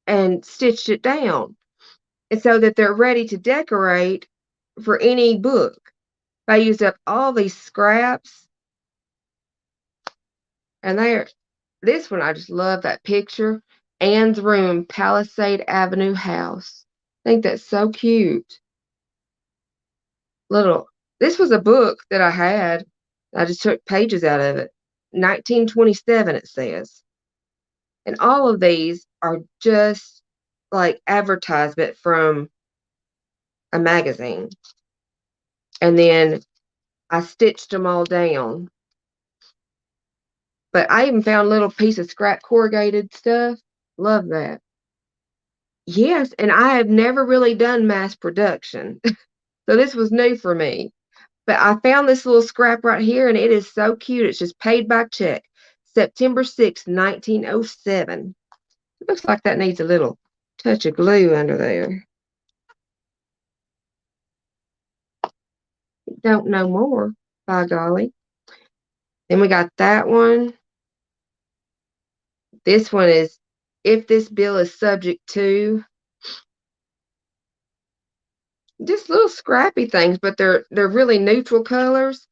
and stitched it down. And so that they're ready to decorate for any book. I used up all these scraps, and this one I just love that picture. Anne's room, Palisade Avenue house. I think that's so cute. This was a book that I had. I just took pages out of it. 1927 it says. And all of these are just like advertisement from a magazine. And then I stitched them all down. But I even found a little piece of scrap corrugated stuff. Love that. Yes, and I have never really done mass production. So this was new for me. But I found this little scrap right here, and it is so cute. It's just paid by check. September 6th, 1907. It looks like that needs a little touch of glue under there. Don't know more, by golly. Then we got that one. This one is, if this bill is subject to. just little scrappy things, but they're really neutral colors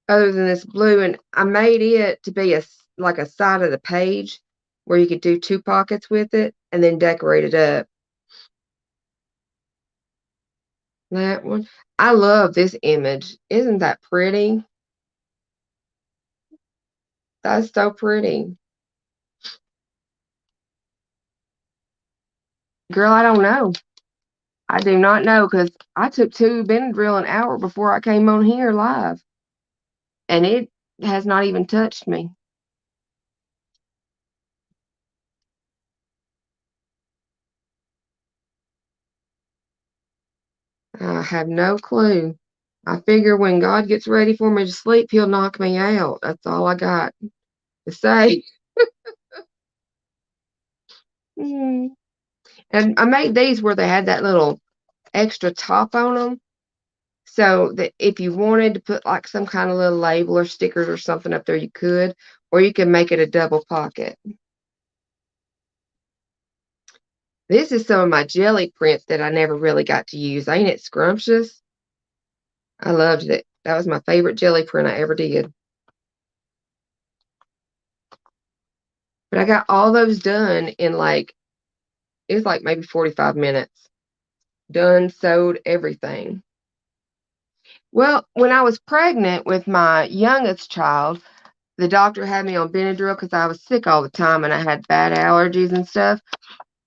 other than this blue, and I made it to be like a side of the page where you could do 2 pockets with it and then decorate it up. That one. I love this image. Isn't that pretty? That's so pretty. Girl, I don't know. I do not know because I took 2 Benadryl an hour before I came on here live, and it has not even touched me. I have no clue. I figure when God gets ready for me to sleep, he'll knock me out. That's all I got to say. Mm. And I made these where they had that little extra top on them. So that if you wanted to put like some kind of little label or stickers or something up there, you could, or you can make it a double pocket. This is some of my jelly prints that I never really got to use. Ain't it scrumptious? I loved it. That was my favorite jelly print I ever did. But I got all those done in like, it was like maybe 45 minutes. Done, sewed, everything. Well, when I was pregnant with my youngest child, the doctor had me on Benadryl because I was sick all the time and I had bad allergies and stuff.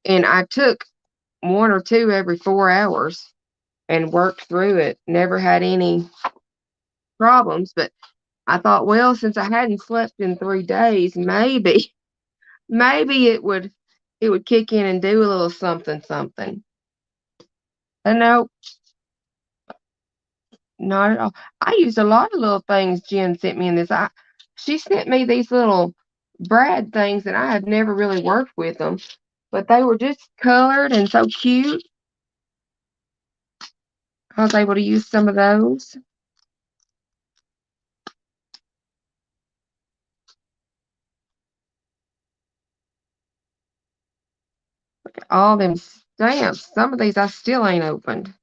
And I took 1 or 2 every 4 hours and worked through it. Never had any problems. But I thought, well, since I hadn't slept in 3 days, maybe it would kick in and do a little something something. And no, not at all. I used a lot of little things Jen sent me in this. She sent me these little brad things and I had never really worked with them, but they were just colored and so cute. I was able to use some of those. All them stamps. Some of these I still ain't opened.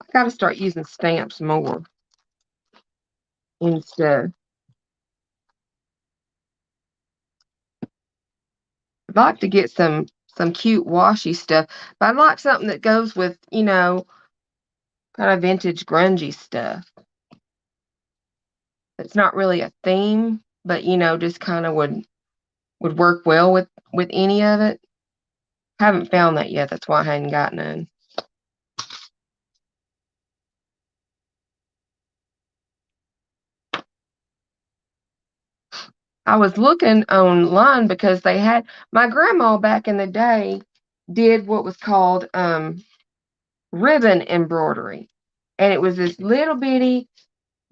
I gotta start using stamps more and stuff. I'd like to get some cute washi stuff, but I'd like something that goes with, kind of vintage grungy stuff. It's not really a theme, but just kind of would work well with any of it. Haven't found that yet. That's why I hadn't got none. I was looking online because they had my grandma back in the day did what was called ribbon embroidery, and it was this little bitty,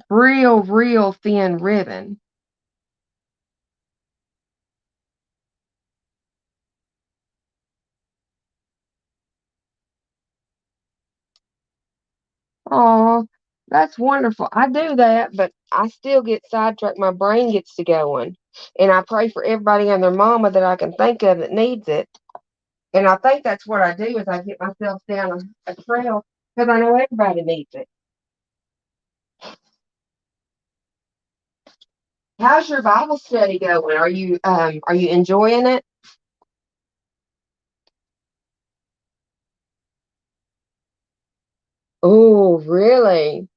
real thin ribbon. Oh, that's wonderful. I do that, but I still get sidetracked. My brain gets to going. And I pray for everybody and their mama that I can think of that needs it. And I think that's what I do is I get myself down a trail because I know everybody needs it. How's your Bible study going? Are you enjoying it? Oh, really?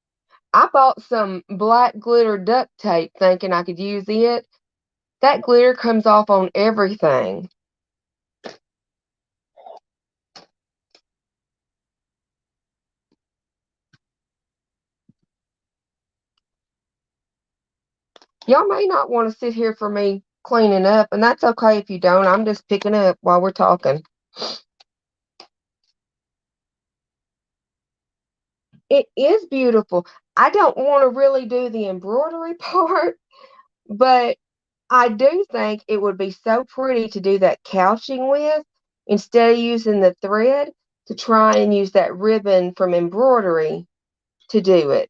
I bought some black glitter duct tape thinking I could use it. That glitter comes off on everything. Y'all may not want to sit here for me cleaning up, and that's okay if you don't. I'm just picking up while we're talking. It is beautiful. I don't want to really do the embroidery part, but I do think it would be so pretty to do that couching with instead of using the thread to try and use that ribbon from embroidery to do it.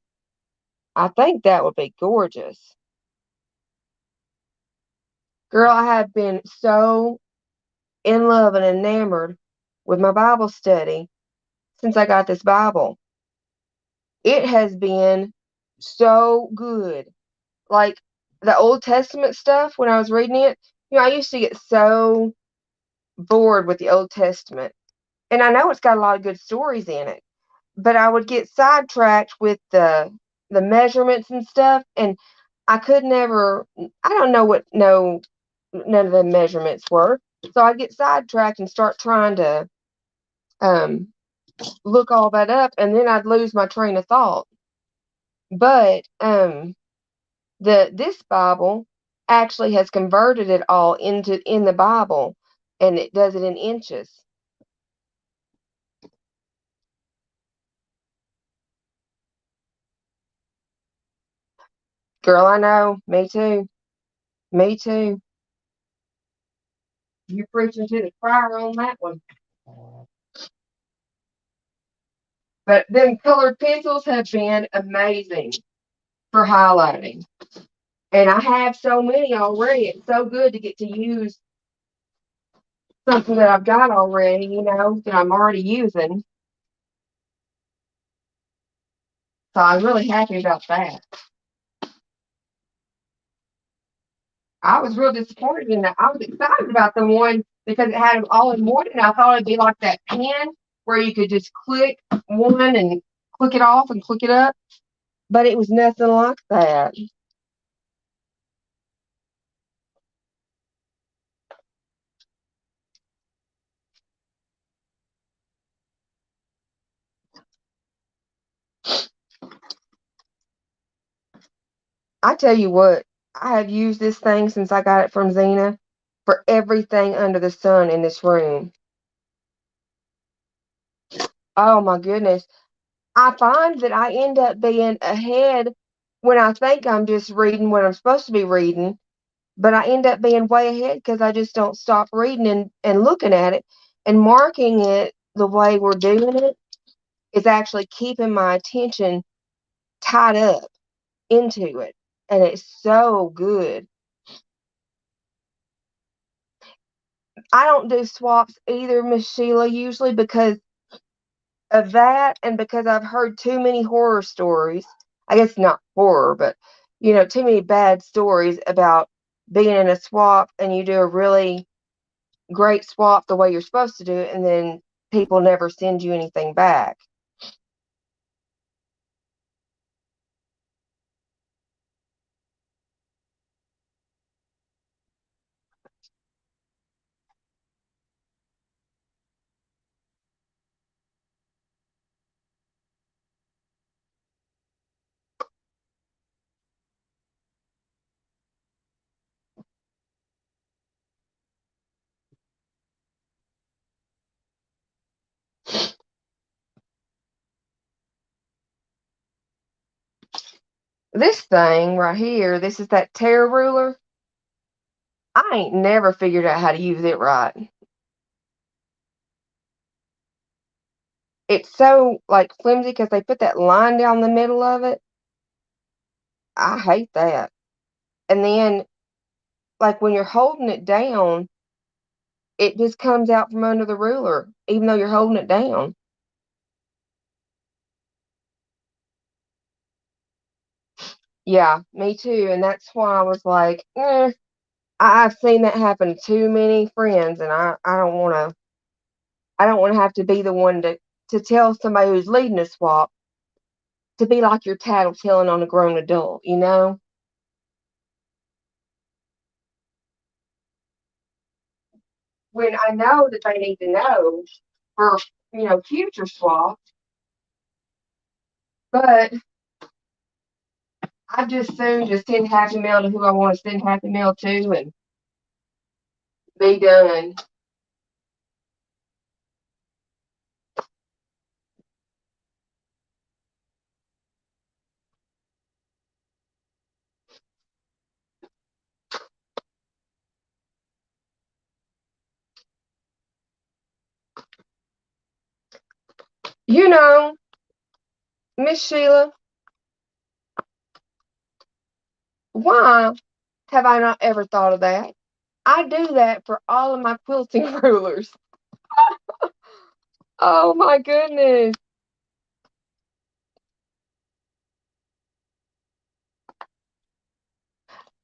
I think that would be gorgeous. Girl, I have been so in love and enamored with my Bible study. since I got this Bible. It has been so good. Like the Old Testament stuff, when I was reading it, I used to get so bored with the Old Testament. And I know it's got a lot of good stories in it, but I would get sidetracked with the measurements and stuff, and I could never. I don't know what none of the measurements were, so I'd get sidetracked and start trying to um, look all that up, and then I'd lose my train of thought. But this Bible actually has converted it all in the Bible, and it does it in inches. Girl, I know. Me too. Me too. You're preaching to the choir on that one. But them colored pencils have been amazing for highlighting. And I have so many already. It's so good to get to use something that I've got already, that I'm already using. So I'm really happy about that. I was real disappointed in that. I was excited about the one because it had them all in one, and I thought it'd be like that pen where you could just click one and click it off and click it up. But it was nothing like that. I tell you what, I have used this thing since I got it from Zena for everything under the sun in this room. Oh my goodness. I find that I end up being ahead when I think I'm just reading what I'm supposed to be reading, but I end up being way ahead because I just don't stop reading and looking at it and marking it the way we're doing it is actually keeping my attention tied up into it. And it's so good. I don't do swaps either, Miss Sheila, usually because of that and because I've heard too many horror stories. I guess not horror, but too many bad stories about being in a swap and you do a really great swap the way you're supposed to do it, and then people never send you anything back. This thing right here, this is that tear ruler. I ain't never figured out how to use it right. It's so like flimsy because they put that line down the middle of it. I hate that. And then, like when you're holding it down, it just comes out from under the ruler, even though you're holding it down. Yeah, me too. And that's why I was like, I've seen that happen to too many friends, and I don't want to have to be the one to tell somebody who's leading a swap to be like your tattletelling on a grown adult. When I know that they need to know for future swaps, but I just soon just send happy mail to who I want to send happy mail to and be done. You know, Miss Sheila, why have I not ever thought of that? I do that for all of my quilting rulers. Oh my goodness.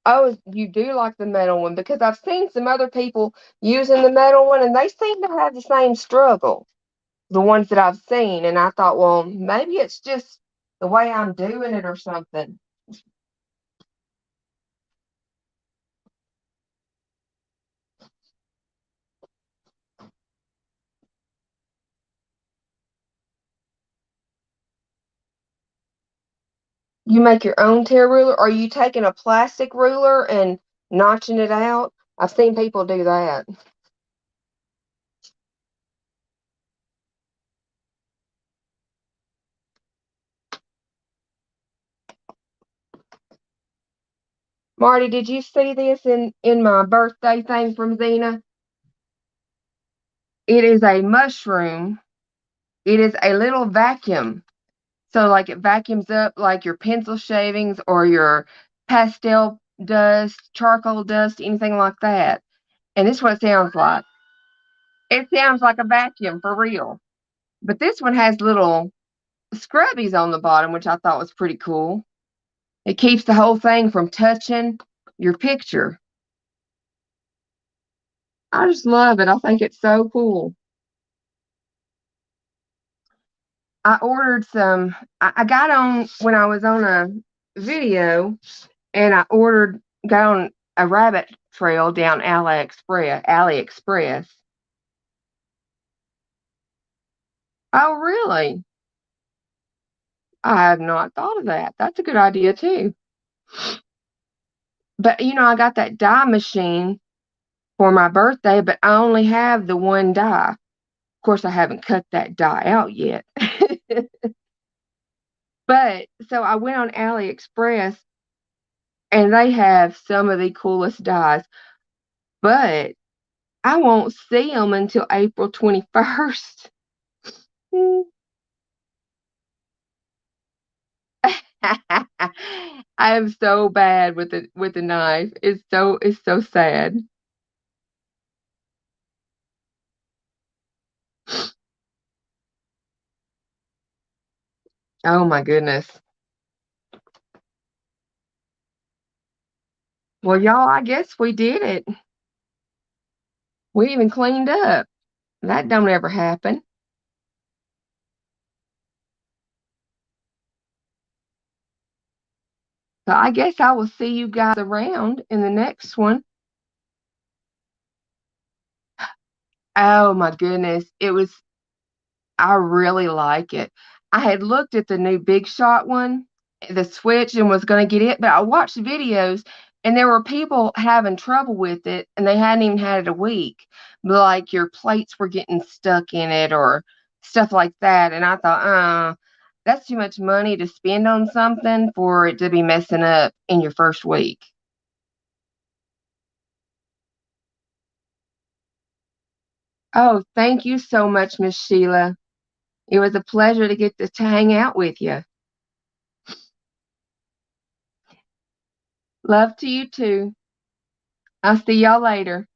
Oh, you do like the metal one because I've seen some other people using the metal one and they seem to have the same struggle, the ones that I've seen. And I thought, well, maybe it's just the way I'm doing it or something. You make your own tear ruler? Or are you taking a plastic ruler and notching it out? I've seen people do that. Marty, did you see this in my birthday thing from Zena? It is a mushroom. It is a little vacuum. So like it vacuums up like your pencil shavings or your pastel dust, charcoal dust, anything like that. And this is what it sounds like. It sounds like a vacuum for real. But this one has little scrubbies on the bottom, which I thought was pretty cool. It keeps the whole thing from touching your picture. I just love it. I think it's so cool. I ordered some. I got on when I was on a video, and I got on a rabbit trail down AliExpress. Oh, really? I have not thought of that. That's a good idea too. But I got that dye machine for my birthday, but I only have the one dye. Of course, I haven't cut that dye out yet. But so I went on AliExpress and they have some of the coolest dyes, but I won't see them until April 21st. I am so bad with the knife. It's so sad. Oh my goodness. Well, y'all, I guess we did it. We even cleaned up. That don't ever happen. So I guess I will see you guys around in the next one. Oh my goodness. I really like it. I had looked at the new Big Shot one, the Switch, and was going to get it, but I watched videos and there were people having trouble with it and they hadn't even had it a week. Like your plates were getting stuck in it or stuff like that. And I thought, that's too much money to spend on something for it to be messing up in your first week. Oh, thank you so much, Miss Sheila. It was a pleasure to get to hang out with you. Love to you too. I'll see y'all later.